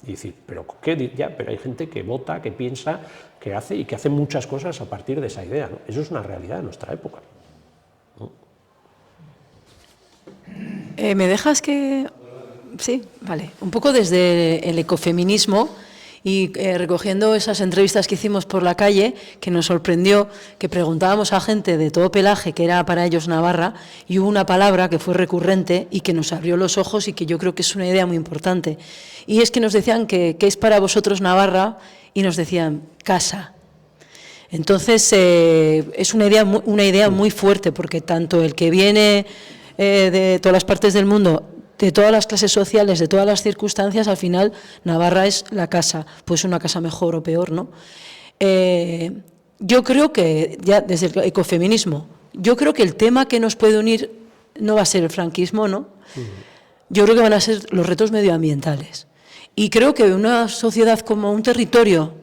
y decir, pero ¿qué? Ya, pero hay gente que vota, que piensa, que hace y que hace muchas cosas a partir de esa idea, ¿no? Eso es una realidad de nuestra época, ¿no? ¿Me dejas que...? Sí, vale. Un poco desde el ecofeminismo y recogiendo esas entrevistas que hicimos por la calle, que nos sorprendió, que preguntábamos a gente de todo pelaje, que era para ellos Navarra, y hubo una palabra que fue recurrente y que nos abrió los ojos y que yo creo que es una idea muy importante. Y es que nos decían que ¿qué es para vosotros Navarra? Y nos decían casa. Entonces, es una idea muy fuerte, porque tanto el que viene de todas las partes del mundo, de todas las clases sociales, de todas las circunstancias, al final Navarra es la casa, pues una casa mejor o peor, ¿no? Yo creo que, ya desde el ecofeminismo, yo creo que el tema que nos puede unir no va a ser el franquismo, ¿no? Yo creo que van a ser los retos medioambientales. Y creo que una sociedad como un territorio,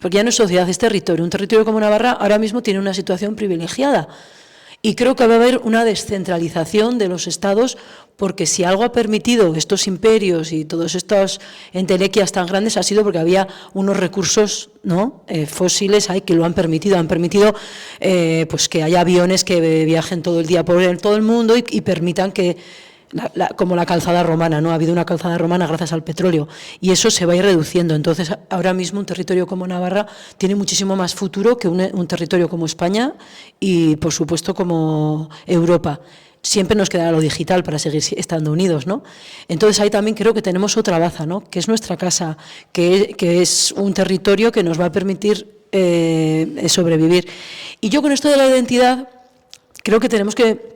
porque ya no es sociedad, es territorio, un territorio como Navarra ahora mismo tiene una situación privilegiada. Y creo que va a haber una descentralización de los estados, porque si algo ha permitido estos imperios y todas estas entelequias tan grandes ha sido porque había unos recursos, ¿no?, fósiles ahí que lo han permitido pues que haya aviones que viajen todo el día por todo el mundo y permitan que, como la calzada romana, ¿no? Ha habido una calzada romana gracias al petróleo y eso se va a ir reduciendo. Entonces, ahora mismo un territorio como Navarra tiene muchísimo más futuro que un territorio como España y, por supuesto, como Europa. Siempre nos quedará lo digital para seguir estando unidos, ¿no? Entonces, ahí también creo que tenemos otra baza, ¿no?, que es nuestra casa, que es un territorio que nos va a permitir sobrevivir. Y yo con esto de la identidad creo que tenemos que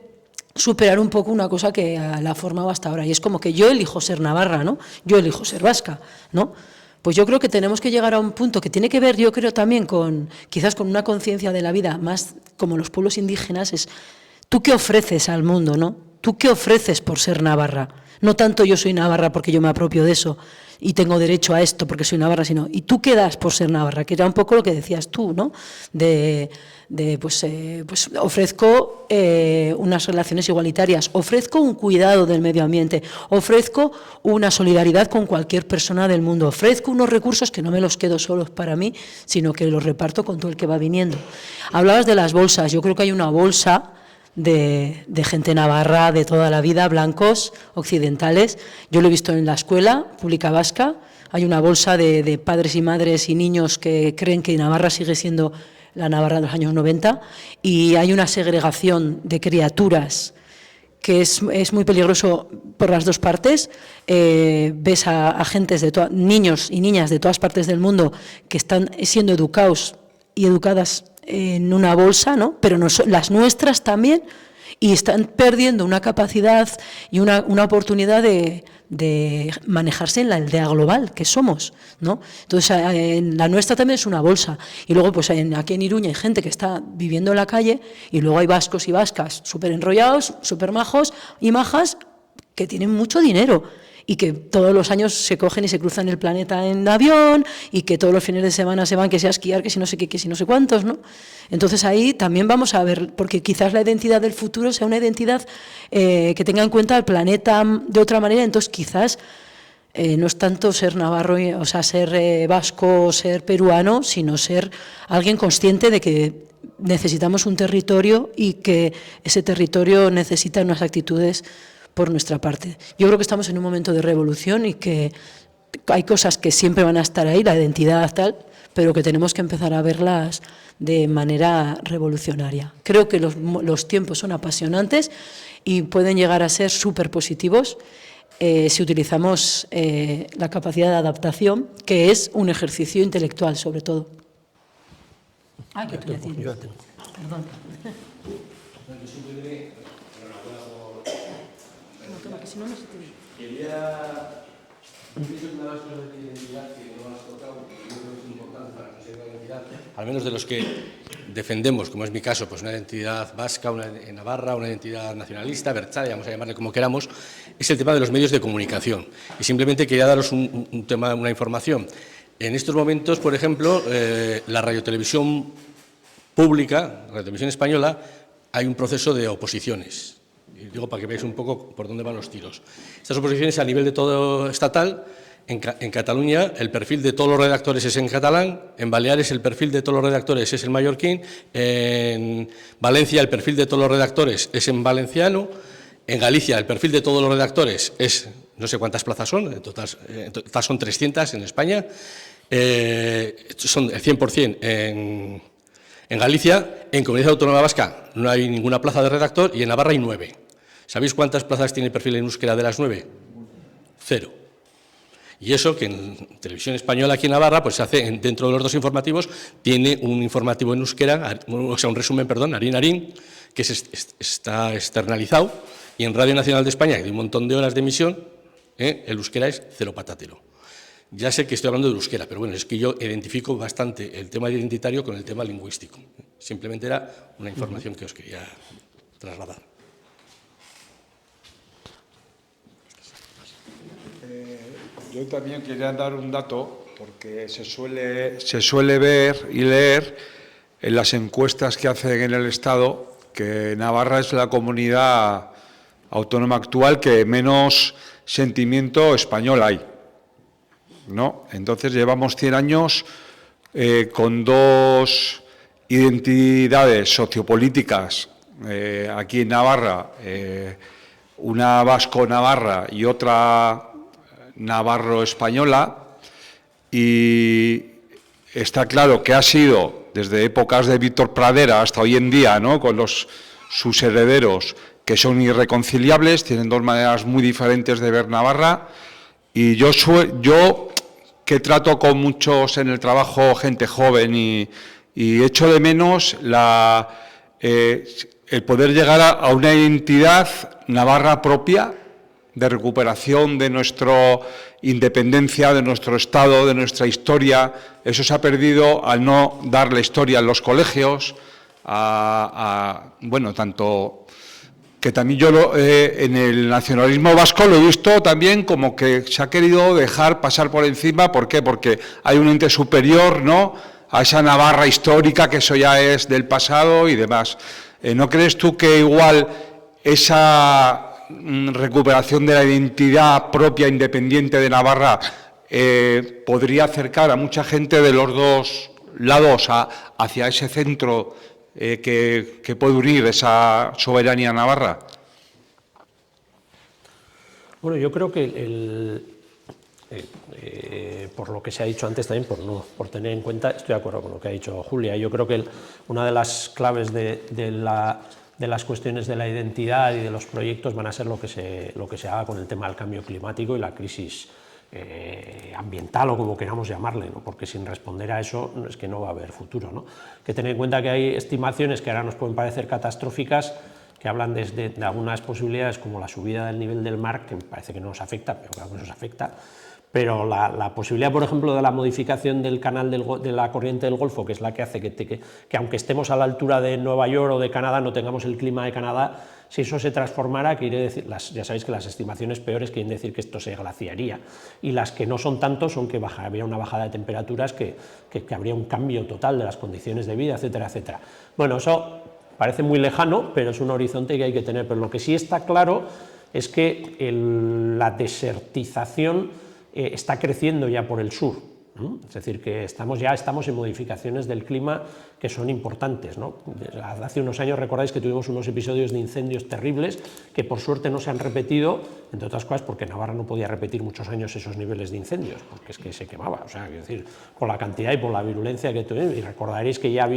superar un poco una cosa que la ha formado hasta ahora, y es como que yo elijo ser navarra, ¿no? Yo elijo ser vasca, ¿no? Pues yo creo que tenemos que llegar a un punto que tiene que ver, yo creo, también quizás con una conciencia de la vida, más como los pueblos indígenas, es ¿tú qué ofreces al mundo, no? ¿Tú qué ofreces por ser navarra? No tanto yo soy navarra porque yo me apropio de eso y tengo derecho a esto porque soy navarra, sino ¿y tú qué das por ser navarra? Que era un poco lo que decías tú, ¿no? Pues ofrezco unas relaciones igualitarias, ofrezco un cuidado del medio ambiente, ofrezco una solidaridad con cualquier persona del mundo, ofrezco unos recursos que no me los quedo solos para mí, sino que los reparto con todo el que va viniendo. Hablabas de las bolsas, yo creo que hay una bolsa de gente navarra de toda la vida, blancos, occidentales. Yo lo he visto en la escuela pública vasca, hay una bolsa de padres y madres y niños que creen que Navarra sigue siendo la Navarra de los años 90, y hay una segregación de criaturas que es muy peligroso por las dos partes. Ves a gentes, niños y niñas de todas partes del mundo que están siendo educados y educadas en una bolsa, ¿no?, pero las nuestras también, y están perdiendo una capacidad y una oportunidad de manejarse en la aldea global que somos, ¿no? Entonces, la nuestra también es una bolsa. Y luego, pues aquí en Iruña hay gente que está viviendo en la calle, y luego hay vascos y vascas súper enrollados, súper majos y majas, que tienen mucho dinero y que todos los años se cogen y se cruzan el planeta en avión, y que todos los fines de semana se van, que sea a esquiar, que si no sé qué, que si no sé cuántos, ¿no? Entonces ahí también vamos a ver, porque quizás la identidad del futuro sea una identidad que tenga en cuenta el planeta de otra manera. Entonces quizás no es tanto ser navarro, o sea, ser vasco o ser peruano, sino ser alguien consciente de que necesitamos un territorio y que ese territorio necesita unas actitudes por nuestra parte. Yo creo que estamos en un momento de revolución y que hay cosas que siempre van a estar ahí, la identidad tal, pero que tenemos que empezar a verlas de manera revolucionaria. Creo que los tiempos son apasionantes y pueden llegar a ser súper positivos si utilizamos la capacidad de adaptación, que es un ejercicio intelectual sobre todo. Que tú ya tienes. Perdón. Quería una de las cosas de identidad que no has tocado, que yo creo que es importante para conseguir la identidad, al menos de los que defendemos, como es mi caso, pues una identidad vasca, una en Navarra, una identidad nacionalista, abertzale, vamos a llamarle como queramos, es el tema de los medios de comunicación. Y simplemente quería daros un tema, una información. En estos momentos, por ejemplo, la radiotelevisión pública, la radiotelevisión española, hay un proceso de oposiciones. Y digo para que veáis un poco por dónde van los tiros. Estas oposiciones a nivel de todo estatal. En Cataluña el perfil de todos los redactores es en catalán, en Baleares el perfil de todos los redactores es en mallorquín, en Valencia el perfil de todos los redactores es en valenciano, en Galicia el perfil de todos los redactores es, no sé cuántas plazas son, en total son 300 en España, son el 100% en Galicia, en Comunidad Autónoma Vasca no hay ninguna plaza de redactor y en Navarra hay 9. ¿Sabéis cuántas plazas tiene el perfil en euskera de las 9? 0. Y eso que en televisión española aquí en Navarra, pues se hace dentro de los 2 informativos, tiene un informativo en euskera, o sea, un resumen, perdón, Arín, que está externalizado, y en Radio Nacional de España, que hay un montón de horas de emisión, el euskera es 0 patatero. Ya sé que estoy hablando del euskera, pero bueno, es que yo identifico bastante el tema identitario con el tema lingüístico. Simplemente era una información que os quería trasladar. Yo también quería dar un dato, porque se suele ver y leer en las encuestas que hacen en el Estado que Navarra es la comunidad autónoma actual que menos sentimiento español hay, ¿no? Entonces llevamos 100 años con 2 identidades sociopolíticas aquí en Navarra, una vasco-navarra y otra navarro-española, y está claro que ha sido desde épocas de Víctor Pradera hasta hoy en día, ¿no?, con sus herederos, que son irreconciliables, tienen 2 maneras muy diferentes de ver Navarra, y yo que trato con muchos en el trabajo, gente joven, y echo de menos el poder llegar a una identidad navarra propia, de recuperación de nuestra independencia, de nuestro Estado, de nuestra historia. Eso se ha perdido al no dar la historia en los colegios, bueno, tanto que también yo en el nacionalismo vasco lo he visto también como que se ha querido dejar pasar por encima. ¿Por qué? Porque hay un ente superior, ¿no?, a esa Navarra histórica, que eso ya es del pasado y demás. ¿No crees tú que igual esa recuperación de la identidad propia independiente de Navarra podría acercar a mucha gente de los 2 lados hacia ese centro que puede unir esa soberanía navarra? Bueno, yo creo que por lo que se ha dicho antes también, por tener en cuenta, estoy de acuerdo con lo que ha dicho Julia. Yo creo que una de las claves de las cuestiones de la identidad y de los proyectos van a ser lo que se haga con el tema del cambio climático y la crisis ambiental, o como queramos llamarle, ¿no?, porque sin responder a eso es que no va a haber futuro, ¿no? Hay que tener en cuenta que hay estimaciones que ahora nos pueden parecer catastróficas, que hablan de algunas posibilidades como la subida del nivel del mar, que me parece que no nos afecta, pero claro que nos afecta. Pero la posibilidad, por ejemplo, de la modificación del canal de la corriente del Golfo, que es la que hace que aunque estemos a la altura de Nueva York o de Canadá, no tengamos el clima de Canadá, si eso se transformara, quiere decir, ya sabéis que las estimaciones peores quieren decir que esto se glaciaría, y las que no son tanto son que habría una bajada de temperaturas, que habría un cambio total de las condiciones de vida, etcétera, etcétera. Bueno, eso parece muy lejano, pero es un horizonte que hay que tener. Pero lo que sí está claro es que la desertización está creciendo ya por el sur, ¿no? Es decir, que ya estamos en modificaciones del clima que son importantes, ¿no? Hace unos años recordáis que tuvimos unos episodios de incendios terribles que por suerte no se han repetido, entre otras cosas porque Navarra no podía repetir muchos años esos niveles de incendios, porque es que se quemaba, o sea, quiero decir, por la cantidad y por la virulencia que tuvimos. Y recordaréis que ya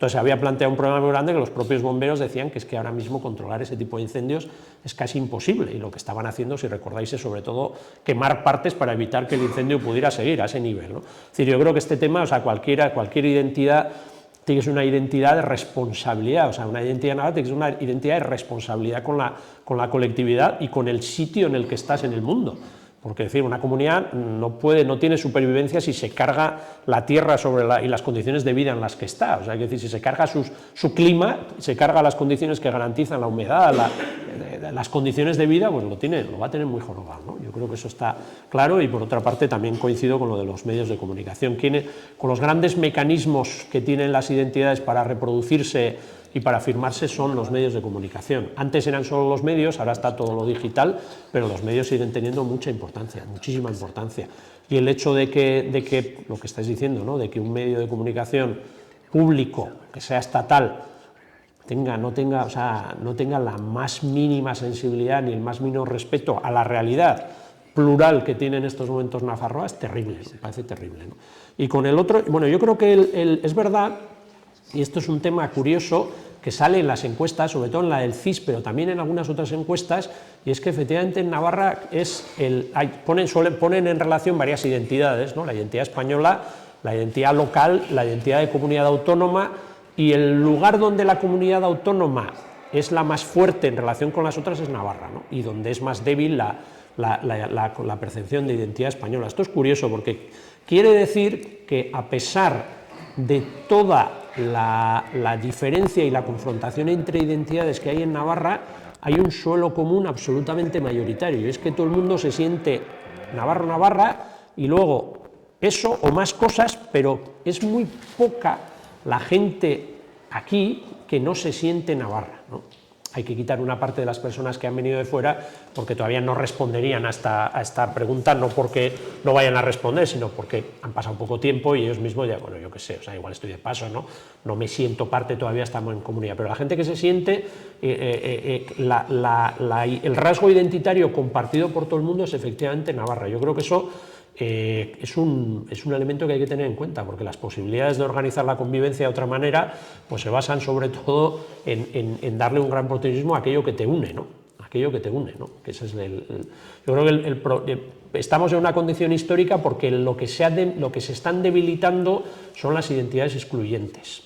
se había planteado un problema muy grande, que los propios bomberos decían que es que ahora mismo controlar ese tipo de incendios es casi imposible, y lo que estaban haciendo, si recordáis, es sobre todo quemar partes para evitar que el incendio pudiera seguir a ese nivel, ¿no? Es decir, yo creo que este tema, o sea, cualquier identidad tiene que ser una identidad de responsabilidad, o sea, una identidad navarra tiene que ser una identidad de responsabilidad con la colectividad y con el sitio en el que estás en el mundo. Porque, decir, una comunidad no tiene supervivencia si se carga la tierra y las condiciones de vida en las que está. O sea, es decir, si se carga su clima, se carga las condiciones que garantizan la humedad, las condiciones de vida pues lo va a tener muy jorobado, ¿no? Yo creo que eso está claro, y por otra parte también coincido con lo de los medios de comunicación. Con los grandes mecanismos que tienen las identidades para reproducirse y para afirmarse son los medios de comunicación. Antes eran solo los medios, ahora está todo lo digital, pero los medios siguen teniendo mucha importancia, muchísima importancia. Y el hecho de que lo que estáis diciendo, ¿no? De que un medio de comunicación público, que sea estatal, no tenga la más mínima sensibilidad ni el más mínimo respeto a la realidad plural que tiene en estos momentos Nafarroa, es terrible, me parece terrible, ¿no? Y con el otro, bueno, yo creo que es verdad, y esto es un tema curioso que sale en las encuestas, sobre todo en la del CIS, pero también en algunas otras encuestas, y es que efectivamente en Navarra ponen en relación varias identidades, ¿no? La identidad española, la identidad local, la identidad de comunidad autónoma, y el lugar donde la comunidad autónoma es la más fuerte en relación con las otras es Navarra, ¿no? Y donde es más débil la percepción de identidad española. Esto es curioso porque quiere decir que a pesar de toda la diferencia y la confrontación entre identidades que hay en Navarra, hay un suelo común absolutamente mayoritario, y es que todo el mundo se siente navarro-navarra, y luego eso o más cosas, pero es muy poca la gente aquí que no se siente navarra, ¿no? Hay que quitar una parte de las personas que han venido de fuera porque todavía no responderían a esta pregunta, no porque no vayan a responder, sino porque han pasado poco tiempo y ellos mismos ya, bueno, yo qué sé, o sea, igual estoy de paso, no me siento parte, todavía estamos en comunidad, pero la gente que se siente, el rasgo identitario compartido por todo el mundo es efectivamente Navarra. Yo creo que eso es un elemento que hay que tener en cuenta, porque las posibilidades de organizar la convivencia de otra manera pues se basan sobre todo en darle un gran protagonismo a aquello que te une, ¿no? Aquello que te une, ¿no? Que ese es yo creo que estamos en una condición histórica porque lo que se están debilitando son las identidades excluyentes,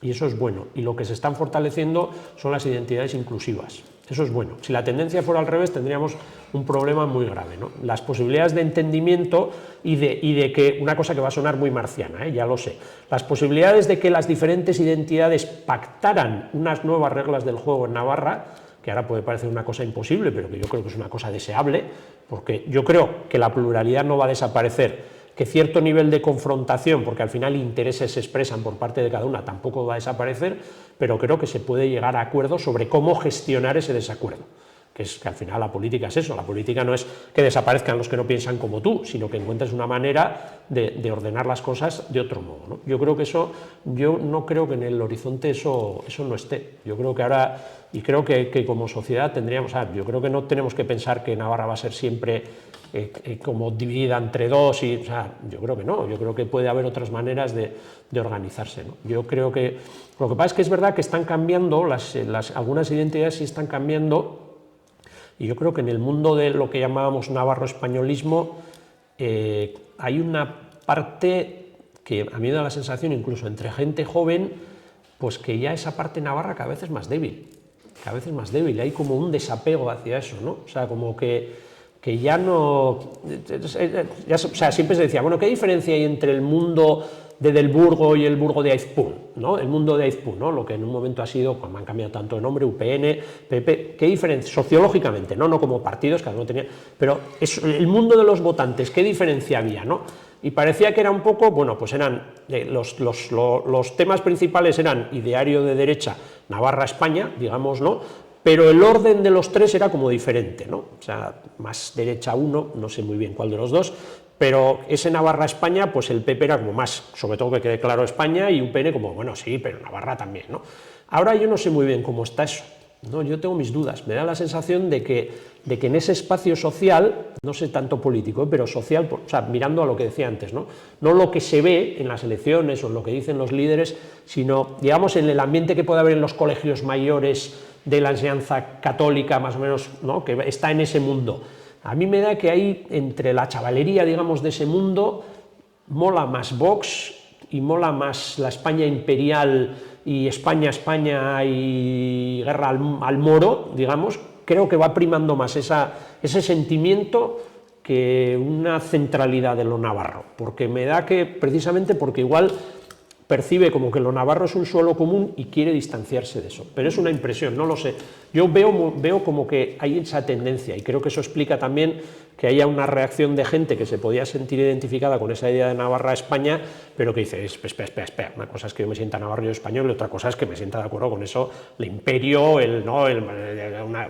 y eso es bueno, y lo que se están fortaleciendo son las identidades inclusivas. Eso es bueno. Si la tendencia fuera al revés, tendríamos un problema muy grave, ¿no? Las posibilidades de entendimiento y de que, una cosa que va a sonar muy marciana, ya lo sé, las posibilidades de que las diferentes identidades pactaran unas nuevas reglas del juego en Navarra, que ahora puede parecer una cosa imposible, pero que yo creo que es una cosa deseable, porque yo creo que la pluralidad no va a desaparecer, que cierto nivel de confrontación, porque al final intereses se expresan por parte de cada una, tampoco va a desaparecer, pero creo que se puede llegar a acuerdos sobre cómo gestionar ese desacuerdo, que al final la política es eso. La política no es que desaparezcan los que no piensan como tú, sino que encuentres una manera de ordenar las cosas de otro modo, ¿no? Yo creo que yo no creo que en el horizonte eso no esté. Yo creo que ahora, y creo que como sociedad yo creo que no tenemos que pensar que Navarra va a ser siempre como dividida entre dos, yo creo que no, yo creo que puede haber otras maneras de organizarse, ¿no? Yo creo que lo que pasa es que es verdad que están cambiando, algunas identidades sí están cambiando, y yo creo que en el mundo de lo que llamábamos navarro-españolismo hay una parte que a mí me da la sensación, incluso entre gente joven, pues que ya esa parte navarra cada vez es más débil, hay como un desapego hacia eso, ¿no? O sea, como que ya no... siempre se decía, bueno, ¿qué diferencia hay entre el mundo de Del Burgo y el Burgo de Aizpún, ¿no? El mundo de Aizpún, ¿no? Lo que en un momento ha sido, cuando han cambiado tanto de nombre, UPN, PP, ¿qué diferencia? Sociológicamente, no como partidos, cada uno tenía... Pero el mundo de los votantes, ¿qué diferencia había, no? Y parecía que era un poco, bueno, pues eran... los temas principales eran ideario de derecha, Navarra-España, digamos, ¿no? Pero el orden de los tres era como diferente, ¿no? O sea, más derecha uno, no sé muy bien cuál de los dos, pero ese Navarra-España, pues el PP era como más, sobre todo que quede claro, España, y UPN como, bueno, sí, pero Navarra también, ¿no? Ahora yo no sé muy bien cómo está eso, ¿no? Yo tengo mis dudas, me da la sensación de que en ese espacio social, no sé tanto político, pero social, o sea, mirando a lo que decía antes, ¿no? No lo que se ve en las elecciones o en lo que dicen los líderes, sino, digamos, en el ambiente que puede haber en los colegios mayores de la enseñanza católica, más o menos, ¿no? Que está en ese mundo. A mí me da que hay, entre la chavalería, digamos, de ese mundo, mola más Vox y mola más la España imperial y España y guerra al moro, digamos. Creo que va primando más ese sentimiento que una centralidad de lo navarro, porque me da que, precisamente porque igual percibe como que lo navarro es un suelo común y quiere distanciarse de eso. Pero es una impresión, no lo sé. Yo veo como que hay esa tendencia y creo que eso explica también que haya una reacción de gente que se podía sentir identificada con esa idea de Navarra a España, pero que dice, espera, una cosa es que yo me sienta navarro y español y otra cosa es que me sienta de acuerdo con eso, el imperio,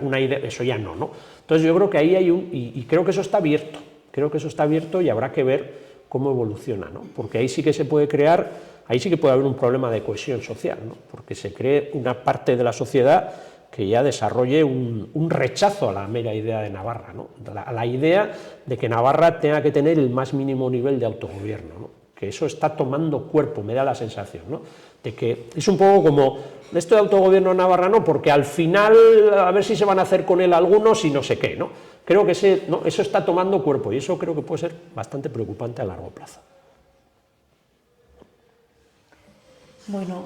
una idea, eso ya no. Entonces yo creo que ahí hay y creo que eso está abierto, y habrá que ver cómo evoluciona, ¿no? Porque ahí sí que se puede crear, ahí sí que puede haber un problema de cohesión social, ¿no? Porque se cree una parte de la sociedad que ya desarrolle un rechazo a la mera idea de Navarra, ¿no? A la idea de que Navarra tenga que tener el más mínimo nivel de autogobierno, ¿no? Que eso está tomando cuerpo, me da la sensación, ¿no? De que es un poco como esto de autogobierno en Navarra, no, porque al final a ver si se van a hacer con él algunos y no sé qué, ¿no? Creo que eso está tomando cuerpo y eso creo que puede ser bastante preocupante a largo plazo. Bueno,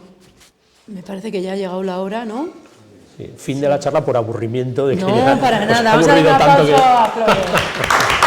me parece que ya ha llegado la hora, ¿no? Sí, fin de la charla por aburrimiento. De que no, para nada. Vamos a dar un aplauso a Flores.